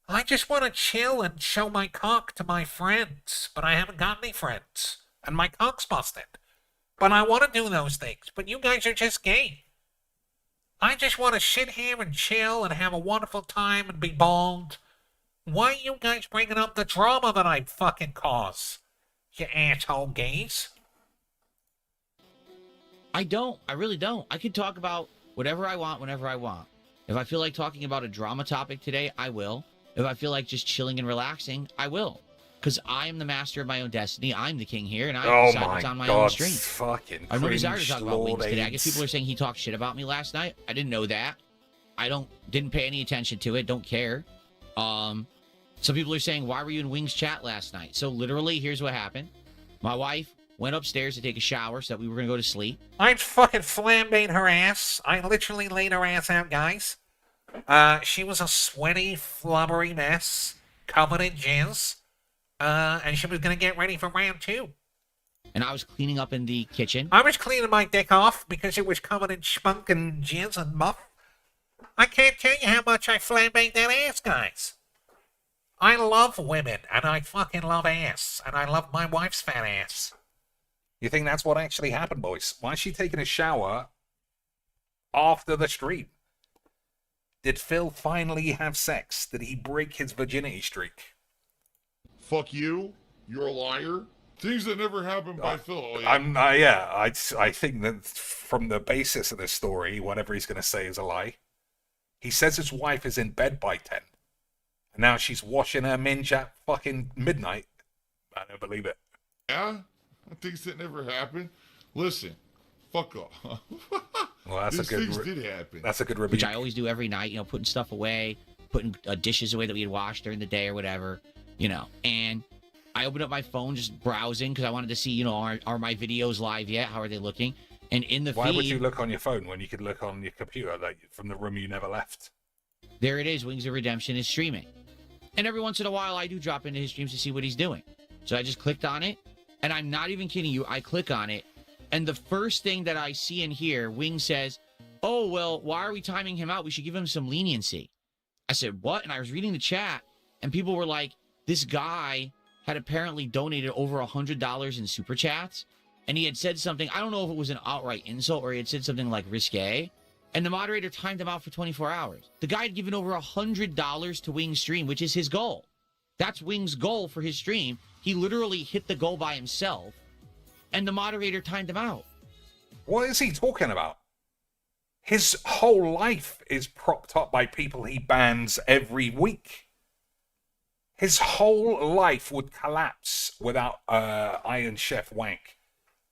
I just want to chill and show my cock to my friends. But I haven't got any friends. And my cock's busted. But I want to do those things. But you guys are just gay. I just want to sit here and chill and have a wonderful time and be bald. Why are you guys bringing up the drama that I fucking cause? You asshole gays. I don't. I really don't. I could talk about whatever I want whenever I want. If I feel like talking about a drama topic today, I will. If I feel like just chilling and relaxing, I will. Because I am the master of my own destiny. I'm the king here, and I decide what's on my own stream. Fucking I have no desire to talk about Lord Wings today. I AIDS. guess people are saying he talked shit about me last night. I didn't know that. Didn't pay any attention to it. Don't care. Some people are saying, why were you in Wings chat last night? So literally, here's what happened. My wife went upstairs to take a shower so that we were going to go to sleep. I'd fucking flambéed her ass. I literally laid her ass out, guys. She was a sweaty, flubbery mess, covered in jizz. And she was going to get ready for round 2. And I was cleaning up in the kitchen. I was cleaning my dick off because it was covered in spunk and jizz and muff. I can't tell you how much I flambéed that ass, guys. I love women, and I fucking love ass, and I love my wife's fat ass. You think that's what actually happened, boys? Why is she taking a shower after the stream? Did Phil finally have sex? Did he break his virginity streak? Fuck you. You're a liar. Things that never happened by Phil. Oh, I think that from the basis of this story, whatever he's going to say is a lie. He says his wife is in bed by 10. And now she's washing her minge at fucking midnight. I don't believe it. Yeah? Things that never happened. Listen, fuck off. Well, that's These a good. things did happen. That's a good review. Which I always do every night. Putting stuff away, putting dishes away that we had washed during the day or whatever. And I opened up my phone, just browsing because I wanted to see, are my videos live yet? How are they looking? And in the feed, why would you look on your phone when you could look on your computer, like from the room you never left? There it is. Wings of Redemption is streaming. And every once in a while, I do drop into his streams to see what he's doing. So I just clicked on it. And I'm not even kidding you. I click on it. And the first thing that I see and hear, Wings says, oh, well, why are we timing him out? We should give him some leniency. I said, what? And I was reading the chat. And people were like, this guy had apparently donated over $100 in super chats. And he had said something. I don't know if it was an outright insult or he had said something like risque. And the moderator timed him out for 24 hours. The guy had given over $100 to Wings' stream, which is his goal. That's Wings' goal for his stream. He literally hit the goal by himself. And the moderator timed him out. What is he talking about? His whole life is propped up by people he bans every week. His whole life would collapse without Iron Chef Wank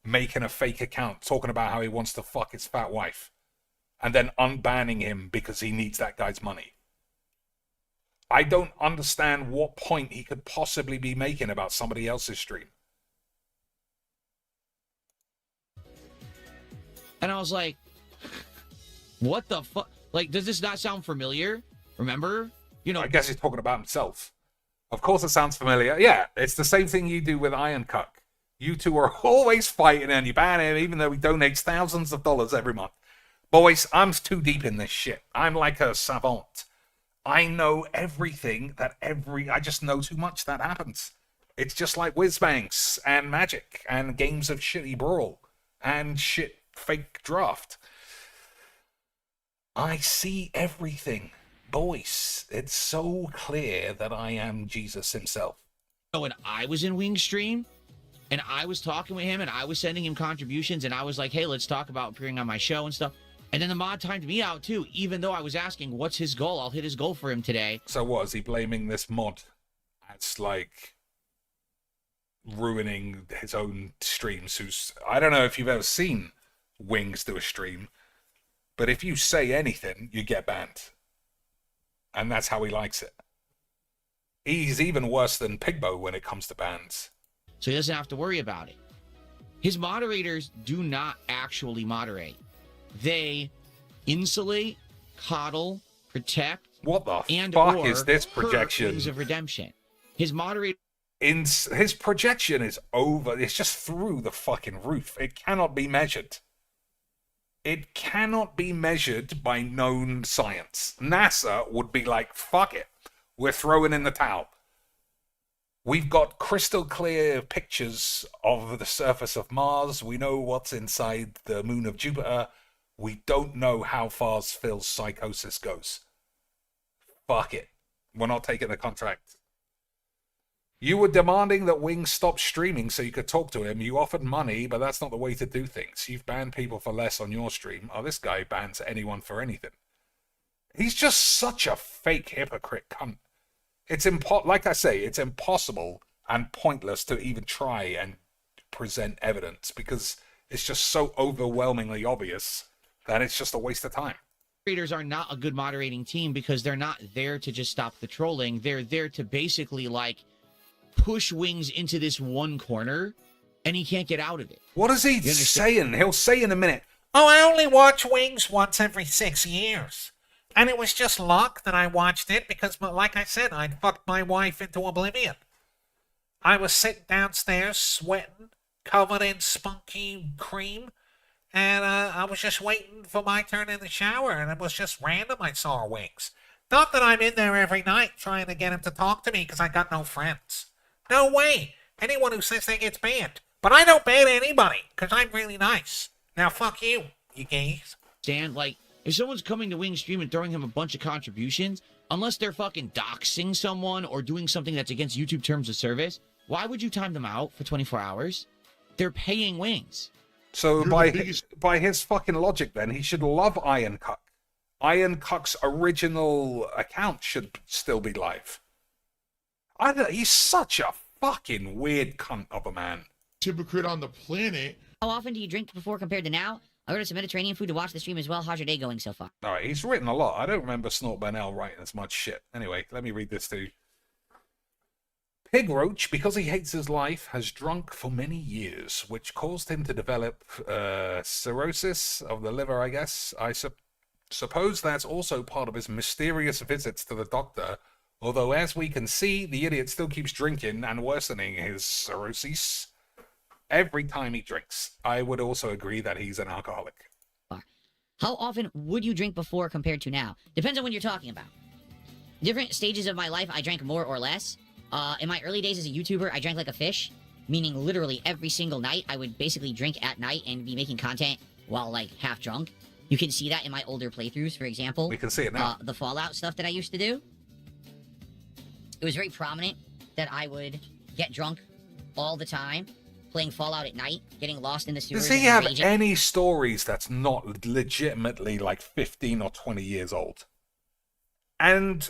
making a fake account talking about how he wants to fuck his fat wife and then unbanning him because he needs that guy's money. I don't understand what point he could possibly be making about somebody else's stream. And I was like, what the fuck? Like, does this not sound familiar? Remember? I guess he's talking about himself. Of course it sounds familiar. Yeah, it's the same thing you do with Iron Cuck. You two are always fighting and you ban him even though he donates thousands of dollars every month. Boys, I'm too deep in this shit. I'm like a savant. I know everything I just know too much that happens. It's just like whiz-bangs and Magic and games of shitty Brawl and shit fake draft. I see everything. Boys, it's so clear that I am Jesus himself. When I was in Wing's stream, and I was talking with him, and I was sending him contributions, and I was like, hey, let's talk about appearing on my show and stuff. And then the mod timed me out, too, even though I was asking, what's his goal? I'll hit his goal for him today. So what, is he blaming this mod as, like, ruining his own streams? I don't know if you've ever seen Wings do a stream, but if you say anything, you get banned. And that's how he likes it. He's even worse than Pigbo when it comes to bans. So he doesn't have to worry about it. His moderators do not actually moderate. They insulate, coddle, protect, what the and fuck or is this projection? Wings of Redemption. His moderator... His projection is over. It's just through the fucking roof. It cannot be measured. It cannot be measured by known science. NASA would be like, fuck it. We're throwing in the towel. We've got crystal clear pictures of the surface of Mars. We know what's inside the moon of Jupiter. We don't know how far Phil's psychosis goes. Fuck it. We're not taking the contract. You were demanding that Wings stop streaming so you could talk to him. You offered money, but that's not the way to do things. You've banned people for less on your stream. Oh, this guy bans anyone for anything. He's just such a fake hypocrite cunt. It's like I say, it's impossible and pointless to even try and present evidence because it's just so overwhelmingly obvious that it's just a waste of time. Moderators are not a good moderating team because they're not there to just stop the trolling. They're there to basically, like, push Wings into this one corner, and he can't get out of it. What is he saying? He'll say in a minute, oh, I only watch Wings once every 6 years. And it was just luck that I watched it because, like I said, I'd fucked my wife into oblivion. I was sitting downstairs sweating, covered in spunky cream, and I was just waiting for my turn in the shower, and it was just random I saw Wings. Not that I'm in there every night trying to get him to talk to me because I got no friends. No way. Anyone who says they gets banned. But I don't ban anybody because I'm really nice. Now fuck you, you gays. Dan, like, if someone's coming to Wing's stream and throwing him a bunch of contributions, unless they're fucking doxing someone or doing something that's against YouTube terms of service, why would you time them out for 24 hours? They're paying Wings. So by his fucking logic then, he should love Iron Cuck. Iron Cuck's original account should still be live. He's such a fucking weird cunt of a man. Hypocrite on the planet. How often do you drink before compared to now? I ordered some Mediterranean food to watch the stream as well. How's your day going so far? All right, he's written a lot. I don't remember Snort Burnell writing as much shit. Anyway, let me read this to you. Pig Roach, because he hates his life, has drunk for many years, which caused him to develop cirrhosis of the liver, I guess. I suppose that's also part of his mysterious visits to the doctor, although as we can see, the idiot still keeps drinking and worsening his cirrhosis every time he drinks. I would also agree that he's an alcoholic. How often would you drink before compared to now? Depends on what you're talking about. Different stages of my life, I drank more or less. In my early days as a YouTuber, I drank like a fish, meaning literally every single night I would basically drink at night and be making content while, like, half drunk. You can see that in my older playthroughs, for example. We can see it now. The Fallout stuff that I used to do. It was very prominent that I would get drunk all the time, playing Fallout at night, getting lost in the sewers. Does he have any stories that's not legitimately like 15 or 20 years old? And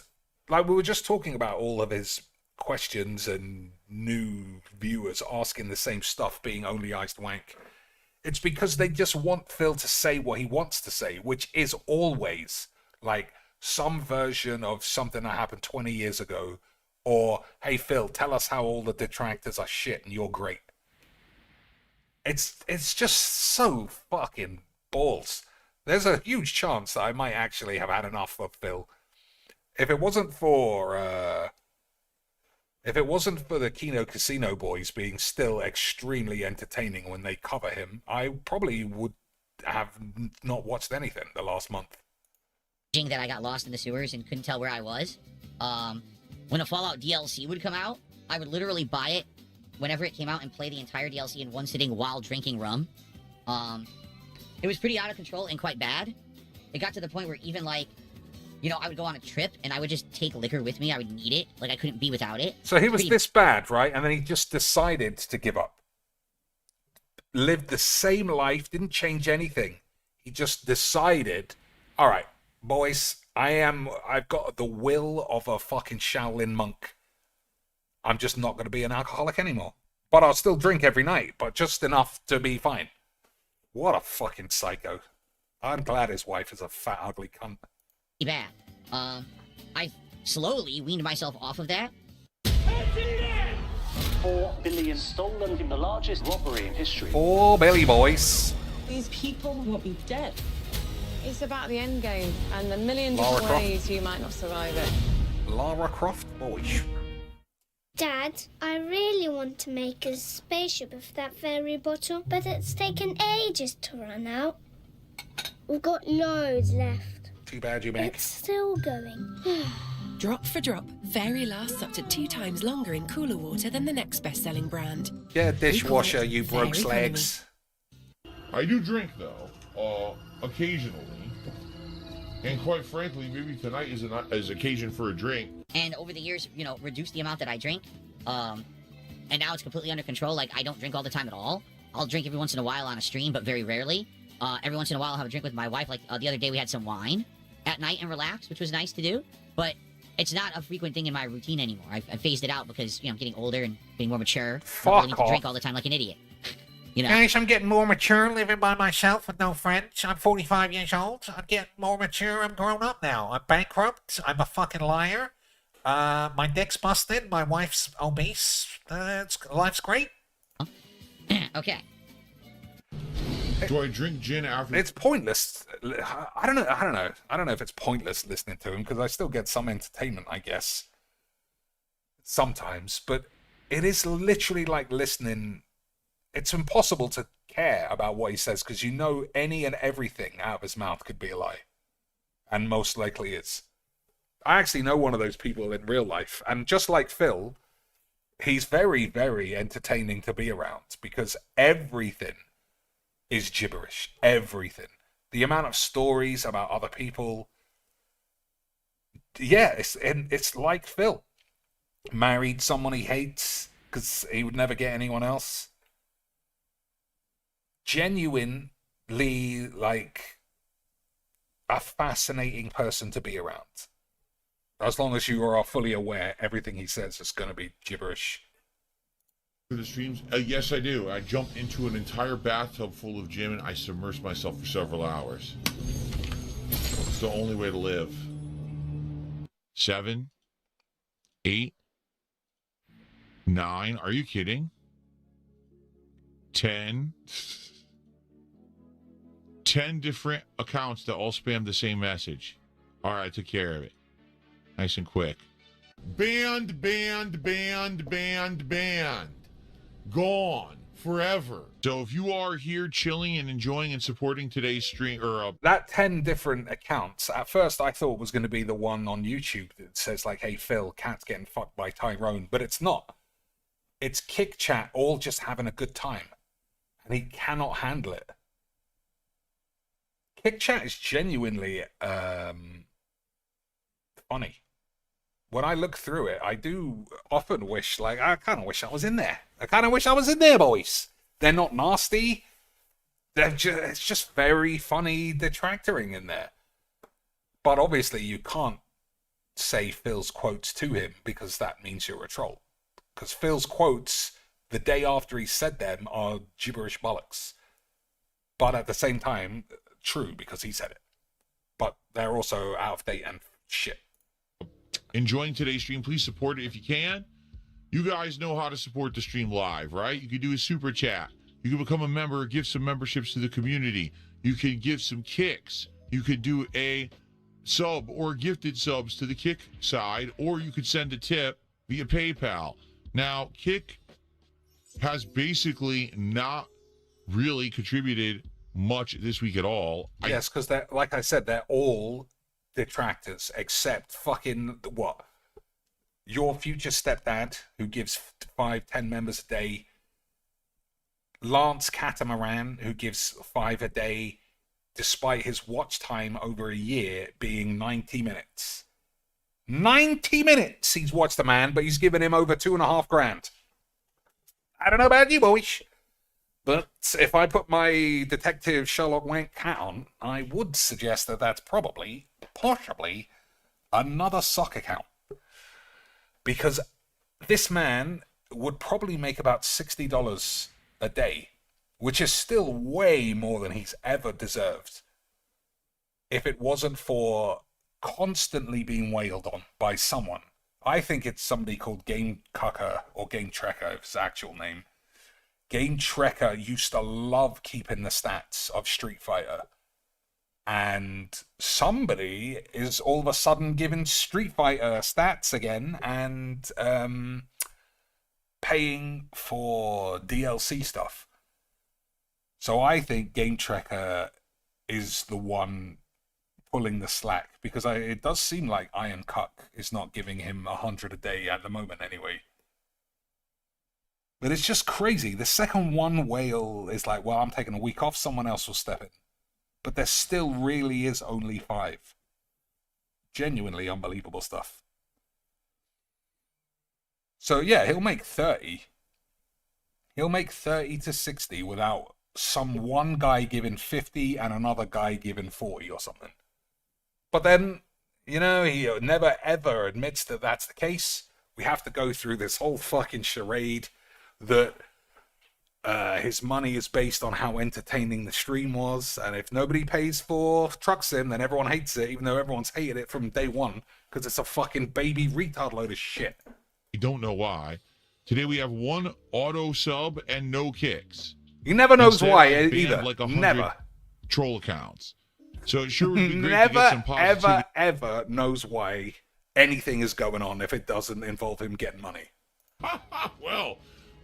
like we were just talking about all of his questions and new viewers asking the same stuff being only iced wank. It's because they just want Phil to say what he wants to say, which is always like some version of something that happened 20 years ago, or, hey Phil, tell us how all the detractors are shit and you're great. It's just so fucking balls. There's a huge chance that I might actually have had enough of Phil. If it wasn't for If it wasn't for the Kino Casino boys being still extremely entertaining when they cover him, I probably would have not watched anything the last month. That I got lost in the sewers and couldn't tell where I was. When a Fallout DLC would come out, I would literally buy it whenever it came out and play the entire DLC in one sitting while drinking rum. It was pretty out of control and quite bad. It got to the point where even, like, you know, I would go on a trip and I would just take liquor with me. I would need it. Like, I couldn't be without it. So he was this bad, right? And then he just decided to give up. Lived the same life, didn't change anything. He just decided, all right, boys, I've got the will of a fucking Shaolin monk. I'm just not going to be an alcoholic anymore. But I'll still drink every night, but just enough to be fine. What a fucking psycho. I'm glad his wife is a fat, ugly cunt. Bad. I slowly weaned myself off of that. 4 billion stolen in the largest robbery in history. 4 Billy boys. These people will be dead. It's about the end game and the million different ways you might not survive it. Lara Croft, boy. Dad, I really want to make a spaceship of that fairy bottle, but it's taken ages to run out. We've got loads left. Too bad you make. It's still going. Drop for drop, Fairy lasts up to 2 times longer in cooler water than the next best-selling brand. Yeah, dishwasher, you broke legs. I do drink, though, occasionally. And quite frankly, maybe tonight is occasion for a drink. And over the years, you know, reduced the amount that I drink. And now it's completely under control. Like, I don't drink all the time at all. I'll drink every once in a while on a stream, but very rarely. Every once in a while, I'll have a drink with my wife. Like, the other day, we had some wine at night and relax, which was nice to do. But it's not a frequent thing in my routine anymore. I phased it out because, you know, I'm getting older and being more mature. I don't need to drink all the time like an idiot. You know? Guys, I'm getting more mature, living by myself with no friends. I'm 45 years old. I'm getting more mature. I'm grown up now. I'm bankrupt. I'm a fucking liar. My dick's busted. My wife's obese. Life's great. Okay. Do I drink gin after? It's pointless. I don't know if it's pointless listening to him because I still get some entertainment, I guess. Sometimes, but it is literally like listening. It's impossible to care about what he says because you know any and everything out of his mouth could be a lie. And most likely is. I actually know one of those people in real life. And just like Phil, he's very, very entertaining to be around because everything is gibberish. Everything. The amount of stories about other people. Yeah, it's like Phil. Married someone he hates because he would never get anyone else. Genuinely, like, a fascinating person to be around. As long as you are fully aware, everything he says is going to be gibberish. The streams? Yes, I do. I jump into an entire bathtub full of gin and I submerge myself for several hours. It's the only way to live. 7, 8, 9. Are you kidding? 10. 10 different accounts that all spam the same message. All right, I took care of it. Nice and quick. Banned. Gone. Forever. So if you are here chilling and enjoying and supporting today's stream, or that 10 different accounts, at first I thought was going to be the one on YouTube that says like, hey Phil, cat's getting fucked by Tyrone, but it's not. It's Kick Chat all just having a good time. And he cannot handle it. Kick Chat is genuinely funny. When I look through it, I do often wish, like, I kind of wish I was in there. I kind of wish I was in there, boys. They're not nasty. It's just very funny detractoring in there. But obviously you can't say Phil's quotes to him because that means you're a troll. Because Phil's quotes, the day after he said them, are gibberish bollocks. But at the same time, true because he said it. But they're also out of date and shit. Enjoying today's stream, please support it if you can. You guys know how to support the stream live, right? You can do a super chat. You can become a member, give some memberships to the community. You can give some kicks. You could do a sub or gifted subs to the kick side, or you could send a tip via PayPal. Now, Kick has basically not really contributed much this week at all. Yes, because they're, like I said, they're all detractors except fucking what? Your future stepdad, who gives 5-10 members a day. Lance Catamaran, who gives 5 a day, despite his watch time over a year being 90 minutes. 90 minutes he's watched the man, but he's given him over $2.5 grand. I don't know about you, boys, but if I put my Detective Sherlock Wank hat on, I would suggest that that's probably, possibly, another sock account. Because this man would probably make about $60 a day, which is still way more than he's ever deserved, if it wasn't for constantly being wailed on by someone. I think it's somebody called Game Cucker or Game Trekker, his actual name. Game Trekker used to love keeping the stats of Street Fighter. And somebody is all of a sudden giving Street Fighter stats again and paying for DLC stuff. So I think Game Trekker is the one pulling the slack, because it does seem like Iron Cuck is not giving him 100 a day at the moment anyway. But it's just crazy. The second one whale is like, well, I'm taking a week off, someone else will step in. But there still really is only 5. Genuinely unbelievable stuff. So yeah, he'll make 30. He'll make 30 to 60 without some one guy giving 50 and another guy giving 40 or something. But then, you know, he never ever admits that that's the case. We have to go through this whole fucking charade that his money is based on how entertaining the stream was, and if nobody pays for Truck Sim, then everyone hates it, even though everyone's hated it from day one, because it's a fucking baby retard load of shit. You don't know why. Today we have 1 auto sub and no kicks. He never knows Instead, why I banned either. Like 100 never. Troll accounts. So it sure would be great Never, to get some positivity. ever knows why anything is going on if it doesn't involve him getting money. well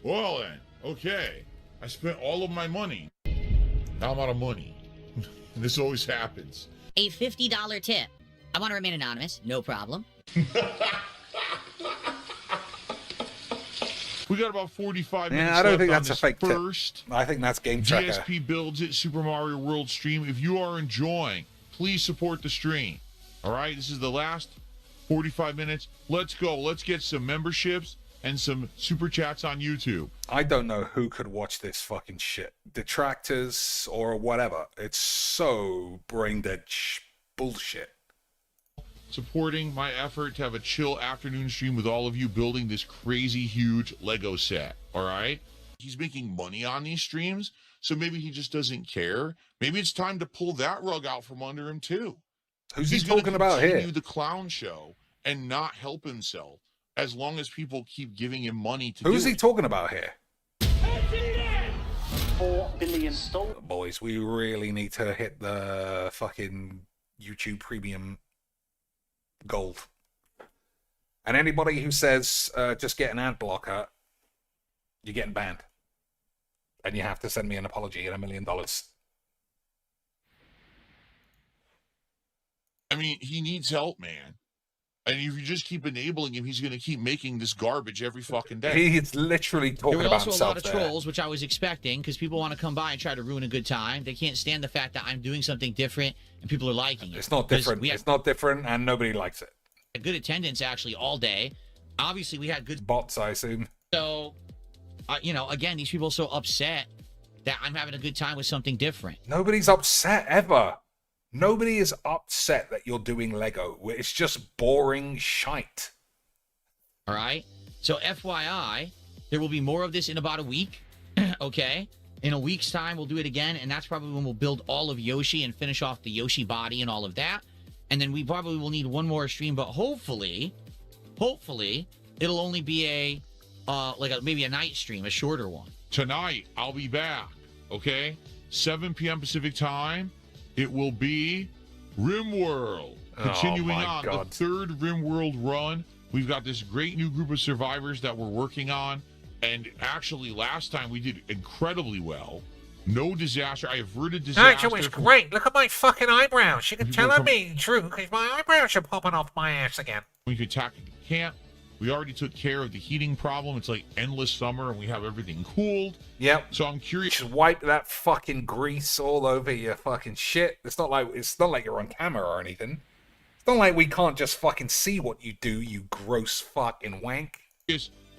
then. Okay. I spent all of my money. Now I'm out of money. This always happens. A $50 tip. I want to remain anonymous. No problem. We got about 45 minutes Yeah, I don't left think on that's a this fake first tip. I think that's Game Trekker. GSP Builds It Super Mario World stream. If you are enjoying, please support the stream. All right, this is the last 45 minutes. Let's go. Let's get some memberships and some super chats on YouTube. I don't know who could watch this fucking shit. Detractors or whatever. It's so brain dead bullshit. Supporting my effort to have a chill afternoon stream with all of you building this crazy huge Lego set. All right? He's making money on these streams, so maybe he just doesn't care. Maybe it's time to pull that rug out from under him too. Who's He's he talking about here? continue the clown show and not help himself as long as people keep giving him money to Who's do he it. talking about here? 4 billion stolen. Boys, we really need to hit the fucking YouTube premium gold. And anybody who says just get an ad blocker, you're getting banned. And you have to send me an apology and $1 million. I mean, he needs help, man. And if you just keep enabling him, he's going to keep making this garbage every fucking day. He's literally There talking were about also a himself lot of there. trolls, which I was expecting, because people want to come by and try to ruin a good time. They can't stand the fact that I'm doing something different and people are liking it. It's not 'Cause different. We It's not different, and nobody likes it. had good attendance actually all day. Obviously, we had good bots, I assume. So, you know, again, these people are so upset that I'm having a good time with something different. Nobody's upset ever. Nobody is upset that you're doing Lego. It's just boring shite. All right. So, FYI, there will be more of this in about a week. Okay. In a week's time, we'll do it again. And that's probably when we'll build all of Yoshi and finish off the Yoshi body and all of that. And then we probably will need one more stream. But hopefully, it'll only be maybe a night stream, a shorter one. Tonight, I'll be back, okay? 7 p.m. Pacific time. It will be RimWorld. Continuing on God. the third RimWorld run We've got this great new group of survivors that we're working on. And actually, last time we did incredibly well. No disaster. I averted disaster. That was great. Look at my fucking eyebrows. You can tell I'm being true because my eyebrows are popping off my ass again. We can attack the camp. We already took care of the heating problem. It's like endless summer, and we have everything cooled. Yep. So I'm curious. Just wipe that fucking grease all over your fucking shit. It's not like you're on camera or anything. It's not like we can't just fucking see what you do, you gross fucking wank.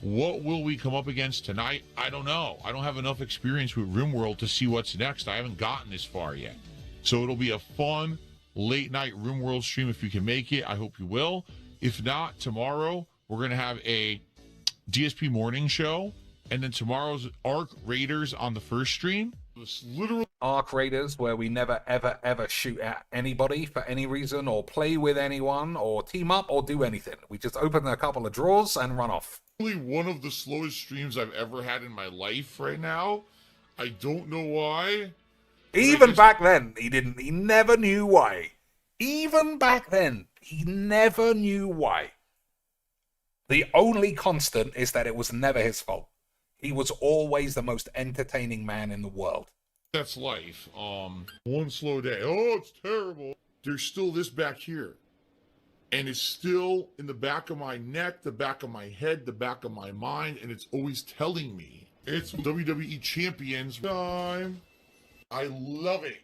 What will we come up against tonight? I don't know. I don't have enough experience with RimWorld to see what's next. I haven't gotten this far yet. So it'll be a fun late night RimWorld stream if you can make it. I hope you will. If not, tomorrow we're going to have a DSP morning show. And then tomorrow's Arc Raiders on the first stream. This literal Arc Raiders, where we never, ever, ever shoot at anybody for any reason, or play with anyone, or team up, or do anything. We just open a couple of drawers and run off. One of the slowest streams I've ever had in my life right now. I don't know why. Even back then, he never knew why. Even back then, he never knew why. The only constant is that it was never his fault. He was always the most entertaining man in the world. That's life. One slow day. Oh, it's terrible. There's still this back here. And it's still in the back of my neck, the back of my head, the back of my mind, and it's always telling me it's WWE Champions time. I love it.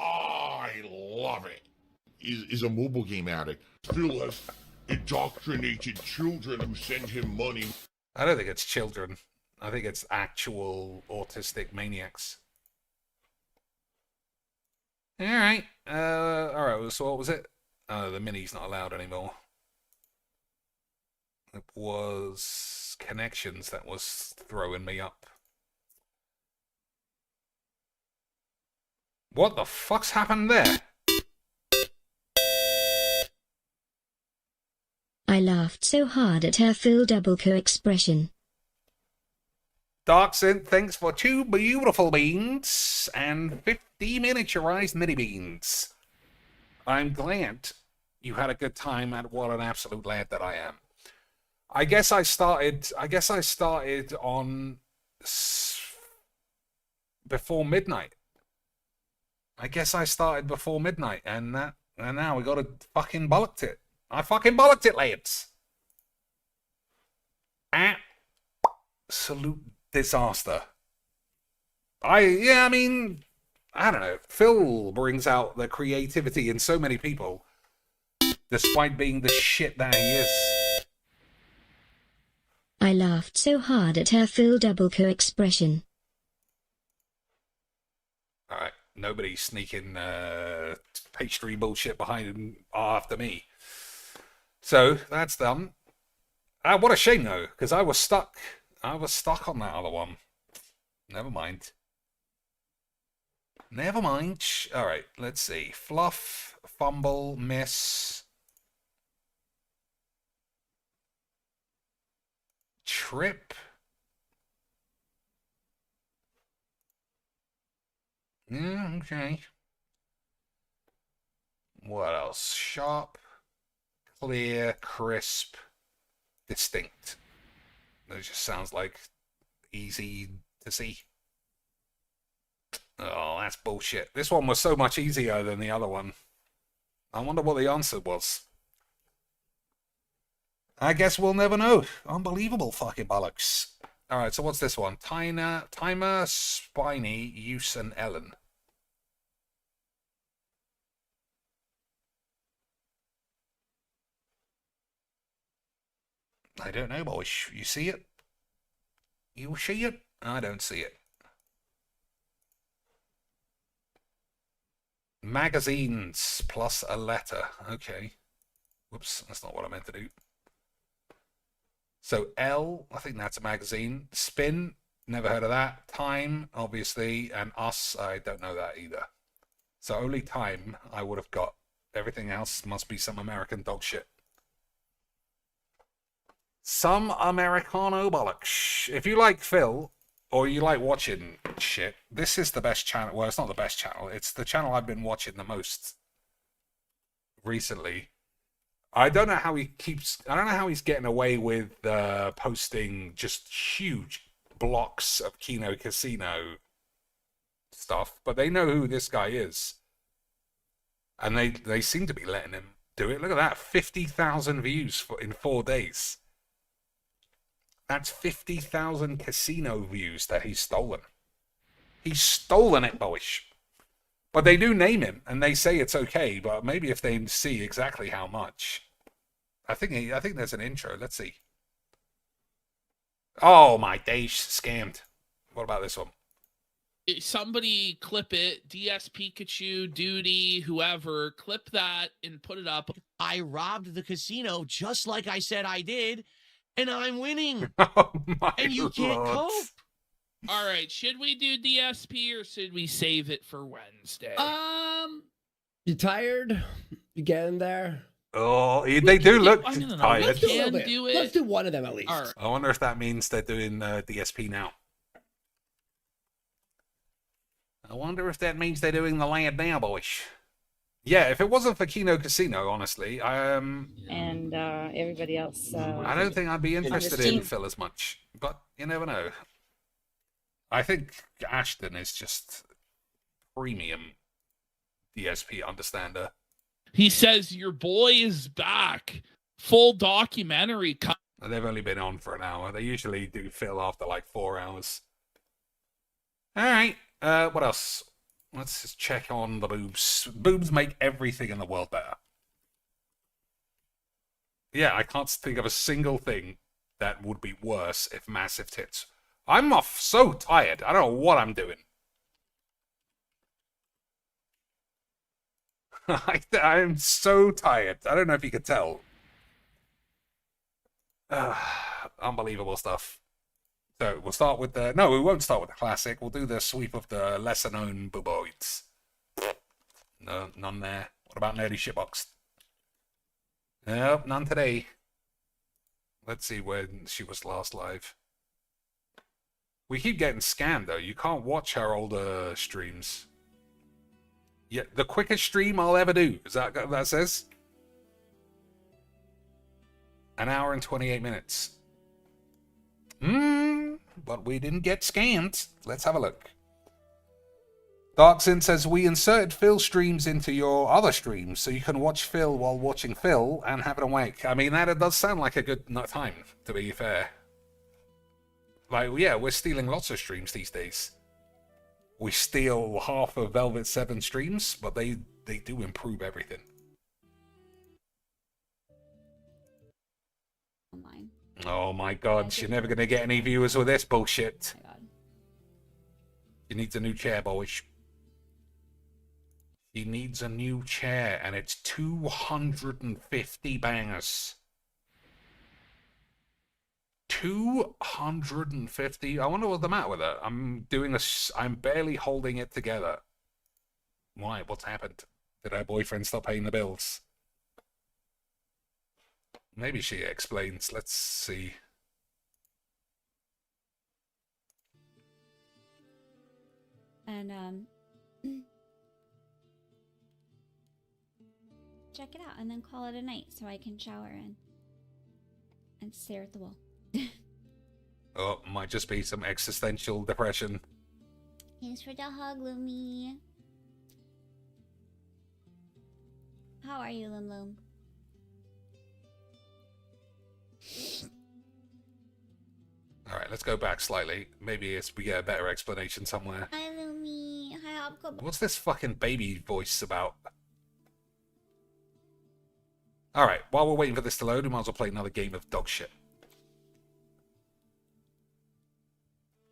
I love it. Is a mobile game addict. Phil has indoctrinated children who send him money. I don't think it's children. I think it's actual autistic maniacs. All right. So what was it? The mini's not allowed anymore. It was connections that was throwing me up. What the fuck's happened there? I laughed so hard at her Phil Doubleco expression. Darksynth, thanks for 2 beautiful beans and 50 miniaturized mini beans. I'm glad you had a good time, and what an absolute lad that I am. I guess I started on before midnight. And now we got to fucking bollocked it. I fucking bollocked it, lads. Absolute disaster. I don't know. Phil brings out the creativity in so many people, despite being the shit that he is. I laughed so hard at her Phil Doubleco expression. Alright, nobody sneaking pastry bullshit behind him after me. So, that's done. What a shame, though, because I was stuck. I was stuck on that other one. Never mind. Alright, let's see. Fluff, fumble, miss. Trip. Yeah, okay. What else? Sharp, clear, crisp, distinct. That just sounds like easy to see. Oh, that's bullshit. This one was so much easier than the other one. I wonder what the answer was. I guess we'll never know. Unbelievable fucking bollocks. Alright, so what's this one? Timer, Spiny, Use, and Ellen. I don't know, boys. You see it? You see it? I don't see it. Magazines plus a letter. Okay. Whoops, that's not what I meant to do. So L, I think that's a magazine. Spin, never heard of that. Time, obviously. And Us, I don't know that either. So only Time I would have got. Everything else must be some American dog shit. Some Americano bollocks. If you like Phil, or you like watching shit, this is the best channel. Well, it's not the best channel. It's the channel I've been watching the most recently. I don't know how he's getting away with posting just huge blocks of Kino Casino stuff, but they know who this guy is. And they seem to be letting him do it. Look at that, 50,000 views in 4 days. That's 50,000 casino views that he's stolen. He's stolen it, boys. But they do name him, and they say it's okay, but maybe if they see exactly how much. I think there's an intro. Let's see. Oh my days, scammed. What about this one? Somebody clip it. DS Pikachu, Duty, whoever, clip that and put it up. I robbed the casino just like I said I did, and I'm winning. Oh my and you can't lords. cope. All right, should we do DSP or should we save it for Wednesday? You tired? You getting there? Oh, they do look no. tired. Let's do a little Can bit. do it. Let's do one of them at least. All right. I wonder if that means they're doing DSP now. I wonder if that means they're doing the land now, boys. Yeah, if it wasn't for Kino Casino, honestly, And everybody else. I don't think I'd be interested in Phil as much. But you never know. I think Ashton is just premium DSP understander. He says your boy is back. Full documentary. They've only been on for an hour. They usually do Phil after like 4 hours. All right. What else? Let's just check on the boobs. Boobs make everything in the world better. Yeah, I can't think of a single thing that would be worse if massive tits. I'm off so tired. I don't know what I'm doing. I'm so tired. I don't know if you could tell. Unbelievable stuff. So we'll start with the... No, we won't start with the classic. We'll do the sweep of the lesser-known booboids. No, none there. What about Nerdy Shitbox? Nope, none today. Let's see when she was last live. We keep getting scammed, though. You can't watch her older streams. Yeah, the quickest stream I'll ever do. Is that what that says? 1 hour and 28 minutes. But we didn't get scammed. Let's have a look. Darksin says, we inserted Phil streams into your other streams, so you can watch Phil while watching Phil and having a wank. I mean, that does sound like a good time, to be fair. Like, yeah, we're stealing lots of streams these days. We steal half of Velvet 7 streams, but they do improve everything. Oh my god, you're never going to get any viewers with this bullshit. Oh my god. She needs a new chair, boys. She needs a new chair, and it's 250 bangers. 250. I wonder what's the matter with her. I'm barely holding it together. Why? What's happened? Did her boyfriend stop paying the bills? Maybe she explains. Let's see. And check it out and then call it a night so I can shower and stare at the wall. Oh, might just be some existential depression. Thanks for the hug, Lumi. How are you, Lum Lum? Alright, let's go back slightly. Maybe we get a better explanation somewhere. Hi, Lumi. Hi, Hopco. What's this fucking baby voice about? Alright, while we're waiting for this to load, we might as well play another game of dog shit.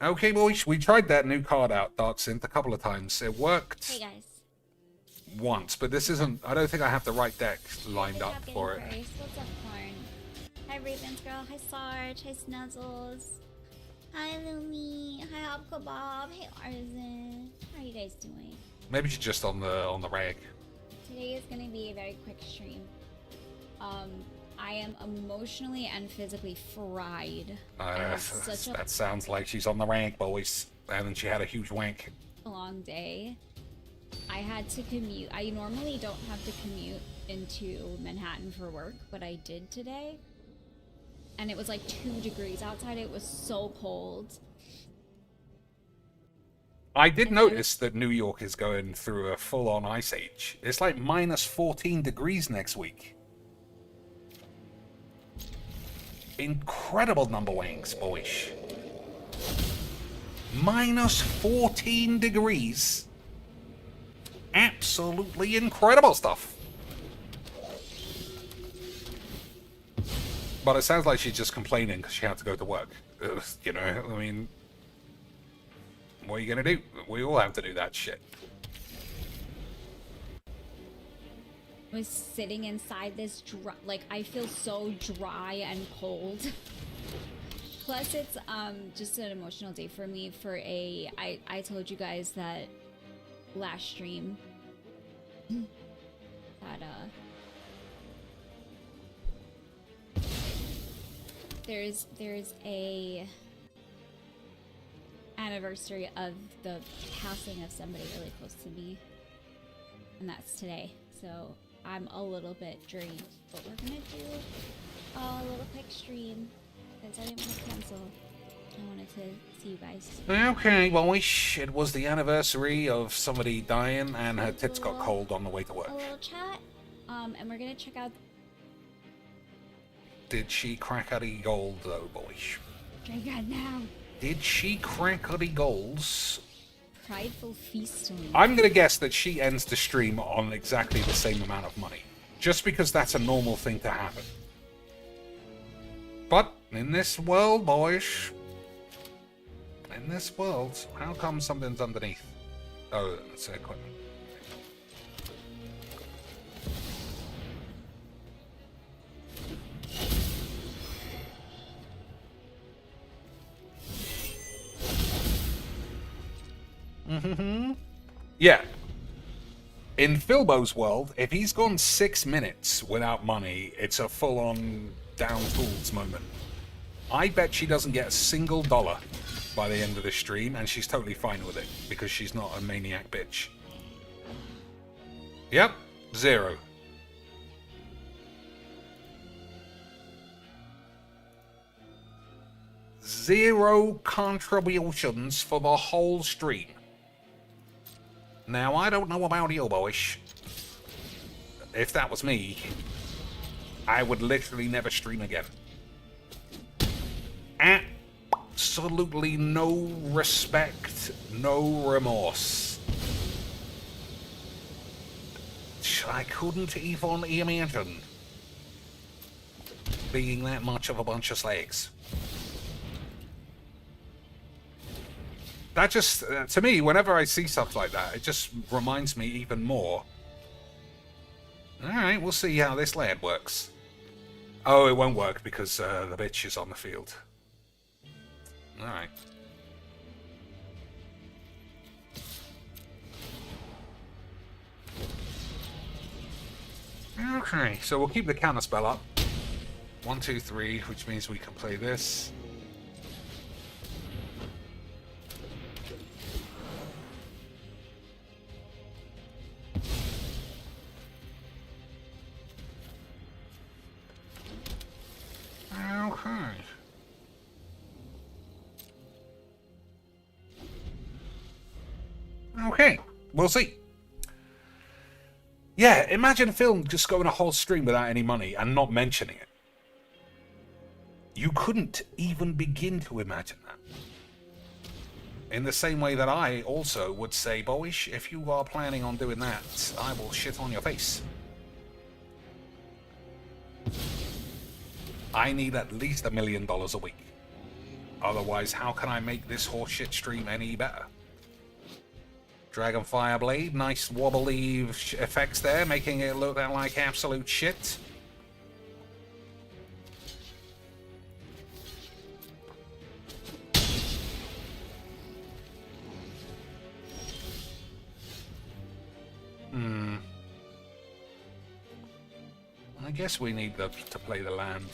Okay, boys, we tried that new card out, Dark Synth, a couple of times. It worked Hey, guys. once, but this isn't... I don't think I have the right deck lined up for it. What's up, Corn? Hi, Ravens Girl. Hi, Sarge. Hi, Snuzzles. Hi, Lumi. Hi, Hopco Bob. Hey, Arzen. How are you guys doing? Maybe she's just on the rag. Today is going to be a very quick stream. I am emotionally and physically fried. That sounds like she's on the rag, boys. And then she had a huge wank. A long day. I had to commute. I normally don't have to commute into Manhattan for work, but I did today. And it was like 2 degrees outside. It was so cold. I did notice that New York is going through a full-on ice age. It's like minus 14 degrees next week. Incredible number wings, boys. Minus 14 degrees. Absolutely incredible stuff. But it sounds like she's just complaining because she had to go to work. You know, I mean, what are you going to do? We all have to do that shit. I was sitting inside this dry, like, I feel so dry and cold. Plus, it's just an emotional day for me for I told you guys that last stream that there's a anniversary of the passing of somebody really close to me, and that's today. So I'm a little bit drained, but we're gonna do a little quick stream because I didn't want to cancel. I wanted to see you guys. Okay, boys. It was the anniversary of somebody dying, and her tits got cold on the way to work. A little chat, and we're gonna check out. Did she crack any gold, though, boys? Drink that now. Did she crack any golds? Prideful feasting. I'm going to guess that she ends the stream on exactly the same amount of money. Just because that's a normal thing to happen. But in this world, boys... In this world, how come something's underneath? Oh, it's equipment. Yeah. In Philbo's world, if he's gone 6 minutes without money, it's a full-on down tools moment. I bet she doesn't get a single dollar by the end of the stream, and she's totally fine with it, because she's not a maniac bitch. Yep, 0. Zero contributions for the whole stream. Now, I don't know about you, boys. If that was me, I would literally never stream again. Absolutely no respect, no remorse. I couldn't even imagine being that much of a bunch of slags. That just, to me, whenever I see stuff like that, it just reminds me even more. Alright, we'll see how this layout works. Oh, it won't work because the bitch is on the field. Alright. Okay, so we'll keep the counter spell up. 1, 2, 3, which means we can play this. Okay. Okay, we'll see. Yeah, imagine a film just going a whole stream without any money and not mentioning it. You couldn't even begin to imagine that. In the same way that I also would say, boys, if you are planning on doing that, I will shit on your face. I need at least $1 million a week. Otherwise, how can I make this horseshit stream any better? Dragonfire Blade, nice wobbly effects there, making it look like absolute shit. I guess we need to play the land.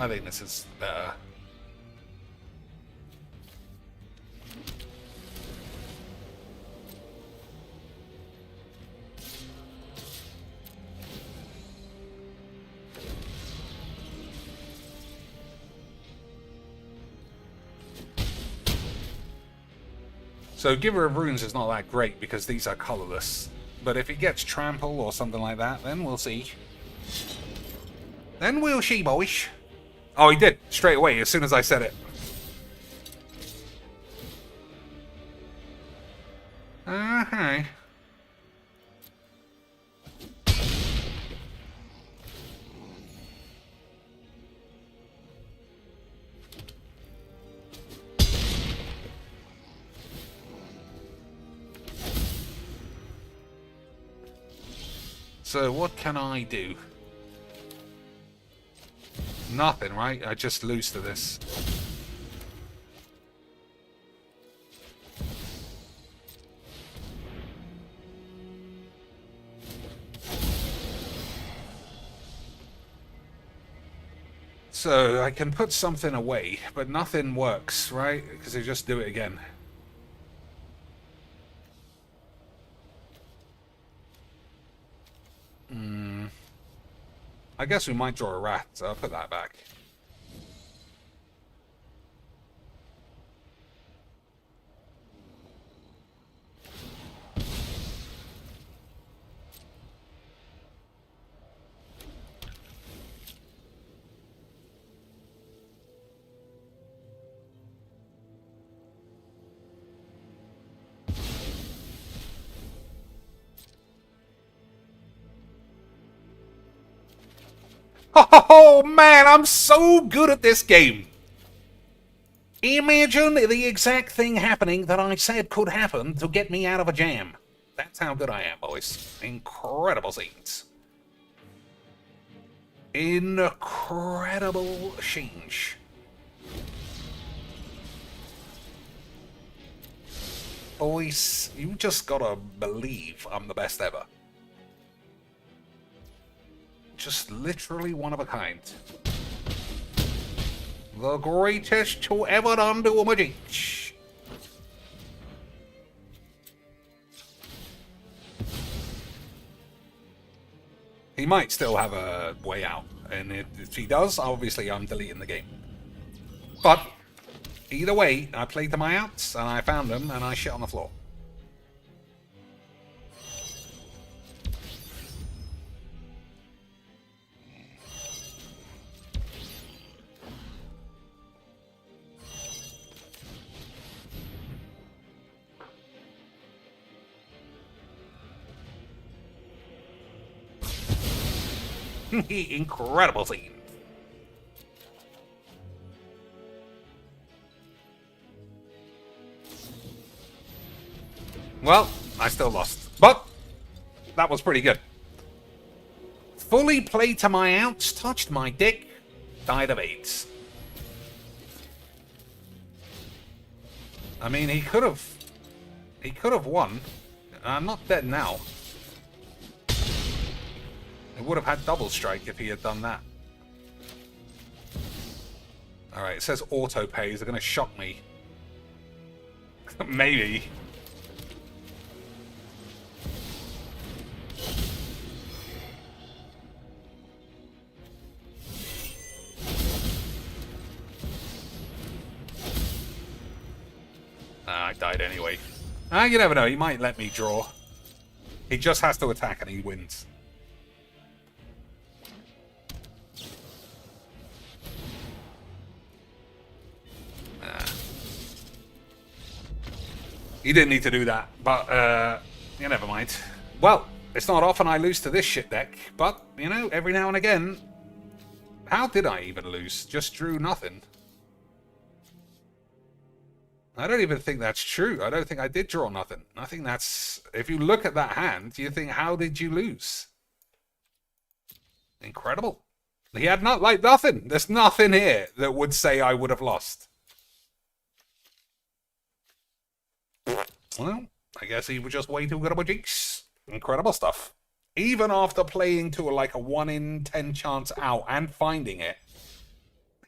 I think this is better. So Giver of Runes is not that great because these are colorless. But if he gets Trample or something like that, then we'll see. Then we'll see, boys. Oh, he did, straight away, as soon as I said it. Okay. So what can I do? Nothing, right? I just lose to this. So I can put something away, but nothing works, right? Because I just do it again. I guess we might draw a rat, so I'll put that back. Oh man, I'm so good at this game. Imagine the exact thing happening that I said could happen to get me out of a jam. That's how good I am, boys. Incredible scenes. Incredible change. Boys, you just gotta believe I'm the best ever. Just literally one of a kind. The greatest to ever undo a magic. He might still have a way out, and if he does, obviously I'm deleting the game. But either way, I played to my outs, and I found them, and I shit on the floor. Incredible scene. Well, I still lost, but that was pretty good. Fully played to my outs, touched my dick, died of AIDS. I mean, he could have won. I'm not dead now. He would have had double strike if he had done that. Alright, it says auto pays. They're going to shock me. Maybe. I died anyway. You never know. He might let me draw. He just has to attack and he wins. He didn't need to do that, but, yeah, never mind. Well, it's not often I lose to this shit deck, but, you know, every now and again... How did I even lose? Just drew nothing. I don't even think that's true. I don't think I did draw nothing. I think that's... If you look at that hand, you think, how did you lose? Incredible. He had not, like, nothing. There's nothing here that would say I would have lost. Well, I guess he was just way too good at my jinx. Incredible stuff. Even after playing to like a 1 in 10 chance out and finding it,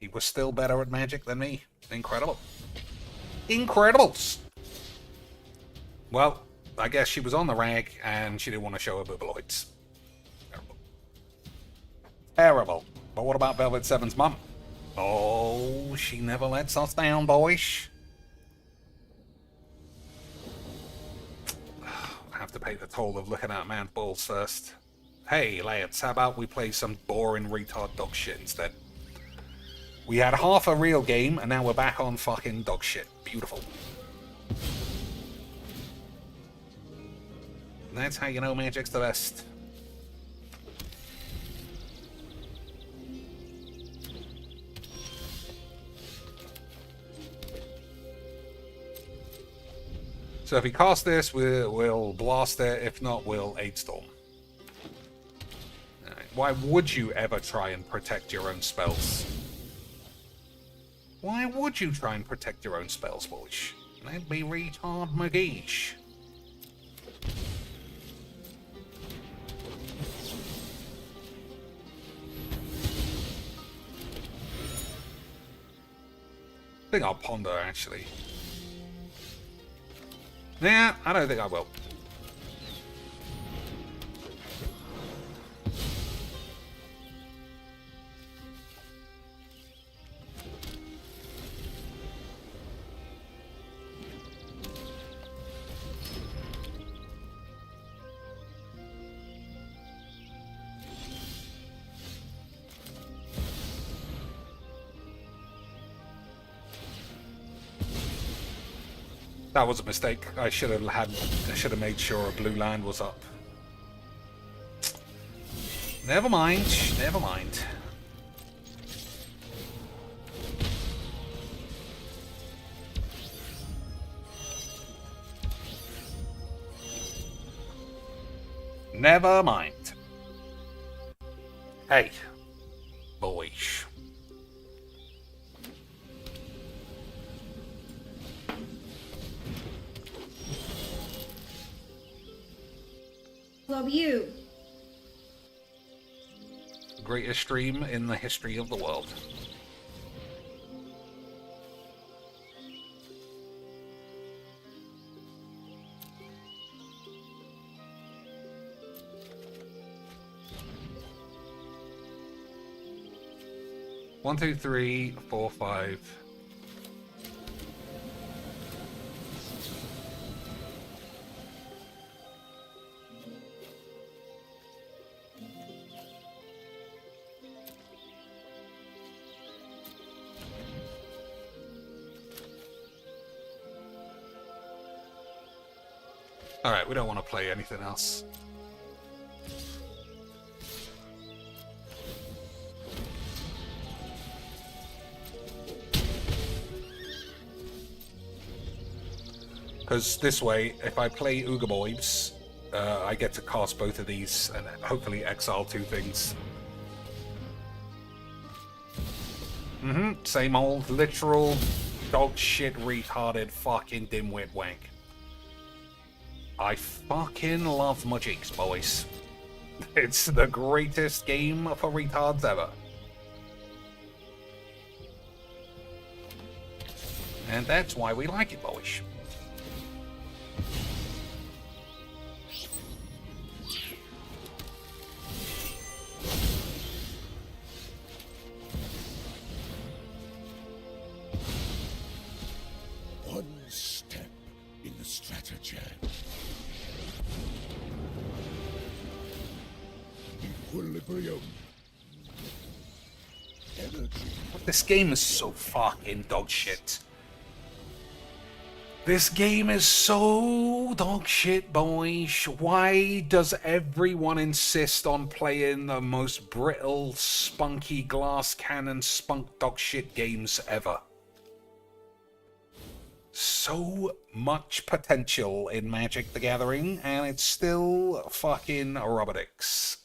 He was still better at Magic than me. Incredible. Incredibles! Well, I guess she was on the rag and she didn't want to show her boobeloids. Terrible. Terrible. But what about Velvet Seven's mum? Oh, she never lets us down, boys. I have to pay the toll of looking at man's balls first. Hey, lads, how about we play some boring retard dog shit instead? We had half a real game, and now we're back on fucking dog shit. Beautiful. That's how you know Magic's the best. So if we cast this, we'll blast it. If not, we'll 8-storm. Right. Why would you ever try and protect your own spells? Why would you try and protect your own spells, boys? That'd be retard McGeesh. I think I'll ponder, actually. Nah, I don't think I will. That was a mistake. I should have made sure a blue land was up. Never mind. Never mind. Never mind. Hey, boys. Love you. Greatest stream in the history of the world. One, two, three, four, five. Alright, we don't want to play anything else. Because this way, if I play Oogaboybs, I get to cast both of these and hopefully exile two things. Same old literal dog shit retarded fucking dimwit wank. I fucking love Mudgeeks, boys. It's the greatest game for retards ever. And that's why we like it, boys. One step in the stratagem. Equilibrium. Energy. This game is so fucking dog shit. This game is so dog shit, boys. Why does everyone insist on playing the most brittle, spunky glass cannon spunk dog shit games ever? So much potential in Magic the Gathering, and it's still fucking robotics.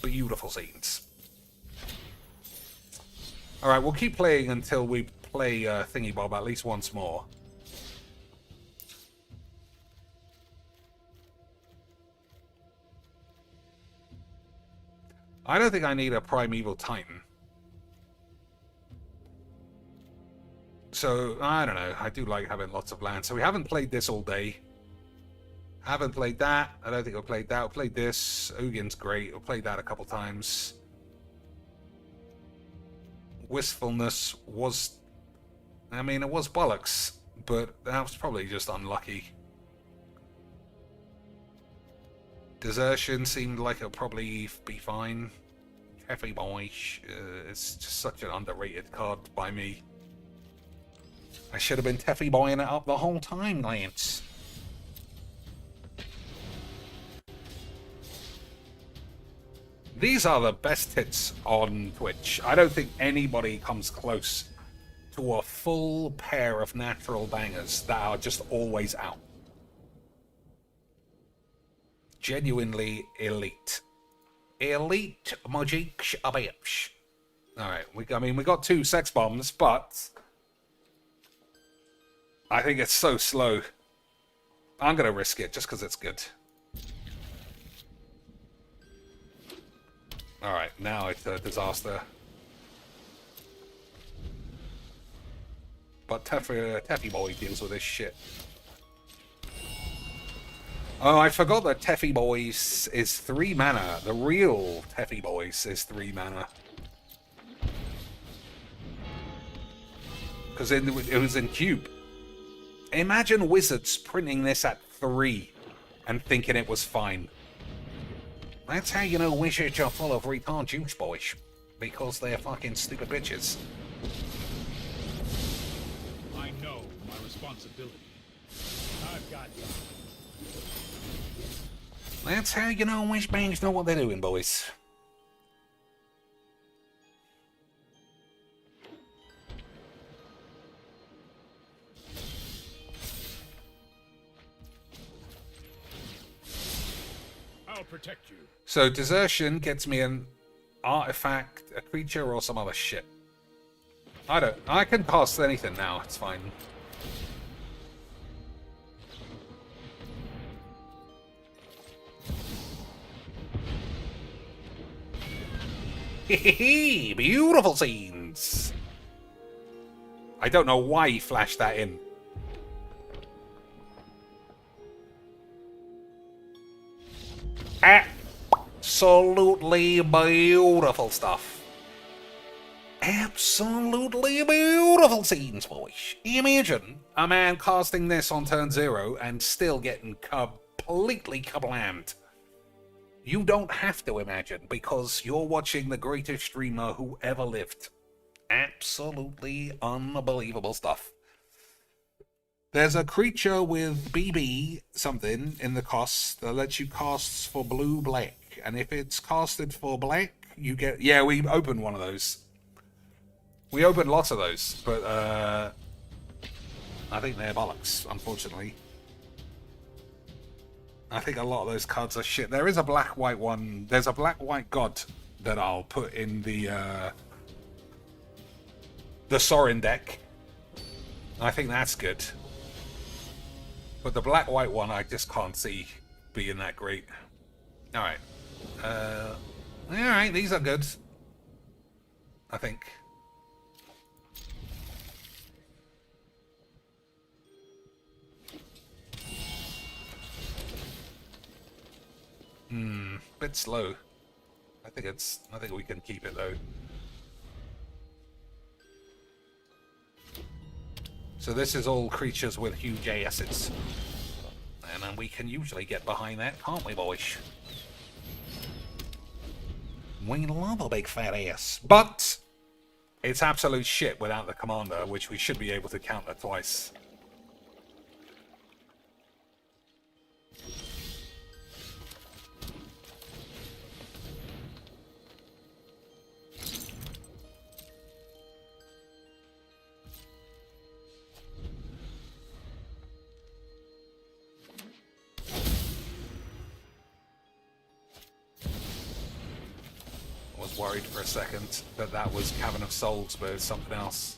Beautiful scenes. Alright, we'll keep playing until we play Thingy Bob at least once more. I don't think I need a Primeval Titan. So, I don't know. I do like having lots of land. So we haven't played this all day. Haven't played that. I don't think I've played that. I've played this. Ugin's great. I've played that a couple times. Wistfulness was... I mean, it was bollocks, but that was probably just unlucky. Desertion seemed like it'll probably be fine. Heavy Boy, it's just such an underrated card by me. I should have been Teffy Boying it up the whole time, Lance. These are the best hits on Twitch. I don't think anybody comes close to a full pair of natural bangers that are just always out. Genuinely elite. Elite magic bitch. Alright, I mean, we got 2 sex bombs, but I think it's so slow. I'm gonna risk it just because it's good. Alright, now it's a disaster. But Teffy Boy deals with this shit. Oh, I forgot that Teffy Boys is 3 mana. The real Teffy Boys is 3 mana. Because it was in Cube. Imagine Wizards printing this at 3 and thinking it was fine. That's how you know Wizards are full of retard juice, boys. Because they're fucking stupid bitches. I know my responsibility. I've got you. That's how you know which bangs know what they're doing, boys. I'll protect you. So desertion gets me an artifact, a creature, or some other shit. I can cast anything now, it's fine. Beautiful scenes. I don't know why he flashed that in. Absolutely beautiful stuff. Absolutely beautiful scenes, boys. Imagine a man casting this on turn 0 and still getting completely kablammed. You don't have to imagine, because you're watching the greatest streamer who ever lived. Absolutely unbelievable stuff. There's a creature with BB something in the cost that lets you cast for blue-black. And if it's casted for black, you get... Yeah, we opened one of those. We opened lots of those, but I think they're bollocks, unfortunately. I think a lot of those cards are shit. There is a black-white one. There's a black-white god that I'll put in the Sorin deck. I think that's good. But the black-white one I just can't see being that great. Alright. Alright, these are good. I think. Bit slow. I think we can keep it though. So this is all creatures with huge asses. And then we can usually get behind that, can't we, boys? We love a big fat ass. But it's absolute shit without the commander, which we should be able to counter twice. Worried for a second that that was Cavern of Souls, but it's something else.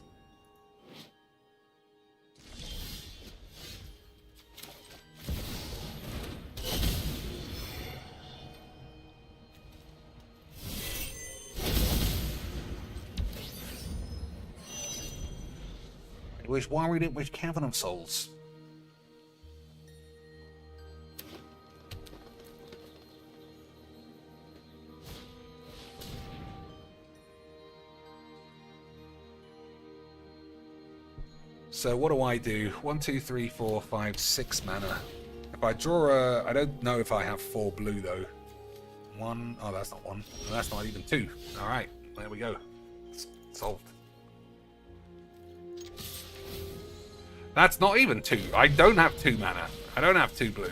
wish Warrior didn't wish Cavern of Souls. So what do I do? 1, 2, 3, 4, 5, 6 mana. If I draw a... I don't know if I have 4 blue, though. 1... Oh, that's not 1. And that's not even 2. Alright, there we go. It's solved. That's not even 2. I don't have 2 mana. I don't have 2 blue.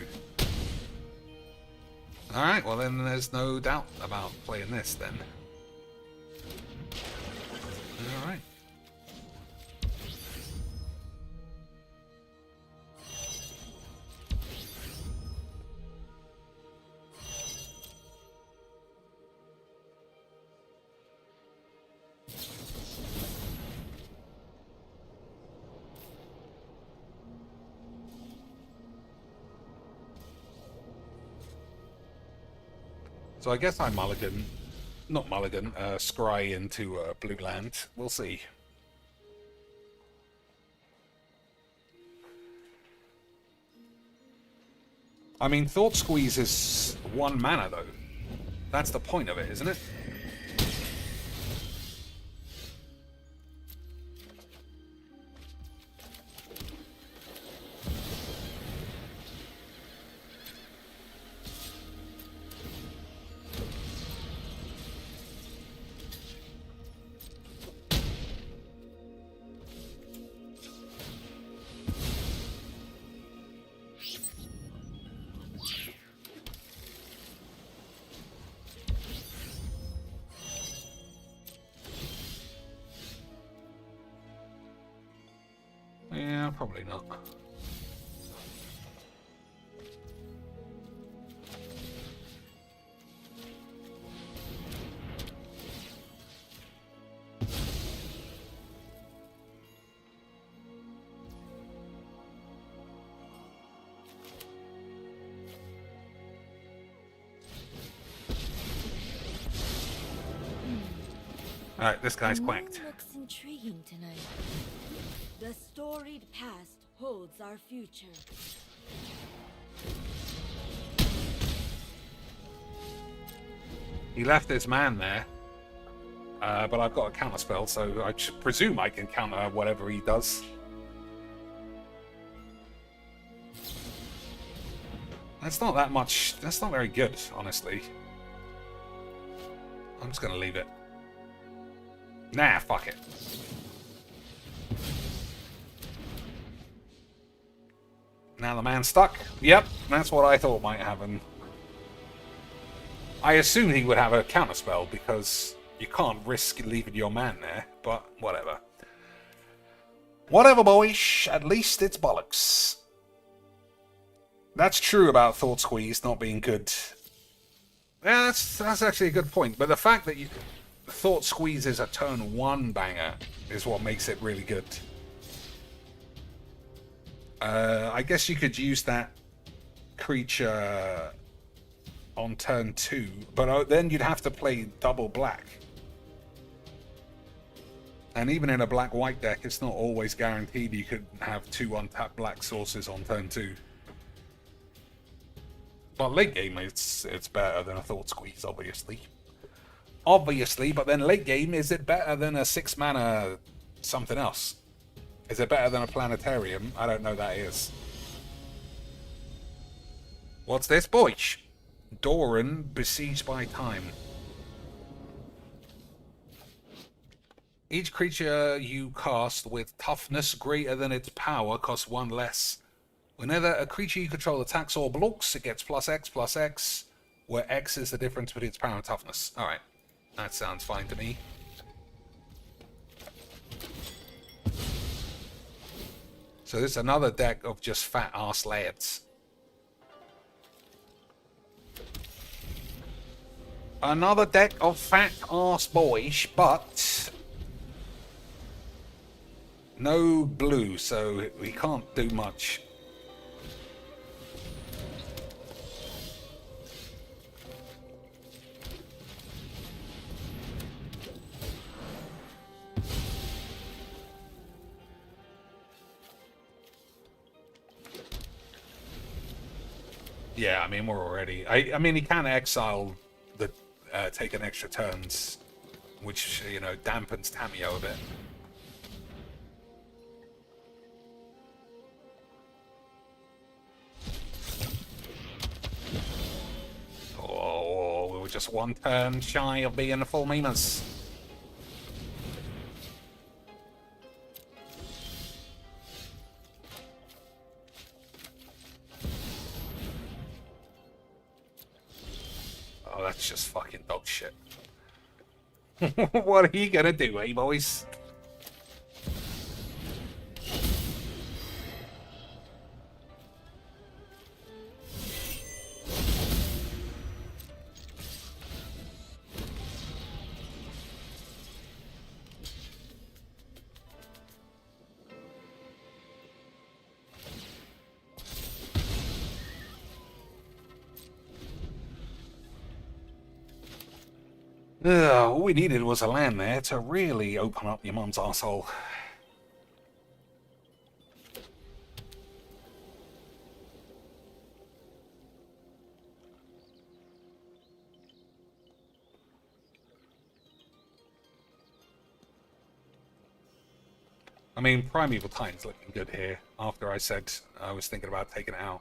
Alright, well then there's no doubt about playing this, then. Alright. So I guess I mulligan, not mulligan, scry into blue land. We'll see. I mean, Thought Squeeze is 1 mana though. That's the point of it, isn't it? Yeah, probably not. Alright, this guy's quacked. Looks intriguing tonight. The storied past holds our future. He left his man there, but I've got a counter spell, so I presume I can counter whatever he does. That's not that much. That's not very good, honestly. I'm just gonna leave it. Nah, fuck it. Now the man's stuck. Yep, that's what I thought might happen. I assumed he would have a counterspell because you can't risk leaving your man there, but whatever. Whatever, boys. At least it's bollocks. That's true about Thought Squeeze not being good. Yeah, that's actually a good point. But the fact that you Thought Squeeze is a turn 1 banger is what makes it really good. I guess you could use that creature on turn 2, but then you'd have to play double black. And even in a black-white deck, it's not always guaranteed you could have 2 untapped black sources on turn 2. But late game, it's better than a Thought Squeeze, obviously. Obviously, but then late game, is it better than a 6 mana something else? Is it better than a planetarium? I don't know that is. What's this, boys? Doran, besieged by time. Each creature you cast with toughness greater than its power costs 1 less. Whenever a creature you control attacks or blocks, it gets +X/+X, where X is the difference between its power and toughness. Alright, that sounds fine to me. So this is another deck of just fat ass lads. Another deck of fat ass boys, but no blue, so we can't do much. Yeah, I mean, we're already... I mean, he can exile the... take an extra turns, which, you know, dampens Tamio a bit. Oh, we were just one turn shy of being full memers. Oh, that's just fucking dog shit. What are you gonna do, eh, boys? All we needed was a land there to really open up your mum's arsehole. I mean, Primeval Titan's looking good here, after I said I was thinking about taking it out.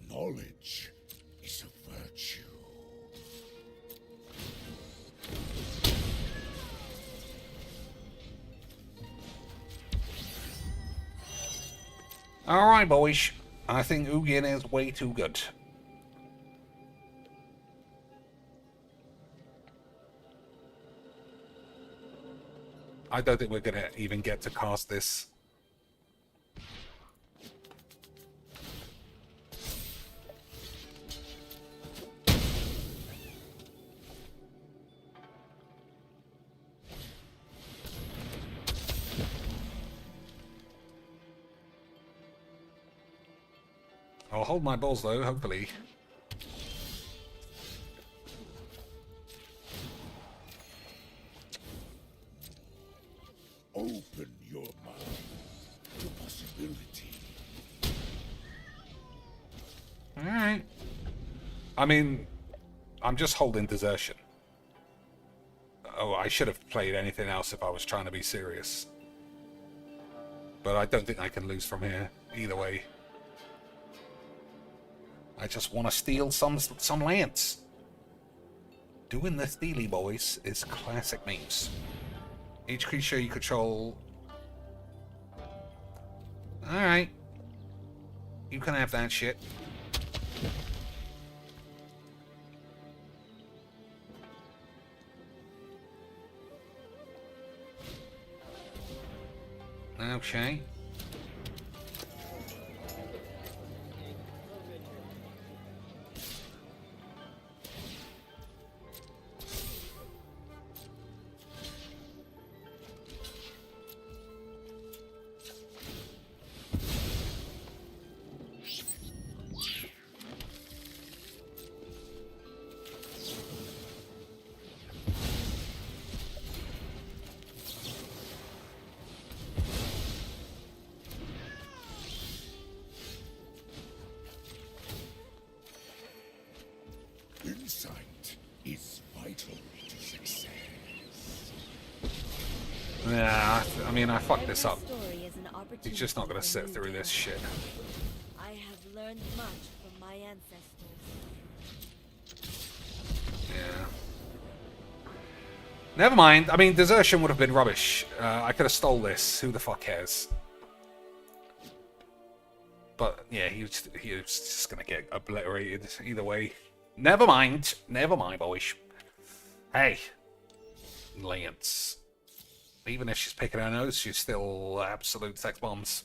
Knowledge is a virtue. Alright, boys. I think Ugin is way too good. I don't think we're going to even get to cast this. I'll hold my balls though, hopefully. Open your mind to possibility. Alright. I mean, I'm just holding desertion. Oh, I should have played anything else if I was trying to be serious. But I don't think I can lose from here, either way. I just want to steal some lands. Doing the steely boys is classic memes. Each creature you control... Alright. You can have that shit. Okay. Insight is vital to success. Yeah, I mean, I fucked this up. He's just not gonna sit through this shit. I have learned much from my ancestors. Yeah. Never mind. I mean, desertion would have been rubbish. I could have stole this. Who the fuck cares? But yeah, he was just gonna get obliterated either way. Never mind, boys. Hey, Lance. Even if she's picking her nose, she's still absolute sex bombs.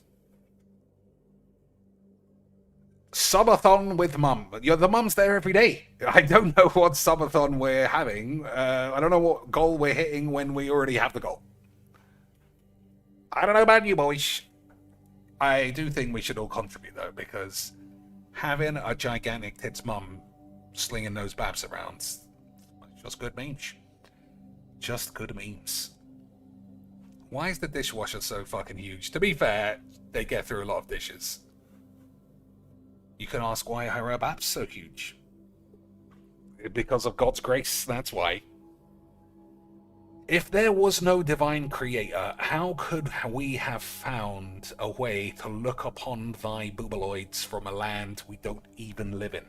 Subathon with mum. The mum's there every day. I don't know what subathon we're having. I don't know what goal we're hitting when we already have the goal. I don't know about you boys. I do think we should all contribute though, because having a gigantic tits mum slinging those babs around, just good memes. Just good memes. Why is the dishwasher so fucking huge? To be fair, they get through a lot of dishes. You can ask why her babs so huge. Because of God's grace, that's why. If there was no divine creator, how could we have found a way to look upon thy boobaloids from a land we don't even live in?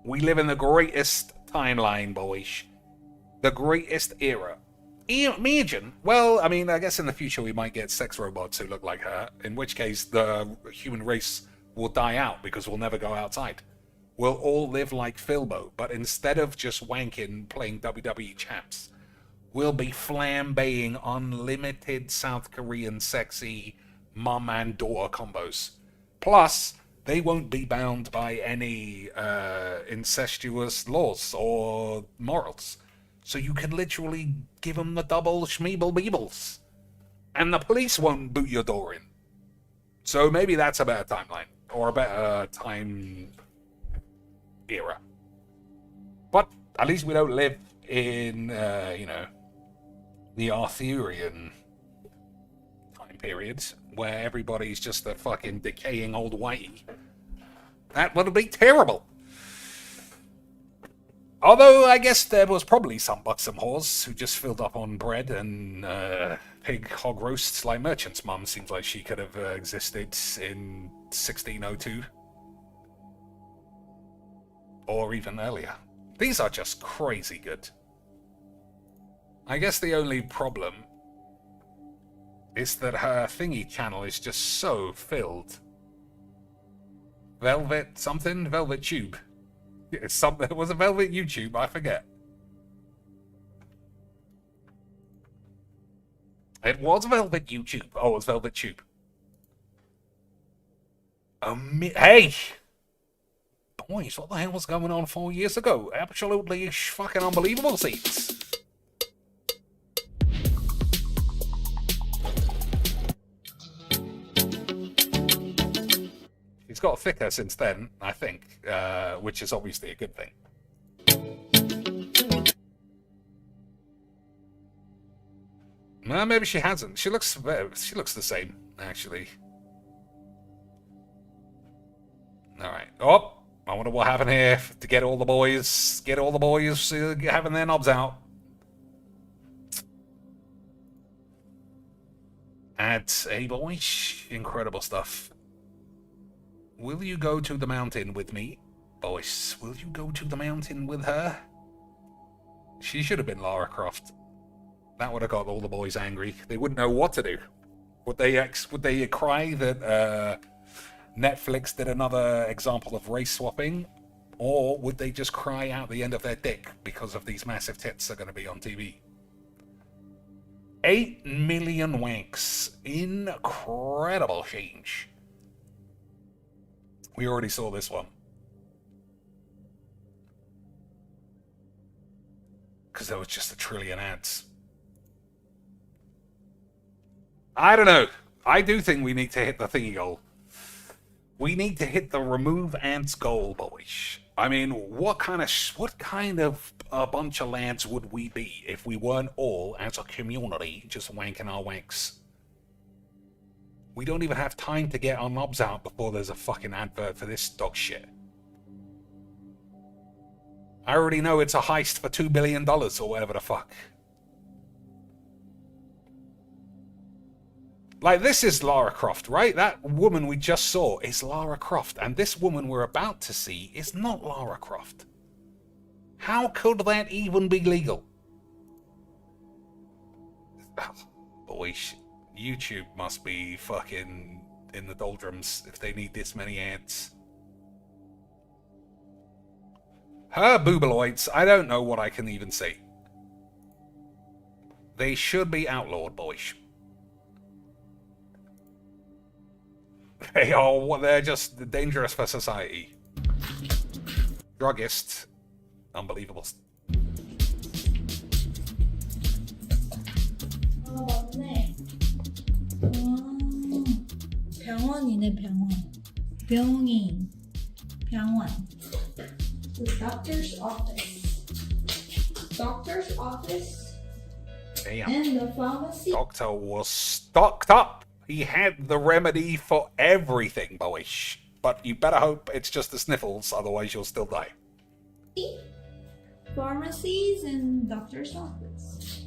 We live in the greatest timeline, boys. The greatest era. Imagine, well, I mean, I guess in the future we might get sex robots who look like her, in which case the human race will die out because we'll never go outside. We'll all live like Philbo, but instead of just wanking playing WWE champs, we'll be flambeing unlimited South Korean sexy mum and daughter combos. Plus, they won't be bound by any incestuous laws or morals. So you can literally give them the double schmeeble-beebles. And the police won't boot your door in. So maybe that's a better timeline. Or a better time era. But at least we don't live in, the Arthurian time period, where everybody's just a fucking decaying old whitey. That would be terrible. Although, I guess there was probably some buxom whores who just filled up on bread and pig hog roasts like Merchant's mum. Seems like she could have existed in 1602. Or even earlier. These are just crazy good. I guess the only problem is that her thingy channel is just so filled. Velvet something? Velvet Tube. It was a Velvet YouTube, I forget. It was Velvet YouTube. Oh, it was Velvet Tube. Hey! Boys, what the hell was going on 4 years ago? Absolutely fucking unbelievable seats. He's got thicker since then, I think, which is obviously a good thing. No, maybe she hasn't. She looks the same, actually. All right. Oh, I wonder what happened here to get all the boys having their knobs out. Add a boy. Incredible stuff. Will you go to the mountain with me? Boys, will you go to the mountain with her? She should have been Lara Croft. That would have got all the boys angry. They wouldn't know what to do. Would they cry that Netflix did another example of race swapping? Or would they just cry out the end of their dick because of these massive tits that are going to be on TV? 8 million wanks. Incredible change. We already saw this one. Because there was just 1 trillion ads. I don't know. I do think we need to hit the thingy goal. We need to hit the remove ants goal, boys. I mean, what kind of a bunch of lads would we be if we weren't all, as a community, just wanking our wanks? We don't even have time to get our knobs out before there's a fucking advert for this dog shit. I already know it's a heist for $2 billion or whatever the fuck. Like, this is Lara Croft, right? That woman we just saw is Lara Croft, and this woman we're about to see is not Lara Croft. How could that even be legal? Oh, boy, YouTube must be fucking in the doldrums if they need this many ants. Her boobaloids, I don't know what I can even say. They should be outlawed, boys. They're just dangerous for society. Druggist. Unbelievable. 맞네. 병원이네, 병원. 병이. 병원. The doctor's office. Doctor's office. Damn. And the pharmacy. Doctor was stocked up. He had the remedy for everything, boys. But you better hope it's just the sniffles, otherwise you'll still die. Pharmacies and doctor's office.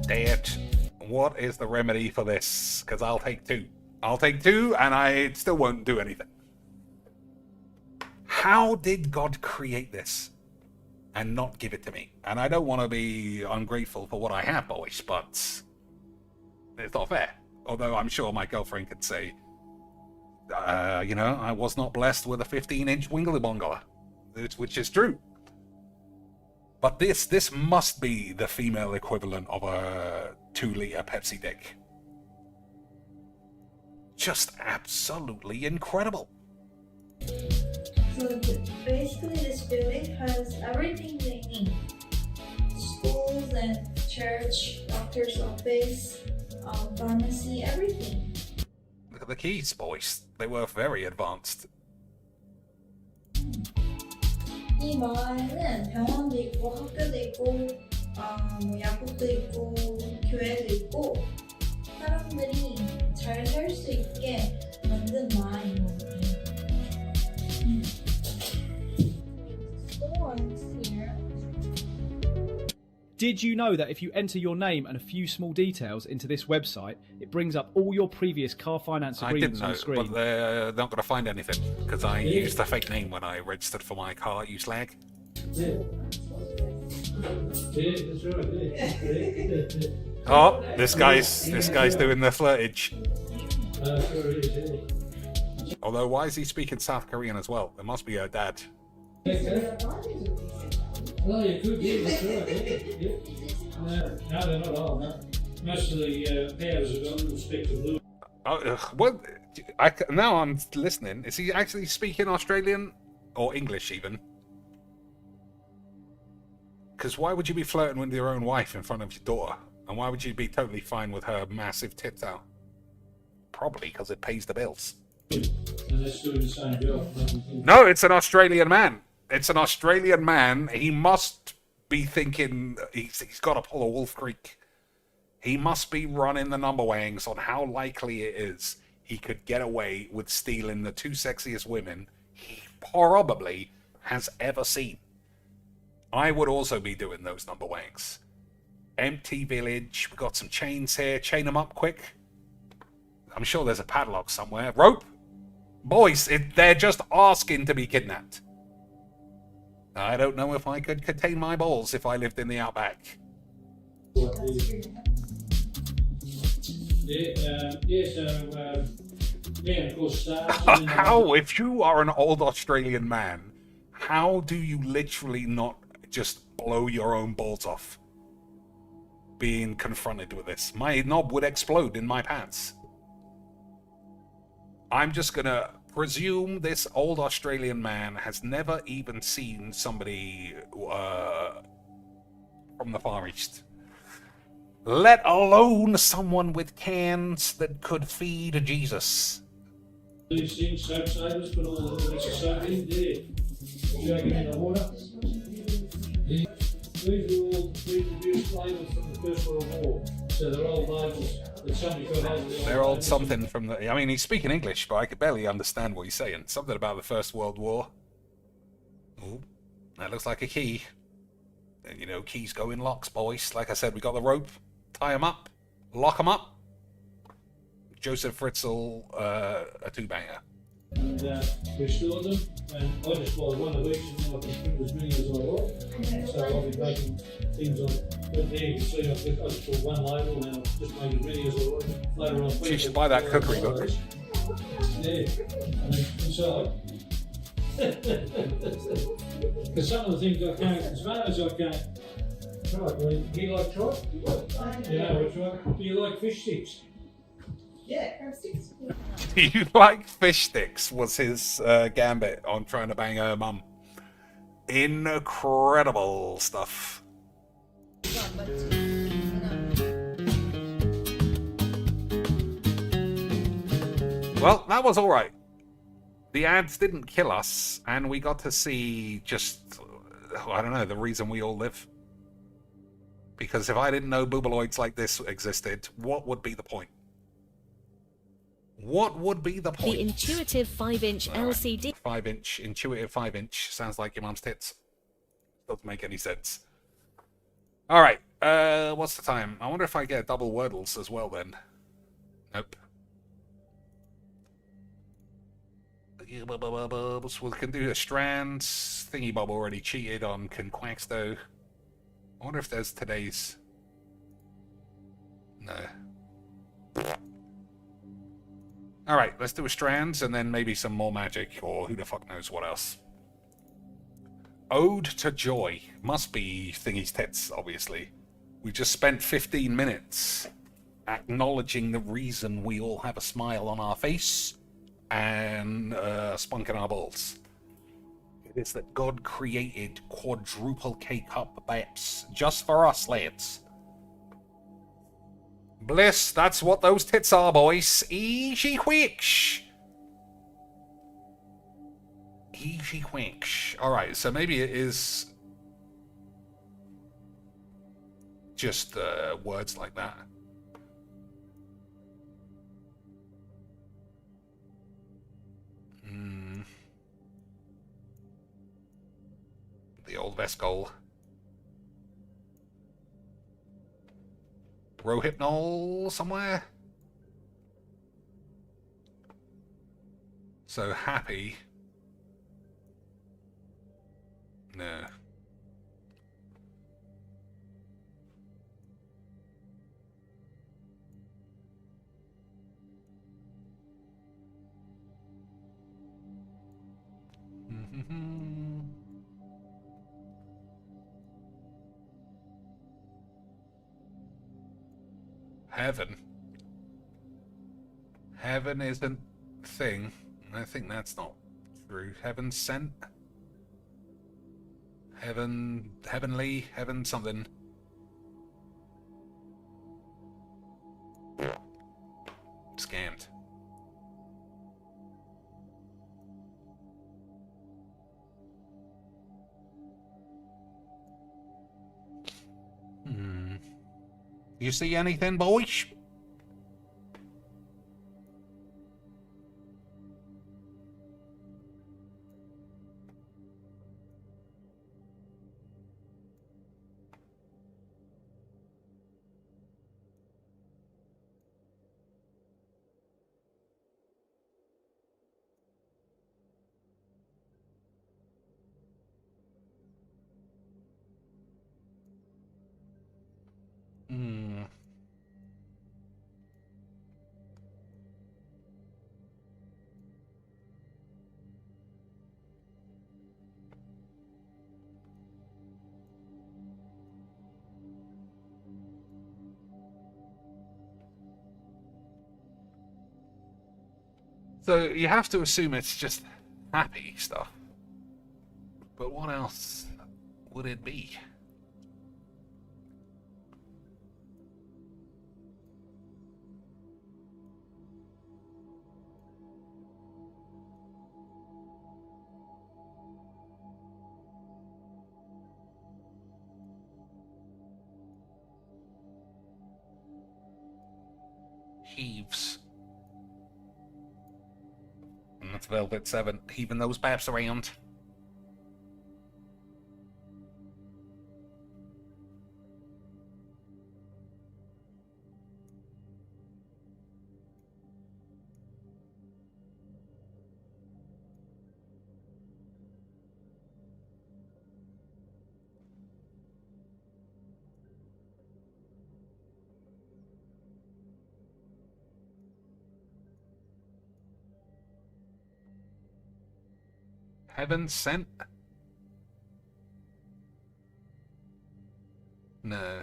Dang it. What is the remedy for this? Because I'll take 2. I'll take 2, and I still won't do anything. How did God create this and not give it to me? And I don't want to be ungrateful for what I have, boys, but it's not fair. Although I'm sure my girlfriend could say, you know, I was not blessed with a 15-inch Bongler, which is true. But this must be the female equivalent of a 2-liter Pepsi dick. Just absolutely incredible. So basically this building has everything they need. Schools and church, doctor's office, pharmacy, everything. Look at the keys, boys. They were very advanced. 이 마을은 병원도 있고 학교도 있고 뭐 약국도 있고 교회도 있고 사람들이 잘 살 수 있게 만든 마을이거든요. Did you know that if you enter your name and a few small details into this website, it brings up all your previous car finance agreements on screen? I didn't know, but they're not going to find anything, because I used a fake name when I registered for my car, you slag. Oh, this guy's doing the flirtage. Although, why is he speaking South Korean as well? It must be her dad. Well, you could be, that's right, yeah. No, they're not all, no. Most of the pairs have got little specks of blue. What? Now I'm listening. Is he actually speaking Australian? Or English, even? Because why would you be flirting with your own wife in front of your daughter? And why would you be totally fine with her massive tits out? Probably because it pays the bills. And they're still the same job. No, it's an Australian man. It's an Australian man. He must be thinking he's got to pull a Wolf Creek. He must be running the number wangs on how likely it is he could get away with stealing the 2 sexiest women he probably has ever seen. I would also be doing those number wangs. Empty village. We got some chains here. Chain them up quick. I'm sure there's a padlock somewhere. Rope? Boys, they're just asking to be kidnapped. I don't know if I could contain my balls if I lived in the outback. How, if you are an old Australian man, how do you literally not just blow your own balls off being confronted with this? My knob would explode in my pants. I'm just gonna presume this old Australian man has never even seen somebody from the Far East. Let alone someone with cans that could feed Jesus. These things, soap savers, put all the little bits of soap in there. Chuck it in the water. These are all reproduced labels from the First World War. So they're old labels that somebody could hold. They're old something from the... I mean, he's speaking English, but I could barely understand what he's saying. Something about the First World War. Oh, that looks like a key. And, you know, keys go in locks, boys. Like I said, we got the rope. Tie them up. Lock them up. Joseph Fritzl, a 2-banger. and restore them. And I just buy one of each, and then I can print as many as I like. So I'll be making things on. But there you can see I've got one label, and I've just made as many as I like. Later on, You should buy that cookery book. Yeah, and then inside. Because some of the things I can't, as far as I can't. Right, well, do you like trout? Yeah, which one? Do you like fish sticks? Yeah, crab sticks. Do you like fish sticks? Was his gambit on trying to bang her mum. Incredible stuff. Well, that was alright. The ads didn't kill us, and we got to see just, I don't know, the reason we all live. Because if I didn't know boobaloids like this existed, what would be the point? What would be the point? The intuitive 5-inch LCD. 5-inch, intuitive 5-inch. Sounds like your mum's tits. Doesn't make any sense. Alright, what's the time? I wonder if I get double wordles as well then. Nope. So we can do a strands. Thingy Bob already cheated on Conquax though. I wonder if there's today's. No. Alright, let's do a strands and then maybe some more magic or who the fuck knows what else. Ode to Joy. Must be Thingy's tits, obviously. We just spent 15 minutes acknowledging the reason we all have a smile on our face and spunk in our balls. It is that God created quadruple K-cup babes just for us, lads. Bliss, that's what those tits are, boys. Easy whoosh. Easy whoosh. Alright, so maybe it is just words like that. The old Vescol. Rohypnol somewhere? So happy. No. Heaven. Heaven isn't a thing. I think that's not true. Heaven sent. Heaven, heavenly, heaven something. Scammed. You see anything, boys? So you have to assume it's just happy stuff. But what else would it be? Heaves. And that's Velvet 7, heaving those babs around. Heaven sent? No.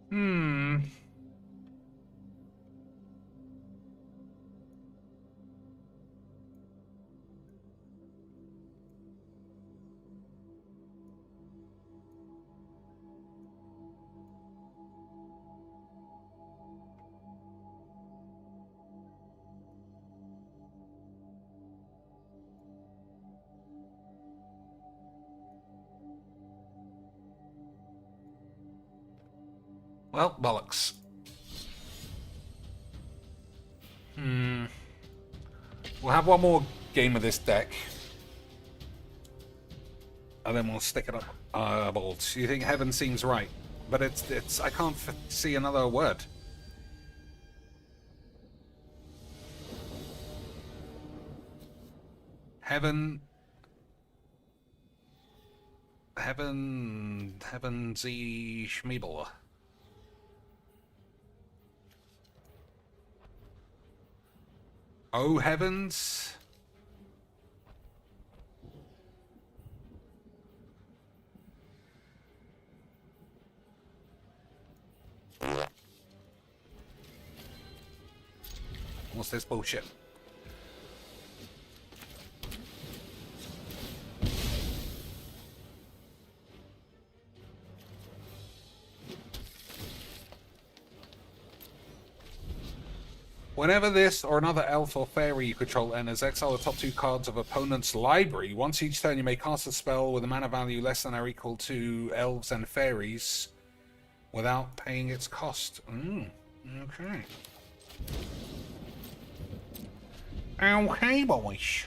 Hmm. Well, bollocks. We'll have one more game of this deck. And then we'll stick it up. Bolts. You think heaven seems right? But it's I can't see another word. Heaven... Heavensy Schmeeble. Oh heavens. What's this bullshit? Whenever this or another elf or fairy you control enters, exile the top 2 cards of opponent's library. Once each turn you may cast a spell with a mana value less than or equal to elves and fairies without paying its cost. Okay. Okay, boys.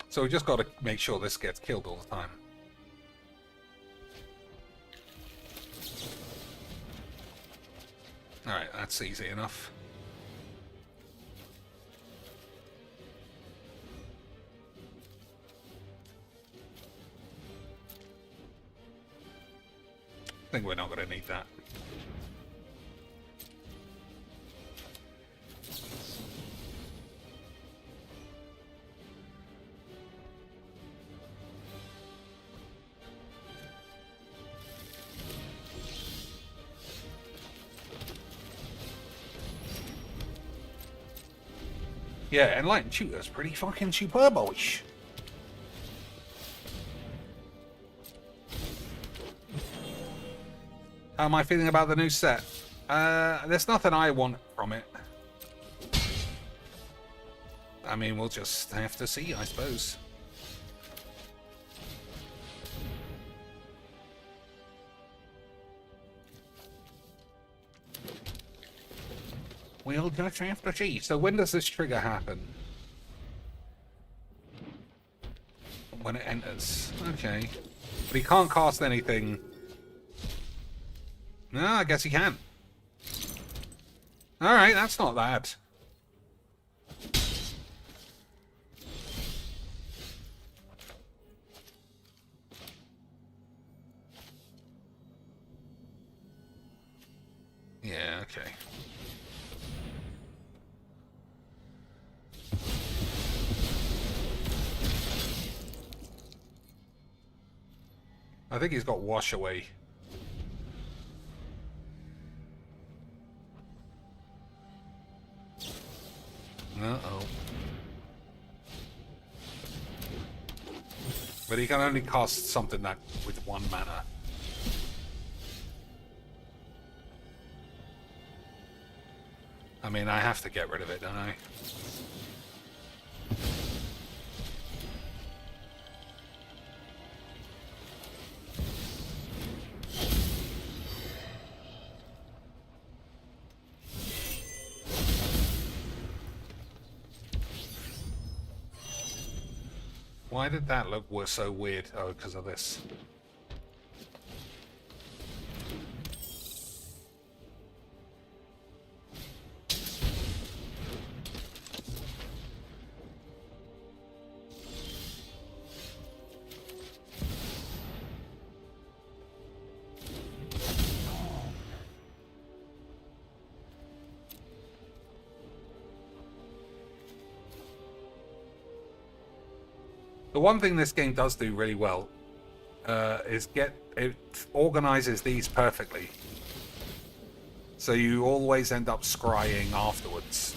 So we just got to make sure this gets killed all the time. Alright, that's easy enough. I think we're not going to need that. Yeah, Enlightened Tutor's pretty fucking superb-ish. How am I feeling about the new set? There's nothing I want from it. I mean, we'll just have to see, I suppose. We'll just have to see. So when does this trigger happen? When it enters. Okay. But he can't cast anything. No, I guess he can. Alright, that's not bad. Yeah, okay. I think he's got wash away. Uh-oh. But he can only cast something that with 1 mana. I mean, I have to get rid of it, don't I? Why did that look so weird? Oh, because of this. The one thing this game does do really well is it organizes these perfectly. So you always end up scrying afterwards.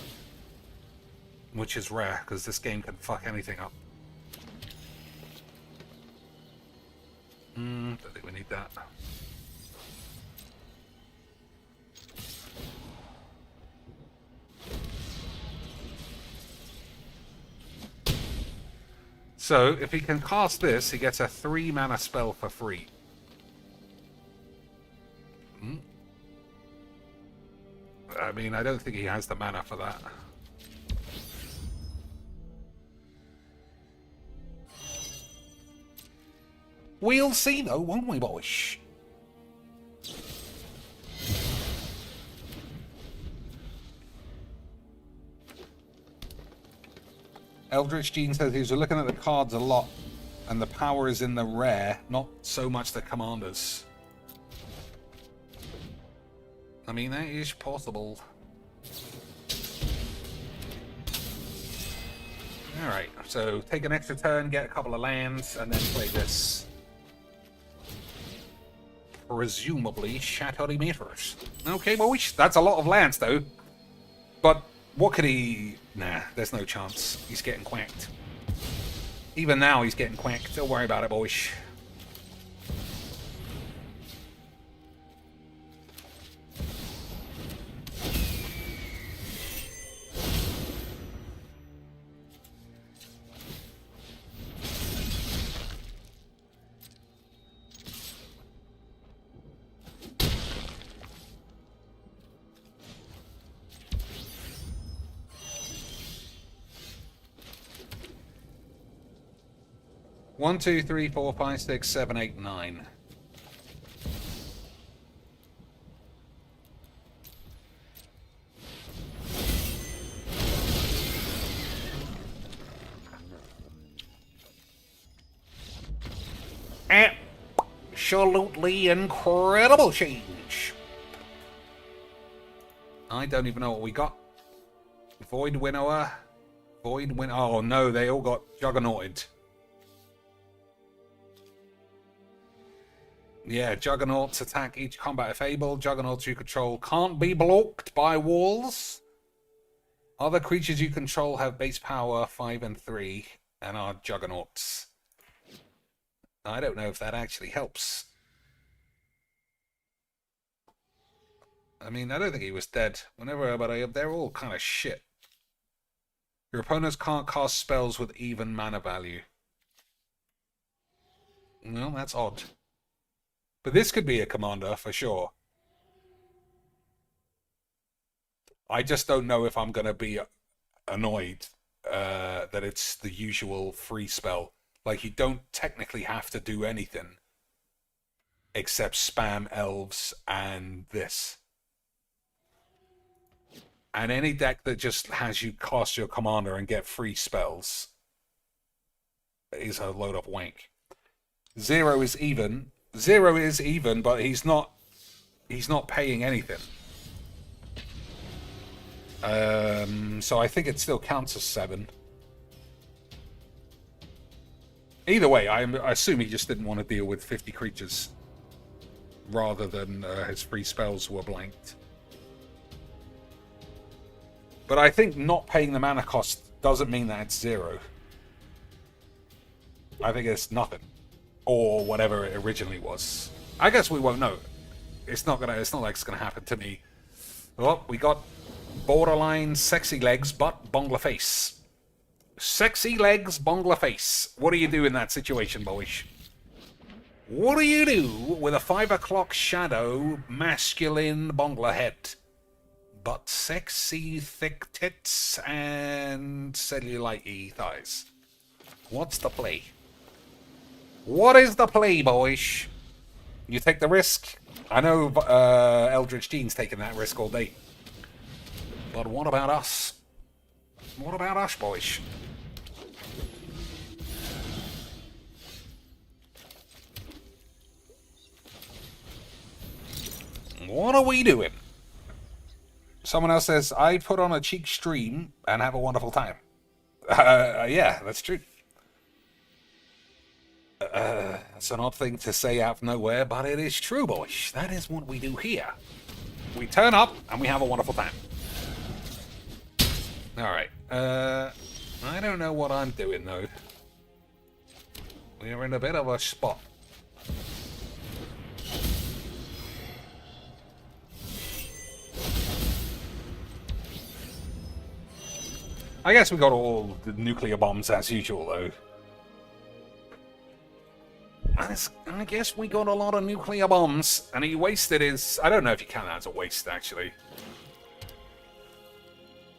Which is rare, because this game can fuck anything up. Don't think we need that. So, if he can cast this, he gets a 3 mana spell for free. I mean, I don't think he has the mana for that. We'll see, though, won't we, boys? Eldritch Gene says he's looking at the cards a lot, and the power is in the rare, not so much the commanders. I mean, that is possible. Alright, so take an extra turn, get a couple of lands, and then play this. Presumably Shattery Meters. Okay, boys, that's a lot of lands, though. But what could he... Nah, there's no chance. He's getting quacked. Even now, he's getting quacked. Don't worry about it, boys. One, two, three, four, five, six, seven, eight, 9. Absolutely incredible change. I don't even know what we got. Void Winnower. Void Win. Oh no, they all got Juggernauted. Yeah, Juggernauts attack each combat if able. Juggernauts you control can't be blocked by walls. Other creatures you control have base power 5 and 3 and are Juggernauts. I don't know if that actually helps. I mean, I don't think he was dead. But they're all kind of shit. Your opponents can't cast spells with even mana value. Well, that's odd. But this could be a commander for sure. I just don't know if I'm going to be annoyed that it's the usual free spell. Like, you don't technically have to do anything except spam elves and this. And any deck that just has you cast your commander and get free spells is a load of wank. 0 is even. 0 is even, but he's not paying anything. So I think it still counts as 7. Either way, I assume he just didn't want to deal with 50 creatures rather than his free spells were blanked. But I think not paying the mana cost doesn't mean that it's 0. I think it's nothing. Or whatever it originally was. I guess we won't know. It's not like it's gonna happen to me. Oh, we got borderline sexy legs, but Bongler face. Sexy legs, Bongler face. What do you do in that situation, boys? What do you do with a 5 o'clock shadow, masculine Bongler head? But sexy thick tits and cellulite thighs. What's the play? What is the play, boys? You take the risk? I know Eldritch Gene's taking that risk all day. But what about us? What about us, boys? What are we doing? Someone else says, I put on a cheek stream and have a wonderful time. Yeah, that's true. That's an odd thing to say out of nowhere, but it is true, boys. That is what we do here. We turn up, and we have a wonderful time. Alright, I don't know what I'm doing, though. We're in a bit of a spot. I guess we got all the nuclear bombs as usual, though. I guess we got a lot of nuclear bombs, and he wasted his... I don't know if you count that as a waste, actually.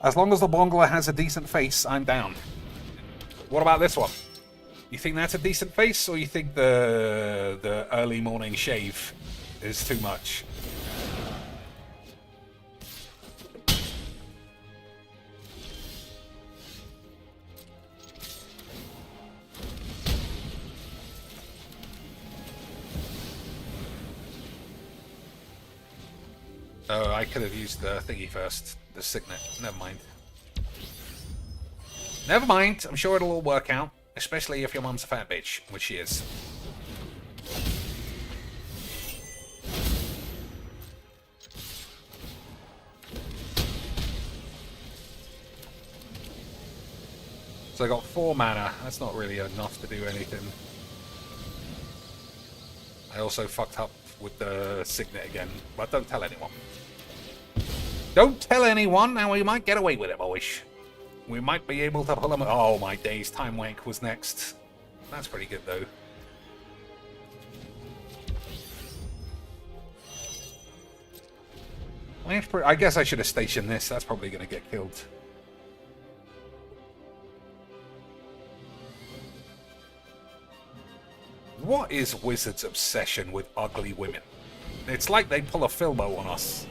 As long as the Bongler has a decent face, I'm down. What about this one? You think that's a decent face, or you think the early morning shave is too much? Oh, I could have used the thingy first. The signet. Never mind. Never mind. I'm sure it'll all work out. Especially if your mum's a fat bitch, which she is. So I got 4 mana. That's not really enough to do anything. I also fucked up with the signet again, but don't tell anyone. Don't tell anyone, now we might get away with it, boys. We might be able to pull them. Oh my days, Time Wank was next. That's pretty good though. I guess I should have stationed this. That's probably going to get killed. What is Wizards' obsession with ugly women? It's like they pull a Filbo on us.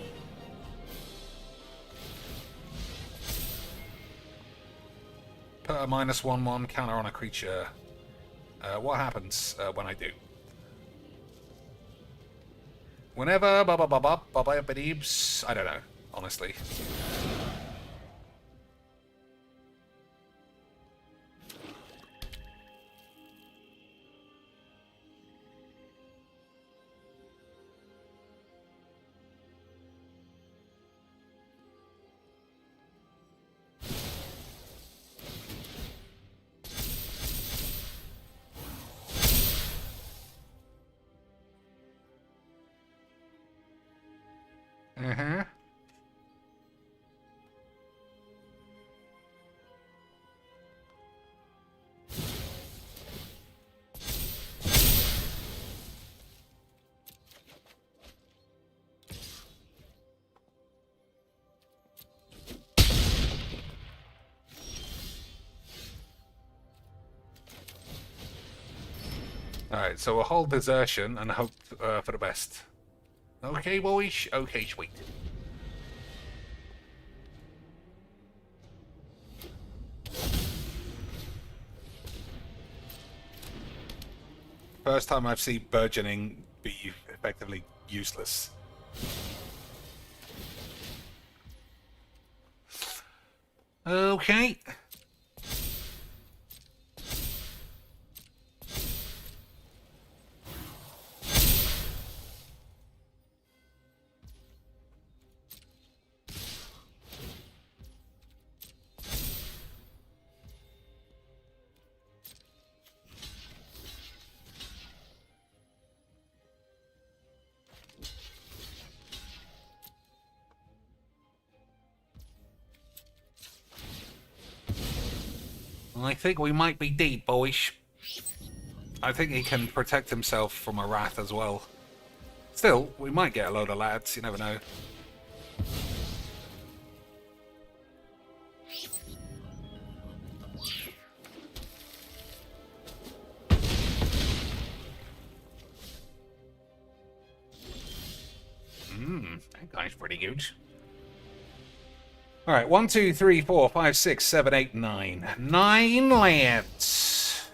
Put a -1/1 counter on a creature. What happens when I do? Whenever, I don't know, honestly. Alright, so we'll hold desertion and hope for the best. Okay, boys? Okay, sweet. First time I've seen burgeoning be effectively useless. Okay. I think we might be deep, boys. I think he can protect himself from a wrath as well. Still, we might get a load of lads, you never know. That guy's pretty good. Alright, 1, 2, 3, 4, 5, 6, 7, 8, 9. 9 lands.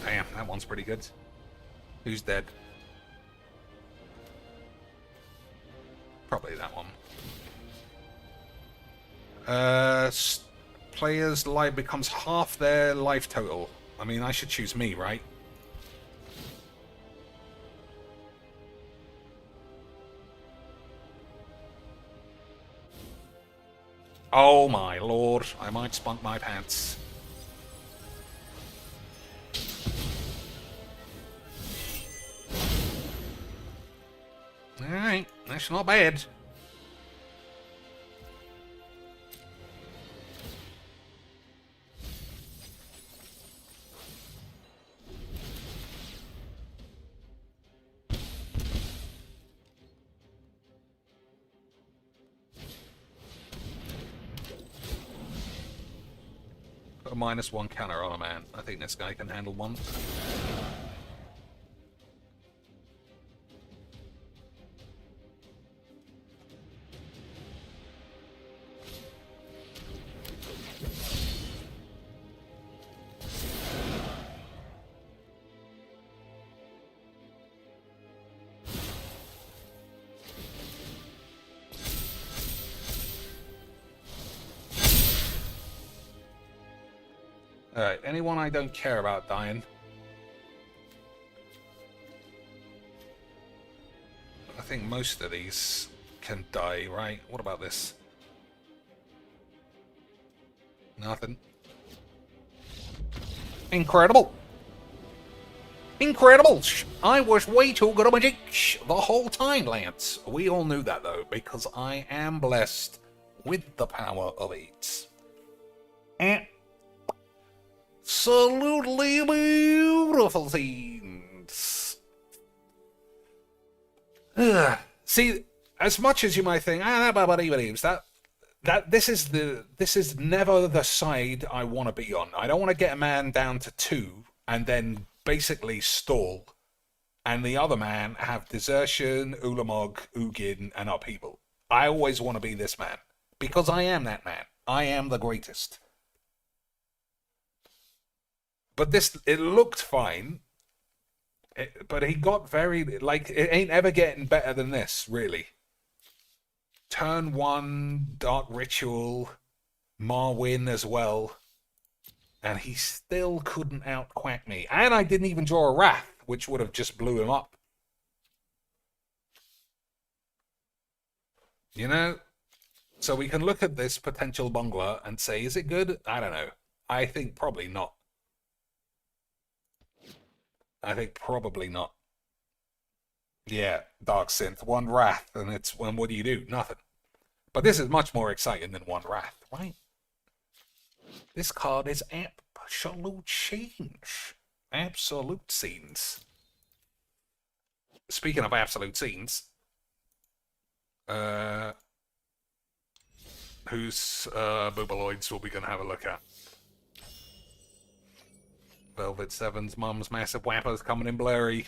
Damn, that one's pretty good. Who's dead? Probably that one. Players' life becomes half their life total. I mean, I should choose me, right? Oh my lord, I might spunk my pants. Alright, that's not bad. Put a -1 counter on a man. I think this guy can handle one. Alright, anyone I don't care about dying? I think most of these can die, right? What about this? Nothing. Incredible! Incredible! I was way too good at magic the whole time, Lance. We all knew that, though, because I am blessed with the power of 8. Absolutely beautiful scenes. See, as much as you might think, this is never the side I want to be on. I don't want to get a man down to 2 and then basically stall, and the other man have desertion, Ulamog, Ugin, and upheaval. I always want to be this man because I am that man. I am the greatest. But it looked fine. But he got very, like, it ain't ever getting better than this, really. Turn 1, Dark Ritual, Marwyn as well. And he still couldn't out-quack me. And I didn't even draw a Wrath, which would have just blew him up. You know? So we can look at this potential Bongler and say, is it good? I don't know. I think probably not. I think probably not. Yeah, Dark Synth, 1 Wrath, and what do you do? Nothing. But this is much more exciting than 1 Wrath, right? This card is absolute change. Absolute scenes. Speaking of absolute scenes, whose Bubaloids will we going to have a look at? Velvet Seven's Mum's Massive Whappers coming in blurry.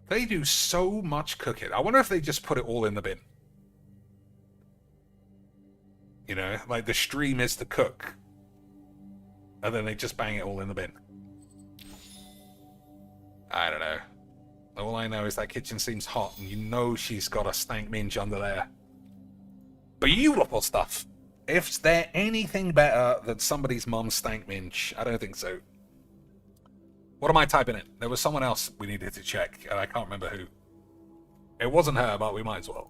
They do so much cooking. I wonder if they just put it all in the bin. You know, like the stream is to cook. And then they just bang it all in the bin. I don't know. All I know is that kitchen seems hot and you know she's got a stank minge under there. Beautiful stuff. If there anything better than somebody's mum's stank minge, I don't think so. What am I typing in? There was someone else we needed to check, and I can't remember who. It wasn't her, but we might as well.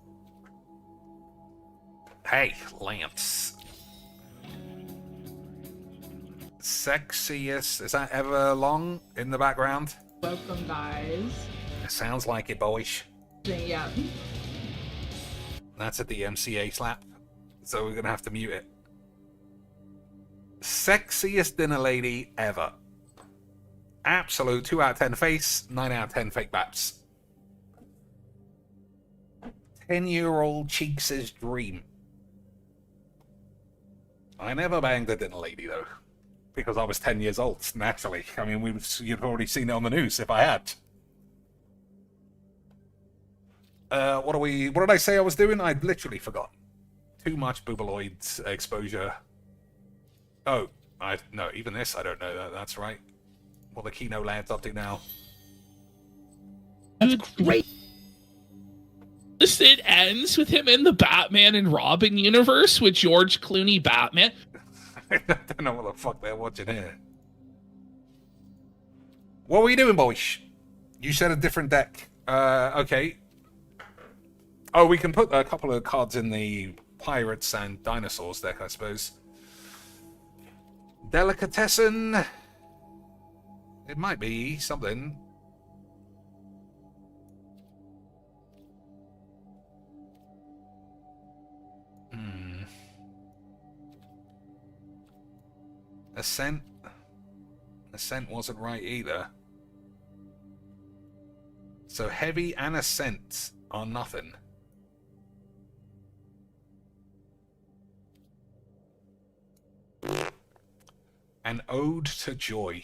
Hey, Lance. Sexiest, is that ever long in the background? Welcome, guys. It sounds like it, boys. Yeah. That's a DMCA slap. So we're going to have to mute it. Sexiest dinner lady ever. Absolute 2 out of 10 face, 9 out of 10 fake baps. 10-year-old Cheeks' dream. I never banged a dinner lady, though. Because I was 10 years old, naturally. I mean, you'd already seen it on the news if I had. What did I say I was doing? I'd literally forgotten. Too much Bubaloid exposure. Oh, no, even this, I don't know. That's right. What the Kino lad's up to now. That's great. It ends with him in the Batman and Robin universe with George Clooney Batman. I don't know what the fuck they're watching here. What were you doing, boys? You said a different deck. Okay. Oh, we can put a couple of cards in the Pirates and Dinosaurs deck, I suppose. Delicatessen. It might be something. Ascent. Ascent wasn't right either. So heavy and Ascent are nothing. An Ode to Joy.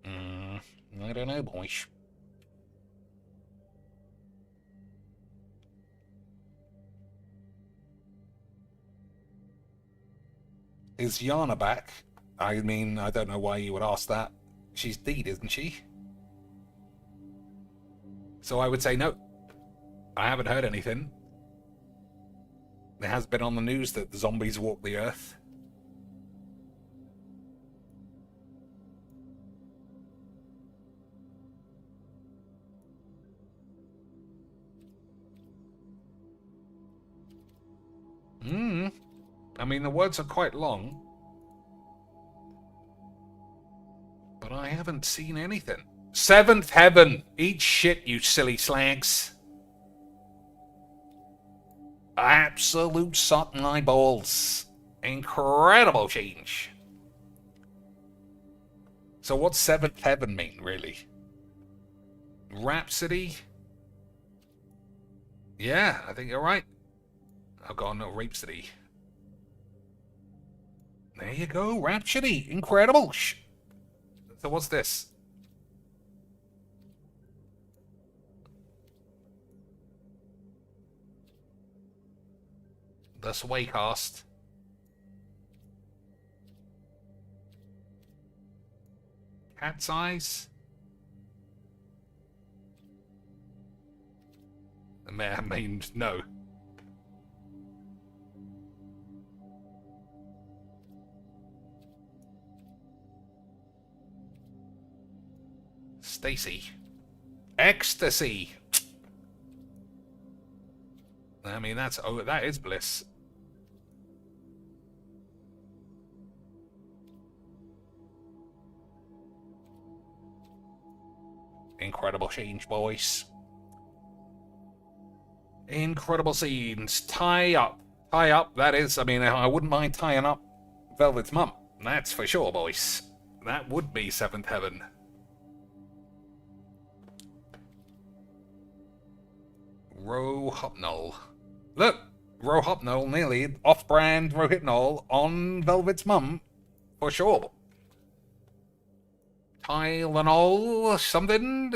I don't know, boys. Is Yana back? I mean, I don't know why you would ask that. She's dead, isn't she? So I would say no. I haven't heard anything. It has been on the news that the zombies walk the earth. I mean, the words are quite long. But I haven't seen anything. Seventh Heaven! Eat shit, you silly slags. Absolute sotten eyeballs. Incredible change. So what's Seventh Heaven mean, really? Rhapsody? Yeah, I think you're right. I've got no Rhapsody. There you go, Rhapsody. Incredible. So what's this? The Swaycast. Cat's Eyes. I mean, no. Stacy. Ecstasy. I mean, that is bliss. Incredible change, boys. Incredible scenes. Tie up. Tie up, that is. I mean, I wouldn't mind tying up Velvet's mum. That's for sure, boys. That would be Seventh Heaven. Rohypnol. Look! Rohypnol, nearly off-brand Rohypnol on Velvet's mum. For sure. Tylenol something.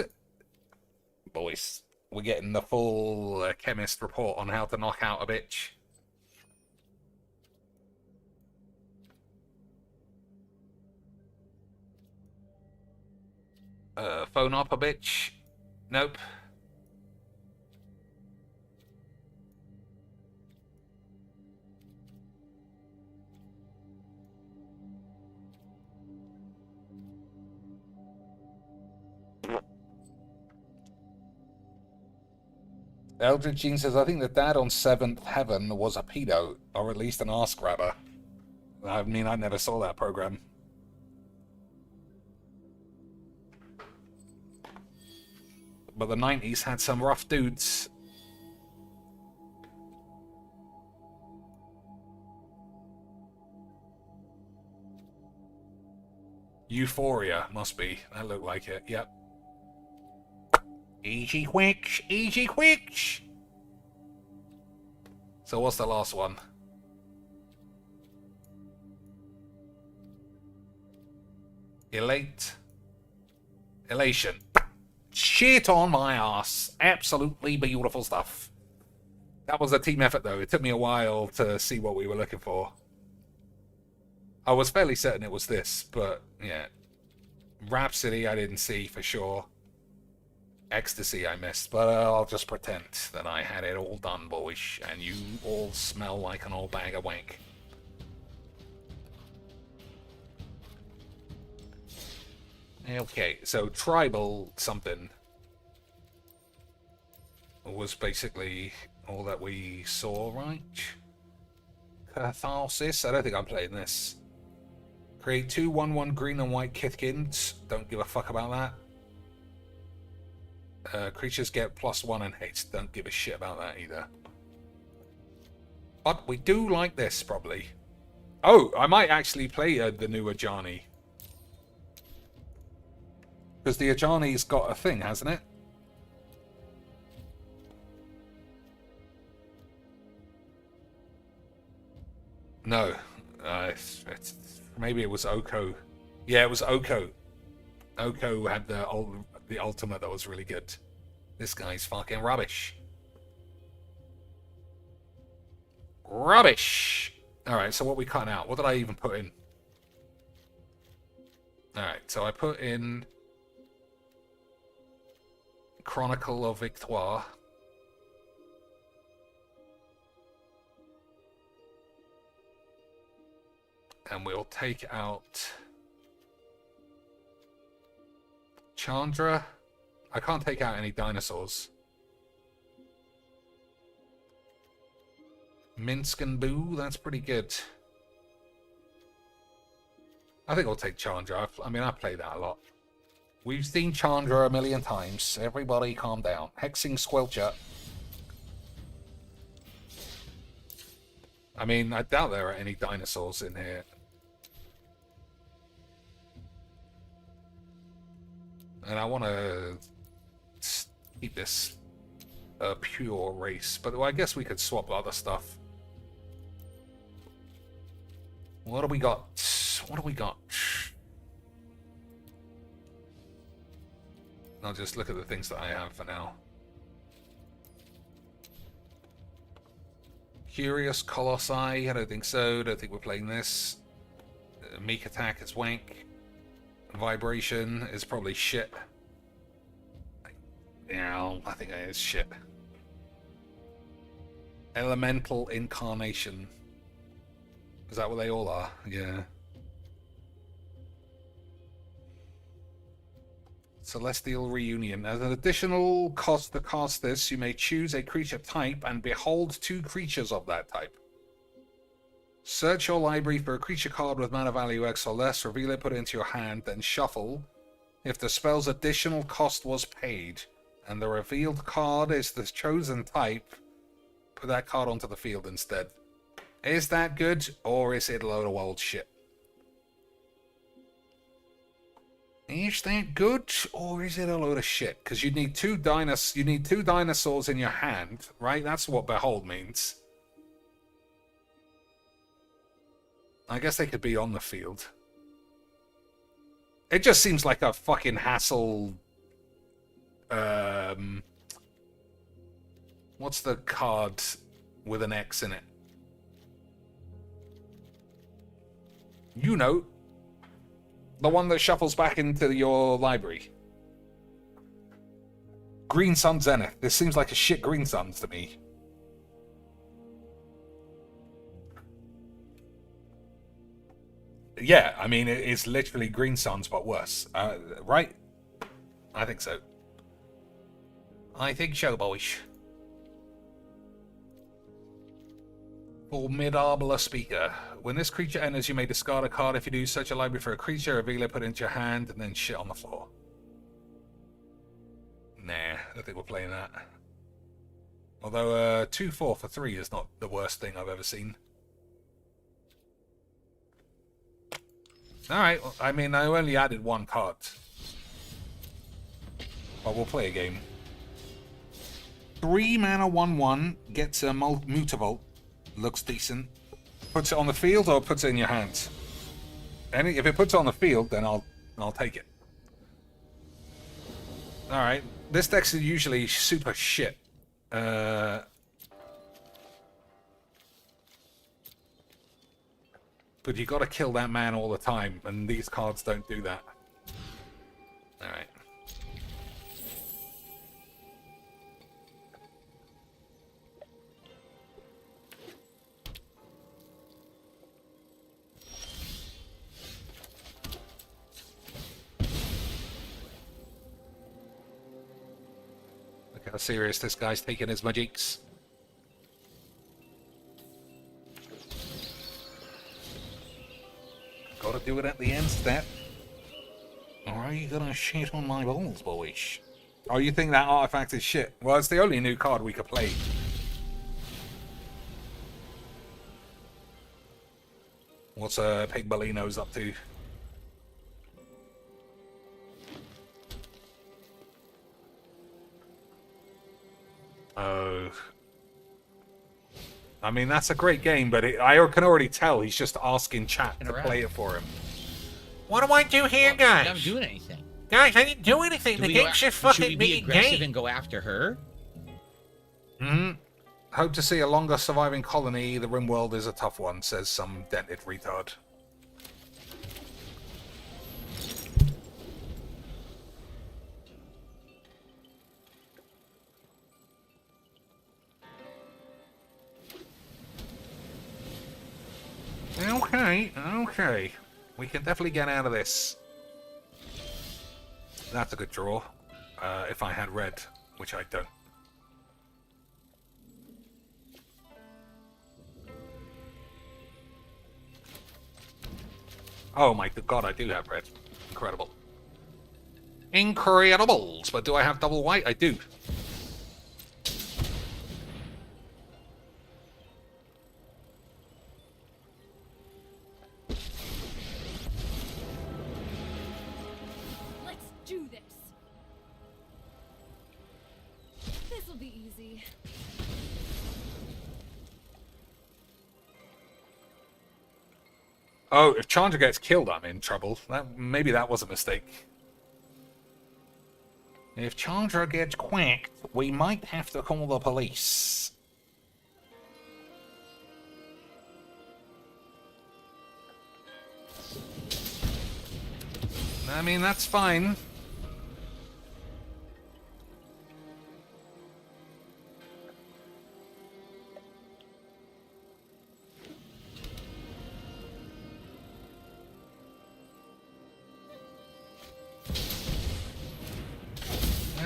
Boys, we're getting the full chemist report on how to knock out a bitch. Phone up a bitch. Nope. Eldred Jean says, I think the dad on Seventh Heaven was a pedo, or at least an ass grabber. I mean, I never saw that program. But the 90s had some rough dudes. Euphoria, must be. That looked like it, yep. Easy quick, easy quick. So what's the last one? Elate. Elation. Shit on my ass. Absolutely beautiful stuff. That was a team effort though. It took me a while to see what we were looking for. I was fairly certain it was this, but yeah. Rhapsody I didn't see for sure. Ecstasy I missed, but I'll just pretend that I had it all done, boys, and you all smell like an old bag of wank. Okay, so tribal something was basically all that we saw, right? Catharsis? I don't think I'm playing this. Create 2 1/1 green and white Kithkins. Don't give a fuck about that. Creatures get +1 and haste. Don't give a shit about that either. But we do like this, probably. Oh, I might actually play the new Ajani. Because the Ajani's got a thing, hasn't it? No. Maybe it was Oko. Yeah, it was Oko. Oko had the ultimate that was really good. This guy's fucking rubbish. Rubbish! Alright, so what we cutting out? What did I even put in? Alright, so I put in Chronicle of Victoire. And we'll take out Chandra. I can't take out any dinosaurs. Minsk and Boo, that's pretty good. I think I'll take Chandra. I mean, I play that a lot. We've seen Chandra a million times. Everybody calm down. Hexing Squelcher. I mean, I doubt there are any dinosaurs in here. And I want to keep this a pure race. But well, I guess we could swap other stuff. What do we got? What do we got? I'll just look at the things that I have for now. Curious Colossi, I don't think so. Don't think we're playing this. Meek Attack is wank. Vibration is probably shit. Yeah, I think it is shit. Elemental Incarnation. Is that what they all are? Yeah. Celestial Reunion. As an additional cost to cast this, you may choose a creature type and behold 2 creatures of that type. Search your library for a creature card with mana value X or less, reveal it, put it into your hand, then shuffle. If the spell's additional cost was paid, and the revealed card is the chosen type, put that card onto the field instead. Is that good, or is it a load of old shit? Is that good, or is it a load of shit? Because you need two dinosaurs in your hand, right? That's what behold means. I guess they could be on the field. It just seems like a fucking hassle. What's the card with an X in it? You know. The one that shuffles back into your library. Green Sun Zenith. This seems like a shit Green Suns to me. Yeah, I mean, it's literally Green Suns, but worse. Right? I think so. I think so, boys. Formidable Speaker. When this creature enters, you may discard a card. If you do, search a library for a creature, reveal it, put it into your hand, and then shit on the floor. Nah, I don't think we're playing that. Although 2-4 for 3 is not the worst thing I've ever seen. Alright, well, I mean, I only added 1 card. But we'll play a game. 3 mana 1/1, gets a Mutavault. Looks decent. Puts it on the field or puts it in your hands? If it puts it on the field, then I'll take it. Alright, this deck's usually super shit. But you got to kill that man all the time, and these cards don't do that. All right. Look how serious this guy's taking his magics. Gotta do it at the end step. Or are you gonna shit on my balls, boys? Oh, you think that artifact is shit? Well, it's the only new card we could play. What's Pigbolino's up to? Oh. I mean, that's a great game, but I can already tell he's just asking chat to play it for him. What do I do here, guys? I'm not doing anything. Guys, I didn't do anything. The game's just fucking Should we be being aggressive gay. and go after her? Hmm. Hope to see a longer surviving colony. The rim world is a tough one, says some dented retard. Okay, okay. We can definitely get out of this. That's a good draw. If I had red, which I don't. Oh my god, I do have red. Incredible. Incredibles! But do I have double white? I do. Let's do this. This'll be easy. Oh, if Chandra gets killed, I'm in trouble. Maybe that was a mistake. If Chandra gets quacked, we might have to call the police. I mean, that's fine.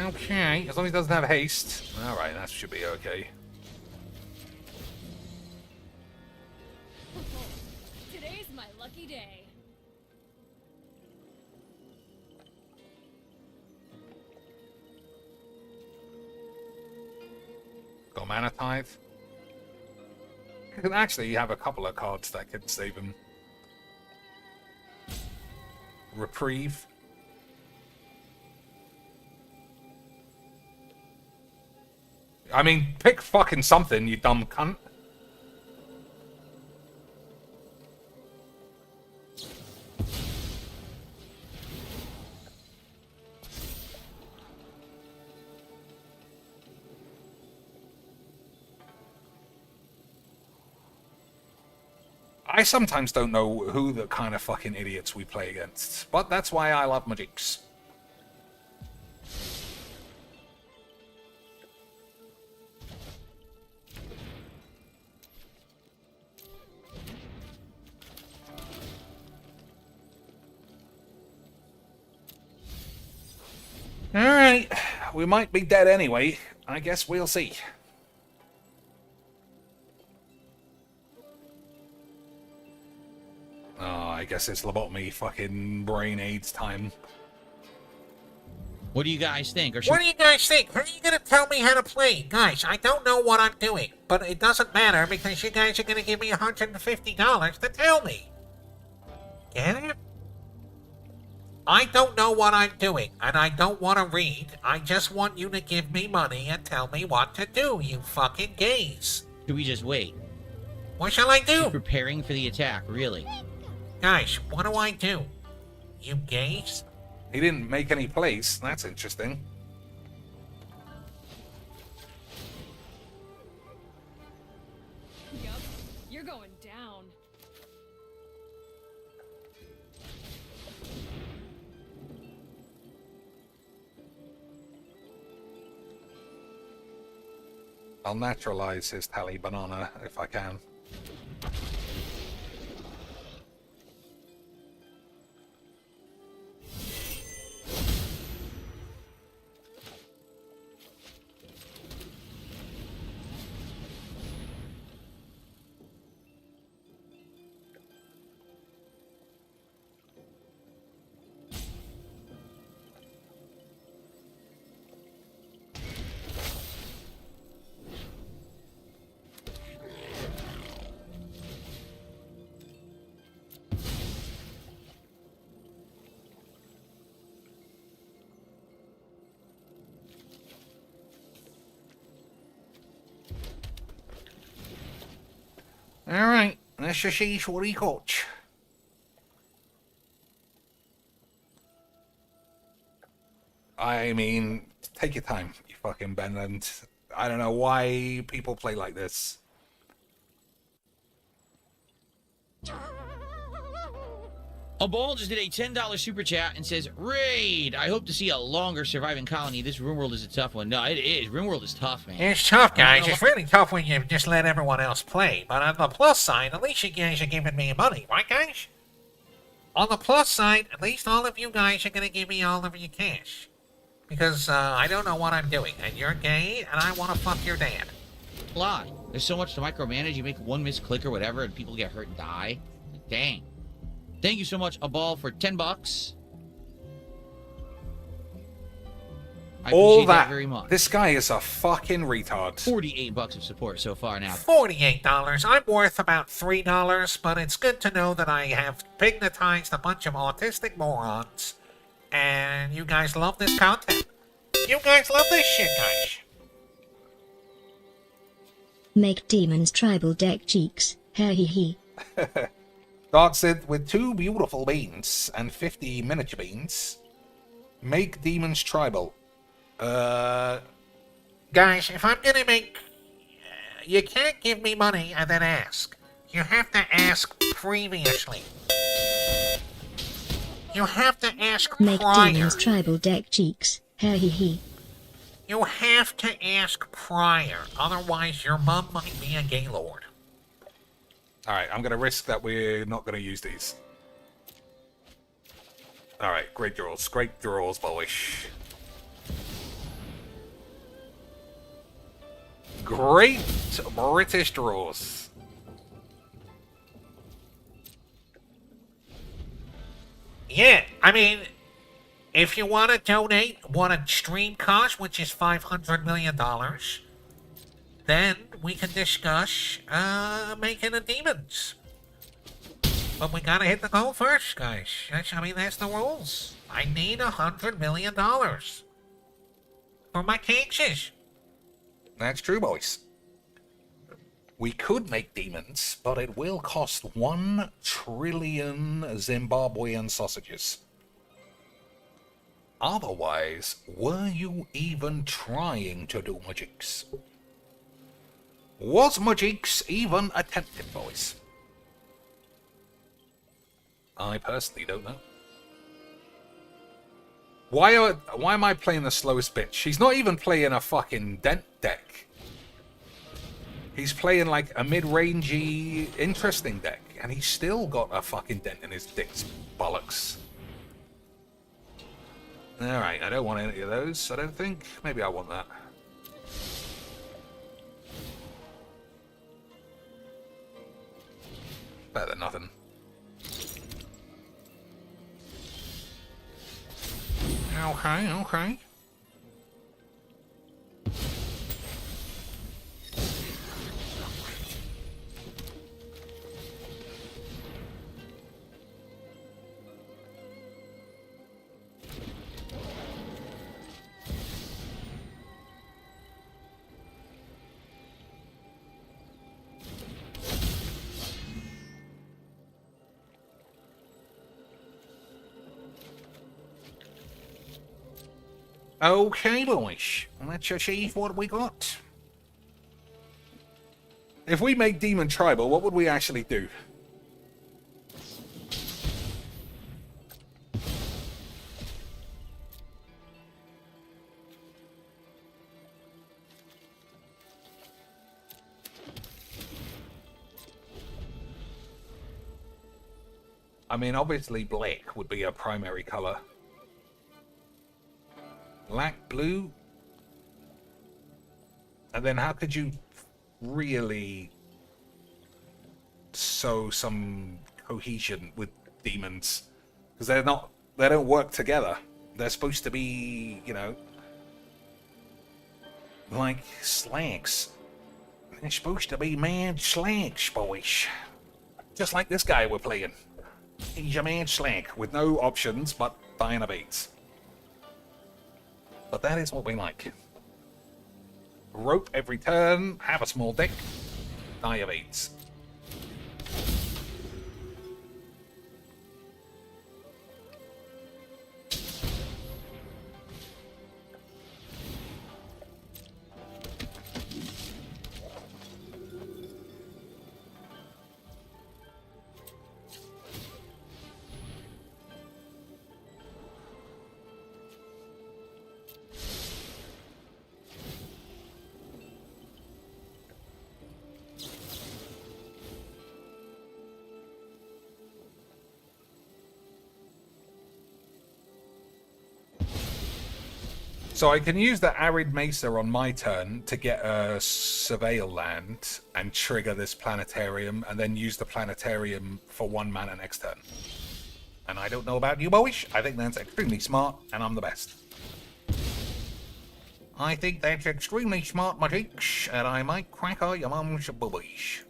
Okay, as long as he doesn't have haste. Alright, that should be okay. Today's my lucky day. Got Mana Tithe. Actually, you have a couple of cards that could save him. Reprieve. I mean, pick fucking something, you dumb cunt. I sometimes don't know who the kind of fucking idiots we play against, but that's why I love Magics. Alright, we might be dead anyway. I guess we'll see. Oh, I guess it's lobotomy fucking brain AIDS time. What do you guys think? What do you guys think? Are you gonna tell me how to play? Guys, I don't know what I'm doing, but it doesn't matter because you guys are gonna give me $150 to tell me. Get it? I don't know what I'm doing, and I don't want to read. I just want you to give me money and tell me what to do, you fucking gays. Should we just wait? What shall I do? She's preparing for the attack, really. Guys, what do I do? You gays? He didn't make any plays. That's interesting. Yup, you're going down. I'll naturalize his tally banana if I can. Alright, let's just see what he got. I mean, take your time, you fucking Benland. I don't know why people play like this. A Ball just did a $10 super chat and says, Raid, I hope to see a longer surviving colony. This RimWorld is a tough one. No, it is. RimWorld is tough, man. It's tough, guys. It's really tough when you just let everyone else play. But on the plus side, at least you guys are giving me money, right, guys? On the plus side, at least all of you guys are going to give me all of your cash. Because I don't know what I'm doing. And you're gay, and I want to fuck your dad. Lie. There's so much to micromanage. You make one misclick or whatever, and people get hurt and die. Dang. Thank you so much, A Ball, for $10. I appreciate that very much. This guy is a fucking retard. $48 of support so far now. $48. I'm worth about $3, but it's good to know that I have pignatized a bunch of autistic morons. And you guys love this content. You guys love this shit, guys. Make demons tribal deck cheeks. Hee hee hee. Dark Sith with 2 beautiful beans and 50 miniature beans. Make demons tribal. Guys, if I'm gonna make... you can't give me money and then ask. You have to ask previously. You have to ask Make prior. demons tribal deck cheeks. Hee hee hee. You have to ask prior. Otherwise, your mom might be a gay lord. Alright, I'm going to risk that we're not going to use these. Alright, great draws. Great draws, boyish. Great British draws. Yeah, I mean, if you want to donate what a stream costs, which is $500 million, then we can discuss making a demons. But we gotta hit the goal first, guys. I mean, that's the rules. I need $100 million for my cases. That's true, boys. We could make demons, but it will cost 1 trillion Zimbabwean sausages. Otherwise, were you even trying to do magics? Was magics even attempted, boys? I personally don't know. Why am I playing the slowest bitch? She's not even playing a fucking dent deck. He's playing like a mid-rangey, interesting deck, and he's still got a fucking dent in his dick's bollocks. Alright, I don't want any of those, I don't think. Maybe I want that. Better than nothing. Okay, okay. Okay, boys. Let's achieve what we got. If we make Demon Tribal, what would we actually do? I mean, obviously black would be a primary color. Black, blue. And then how could you really sow some cohesion with demons? Because they don't work together. They're supposed to be, you know, like slags. They're supposed to be mad slags, boys. Just like this guy we're playing. He's a mad slag with no options but dying of beats. But that is what we like. Rope every turn, have a small deck, die of AIDS. So I can use the Arid Mesa on my turn to get a Surveil land and trigger this planetarium, and then use the planetarium for 1 mana next turn. And I don't know about you boys, I think that's extremely smart, and I'm the best. I think that's extremely smart, my cheeks, and I might crack all your mum's boobies.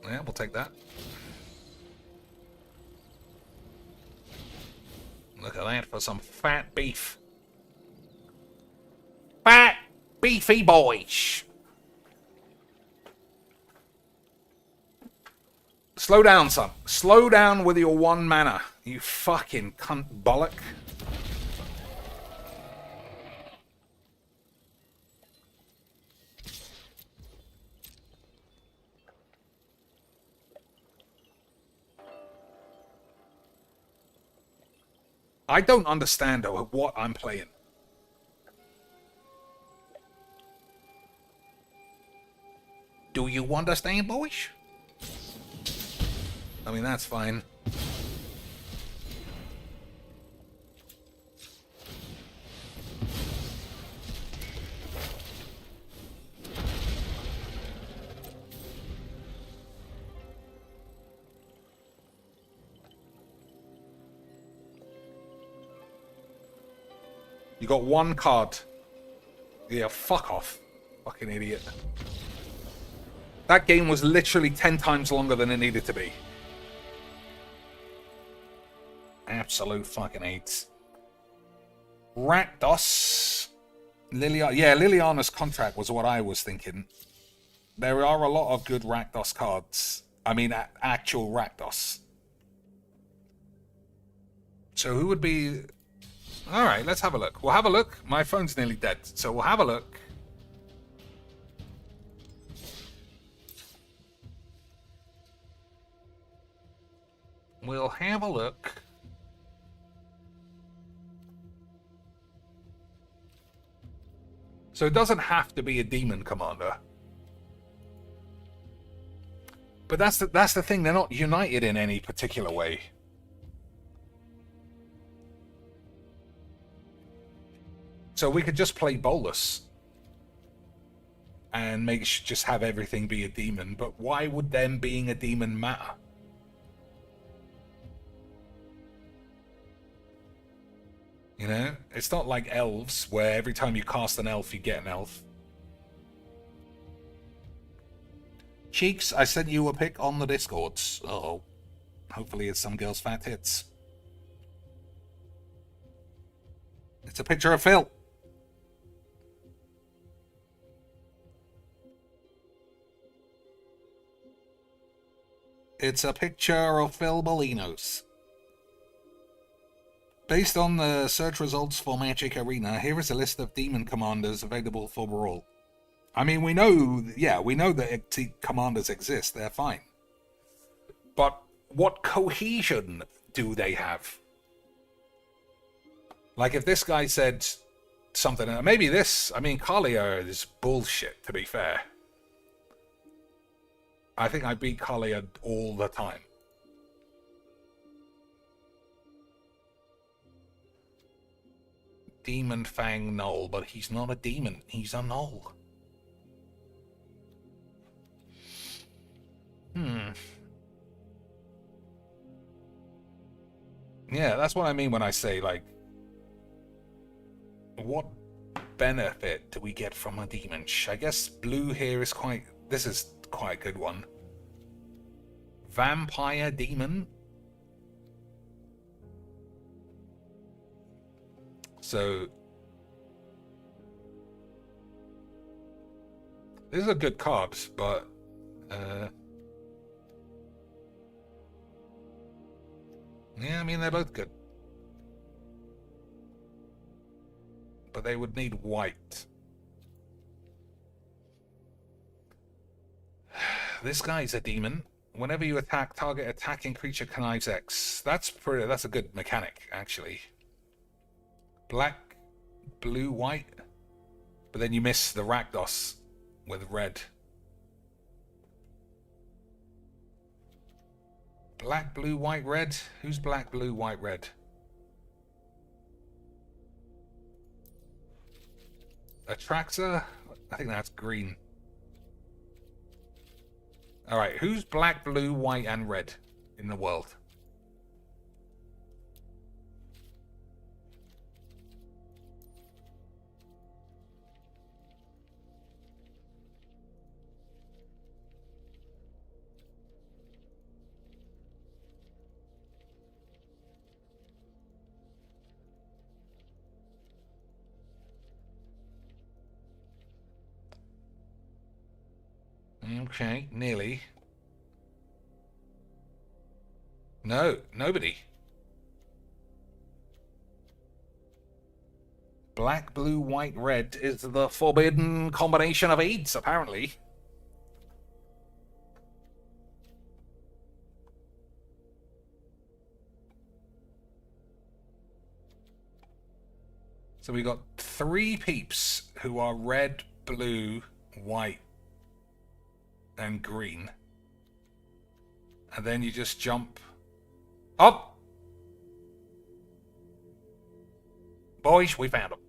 Yeah, we'll take that. Look at that for some fat beef. Fat, beefy boys. Slow down, son. Slow down with your 1 mana, you fucking cunt bollock. I don't understand what I'm playing. Do you understand, boys? I mean, that's fine. You got 1 card. Yeah, fuck off. Fucking idiot. That game was literally 10 times longer than it needed to be. Absolute fucking AIDS. Rakdos. Liliana. Yeah, Liliana's contract was what I was thinking. There are a lot of good Rakdos cards. I mean, actual Rakdos. So who would be... Alright, let's have a look. We'll have a look. My phone's nearly dead, so we'll have a look. We'll have a look. So it doesn't have to be a demon commander. But that's the thing, they're not united in any particular way. So we could just play Bolus and just have everything be a demon, but why would them being a demon matter? You know, it's not like elves where every time you cast an elf you get an elf. Cheeks, I sent you a pic on the Discords. Uh-oh. Hopefully it's some girl's fat tits. It's a picture of Phil. It's a picture of Phil Bolinos. Based on the search results for Magic Arena, here is a list of demon commanders available for Brawl. I mean, we know that commanders exist, they're fine. But what cohesion do they have? Like, if this guy said something, maybe this, I mean, Kalia is bullshit, to be fair. I think I beat Kalia all the time. Demon Fang Knoll, but he's not a demon. He's a knoll. Yeah, that's what I mean when I say, like, what benefit do we get from a demon? I guess blue here is quite... This is quite a good one. Vampire demon. So... These are good cards, but... yeah, I mean, they're both good. But they would need white. This guy's a demon. Whenever you attack, target attacking creature connives X. That's a good mechanic, actually. Black, blue, white. But then you miss the Rakdos with red. Black, blue, white, red? Who's black, blue, white, red? Attractor? I think that's green. Alright, who's black, blue, white, and red in the world? Okay, nearly. No, nobody. Black, blue, white, red is the forbidden combination of AIDS, apparently. So we got 3 peeps who are red, blue, white, and green. And then you just jump up. Boys, we found them.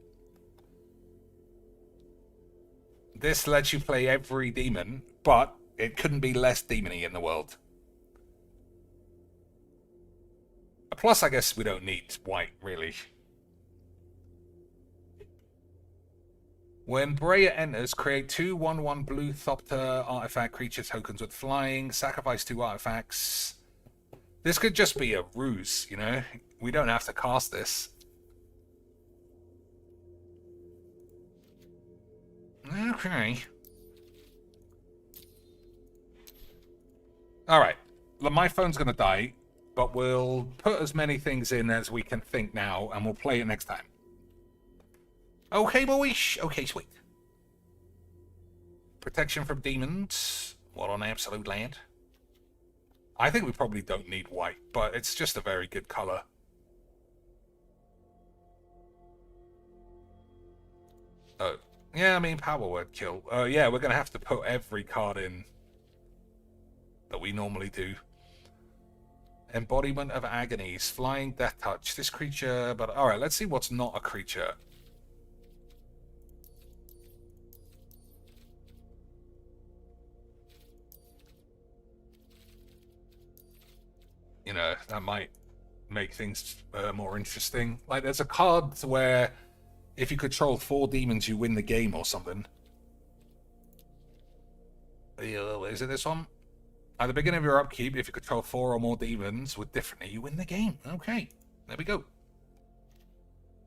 This lets you play every demon, but it couldn't be less demony in the world. Plus, I guess we don't need white, really. When Breya enters, create 2 1/1 blue Thopter artifact creature tokens with flying. Sacrifice 2 artifacts. This could just be a ruse, you know? We don't have to cast this. Okay. Alright. My phone's going to die, but we'll put as many things in as we can think now, and we'll play it next time. Okay, boys. Okay, sweet. Protection from demons. What on absolute land? I think we probably don't need white, but it's just a very good color. Oh, yeah, I mean, power word kill. Yeah, we're going to have to put every card in that we normally do. Embodiment of Agonies. Flying Death Touch. This creature, but alright, let's see what's not a creature. You know, that might make things more interesting. Like, there's a card where if you control 4 demons, you win the game or something. Is it this one? At the beginning of your upkeep, if you control 4 or more demons with differently, you win the game. Okay, there we go.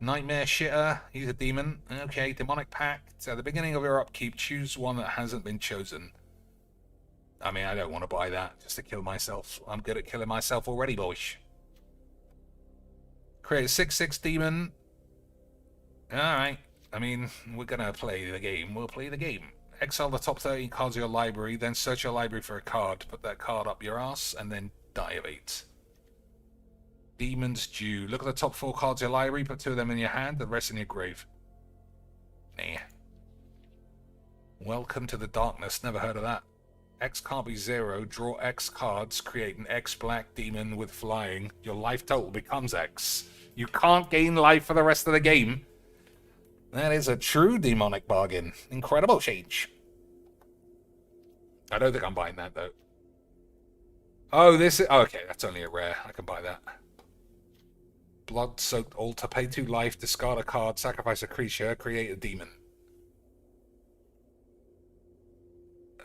Nightmare Shitter, he's a demon. Okay, Demonic Pact. At the beginning of your upkeep, choose one that hasn't been chosen. I mean, I don't want to buy that just to kill myself. I'm good at killing myself already, boys. Create a 6/6 demon. Alright. I mean, we're going to play the game. We'll play the game. Exile the top 13 cards of your library, then search your library for a card. Put that card up your ass, and then die of 8. Demon's Due. Look at the top 4 cards of your library, put 2 of them in your hand, the rest in your grave. Nah. Welcome to the Darkness. Never heard of that. X can't be 0. Draw X cards. Create an X black demon with flying. Your life total becomes X. You can't gain life for the rest of the game. That is a true demonic bargain. Incredible change. I don't think I'm buying that, though. Oh, this is... Oh, okay, that's only a rare. I can buy that. Blood-soaked altar. Pay 2 life. Discard a card. Sacrifice a creature. Create a demon.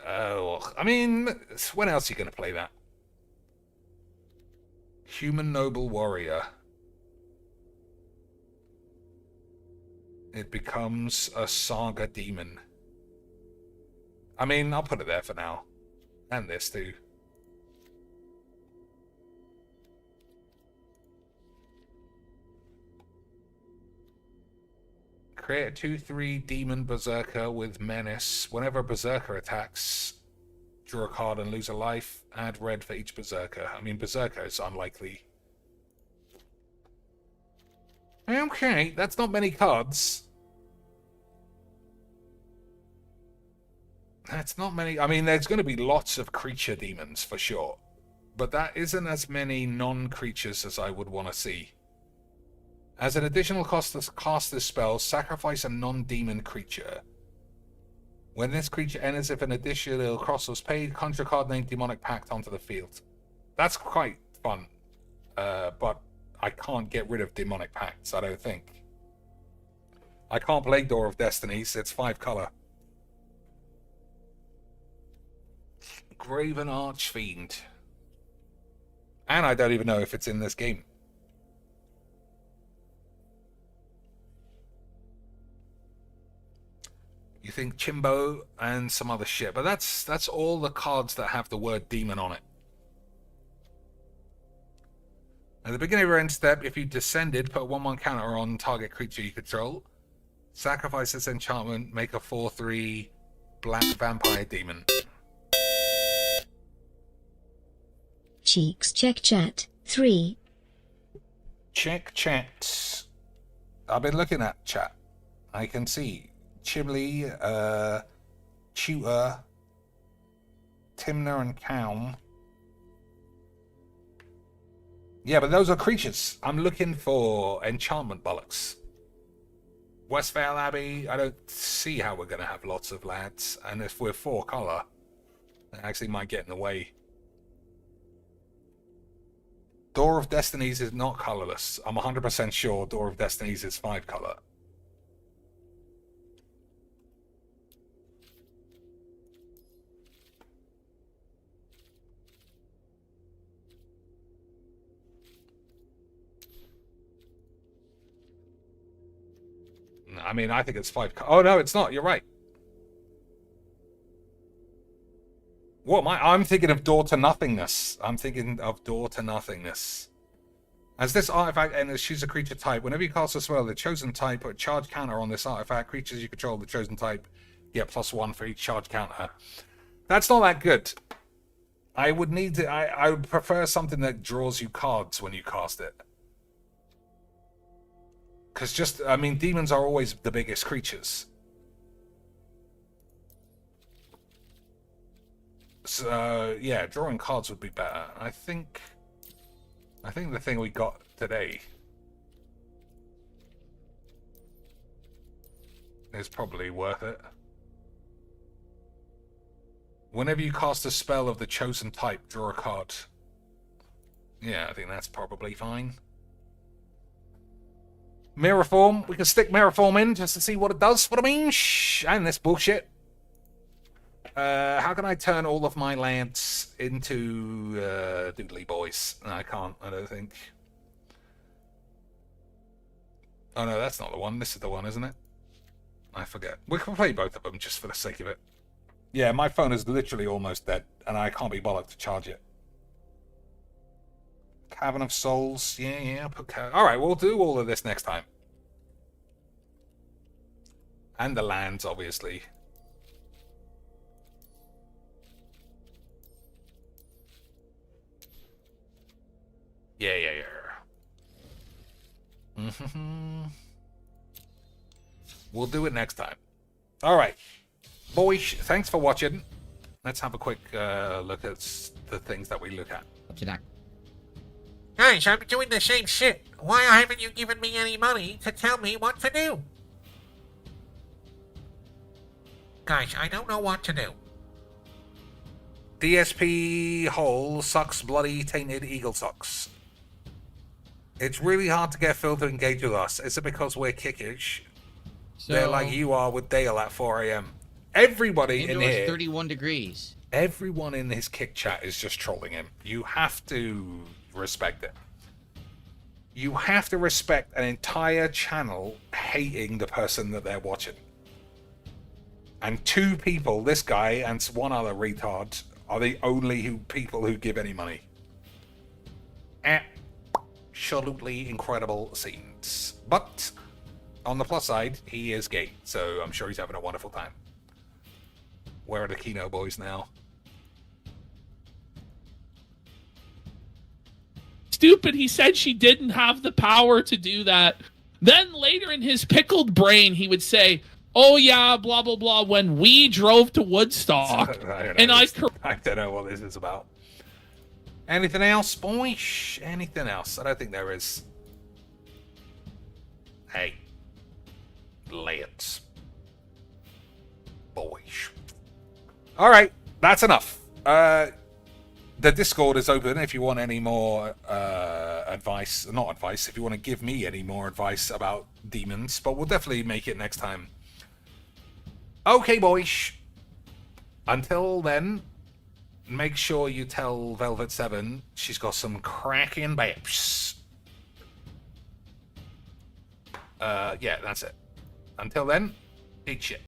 Oh, I mean, when else are you going to play that? Human Noble Warrior. It becomes a Saga Demon. I mean, I'll put it there for now. And this too. Create a 2/3 Demon Berserker with Menace. Whenever a Berserker attacks, draw a card and lose a life. Add red for each Berserker. I mean, Berserker is unlikely. Okay, that's not many cards. That's not many. I mean, there's going to be lots of creature demons for sure. But that isn't as many non-creatures as I would want to see. As an additional cost to cast this spell, sacrifice a non-demon creature. When this creature enters, if an additional cost was paid, conjure a card named Demonic Pact onto the field. That's quite fun. But I can't get rid of Demonic Pacts, I don't think. I can't play Door of Destinies, it's 5 color. Graven Archfiend. And I don't even know if it's in this game. You think Chimbo and some other shit, but that's all the cards that have the word demon on it. At the beginning of your end step, if you descended, put a 1/1 counter on target creature you control. Sacrifice this enchantment, make a 4/3 black vampire demon. Cheeks check chat. 3. Check chat. I've been looking at chat. I can see Chibli, Tutor, Timner and Calm. Yeah, but those are creatures. I'm looking for enchantment bollocks. Westvale Abbey, I don't see how we're going to have lots of lads. And if we're 4 color, that actually might get in the way. Door of Destinies is not colorless. I'm 100% sure Door of Destinies is 5 color. I mean, I think it's 5. Oh, no, it's not. You're right. What am I? I'm thinking of Door to Nothingness. I'm thinking of Door to Nothingness. As this artifact enters, choose a creature type. Whenever you cast a spell, the chosen type, put a charge counter on this artifact. Creatures you control the chosen type get +1 for each charge counter. That's not that good. I would need to. I would prefer something that draws you cards when you cast it. Because just, I mean, demons are always the biggest creatures. So, yeah, drawing cards would be better. I think the thing we got today is probably worth it. Whenever you cast a spell of the chosen type, draw a card. Yeah, I think that's probably fine. Mirror form. We can stick mirror form in just to see what it does. What I mean? Shh. And this bullshit. How can I turn all of my lads into doodly boys? No, I can't. I don't think. Oh no, that's not the one. This is the one, isn't it? I forget. We can play both of them just for the sake of it. Yeah, my phone is literally almost dead, and I can't be bothered to charge it. Cavern of Souls. Yeah, put alright, we'll do all of this next time. And the lands, obviously. Yeah. We'll do it next time. Alright. Boys, thanks for watching. let's have a quick look at the things that we look at. Up to that. Guys, I'm doing the same shit. Why haven't you given me any money to tell me what to do? Guys, I don't know what to do. DSP hole sucks bloody tainted eagle socks. It's really hard to get Phil to engage with us. Is it because we're kickish? They're like you are with Dale at 4 a.m. Everybody in Indoors here, 31 degrees. everyone in his kick chat is just trolling him. You have to respect it. You have to respect an entire channel hating the person that they're watching. And 2 people, this guy and one other retard, are the only people who give any money. Absolutely incredible scenes. But on the plus side, he is gay, so I'm sure he's having a wonderful time. Where are the Kino boys now? Stupid, he said she didn't have the power to do that. Then later in his pickled brain, he would say, oh yeah, blah, blah, blah, when we drove to Woodstock. I don't know what this is about. Anything else, boys? Anything else? I don't think there is. Hey. Let's. Boys. Alright, that's enough. The Discord is open if you want any more advice. Not advice, if you want to give me any more advice about demons. But we'll definitely make it next time. Okay, boys. Until then, make sure you tell Velvet7 she's got some cracking babes. Yeah, that's it. Until then, eat shit.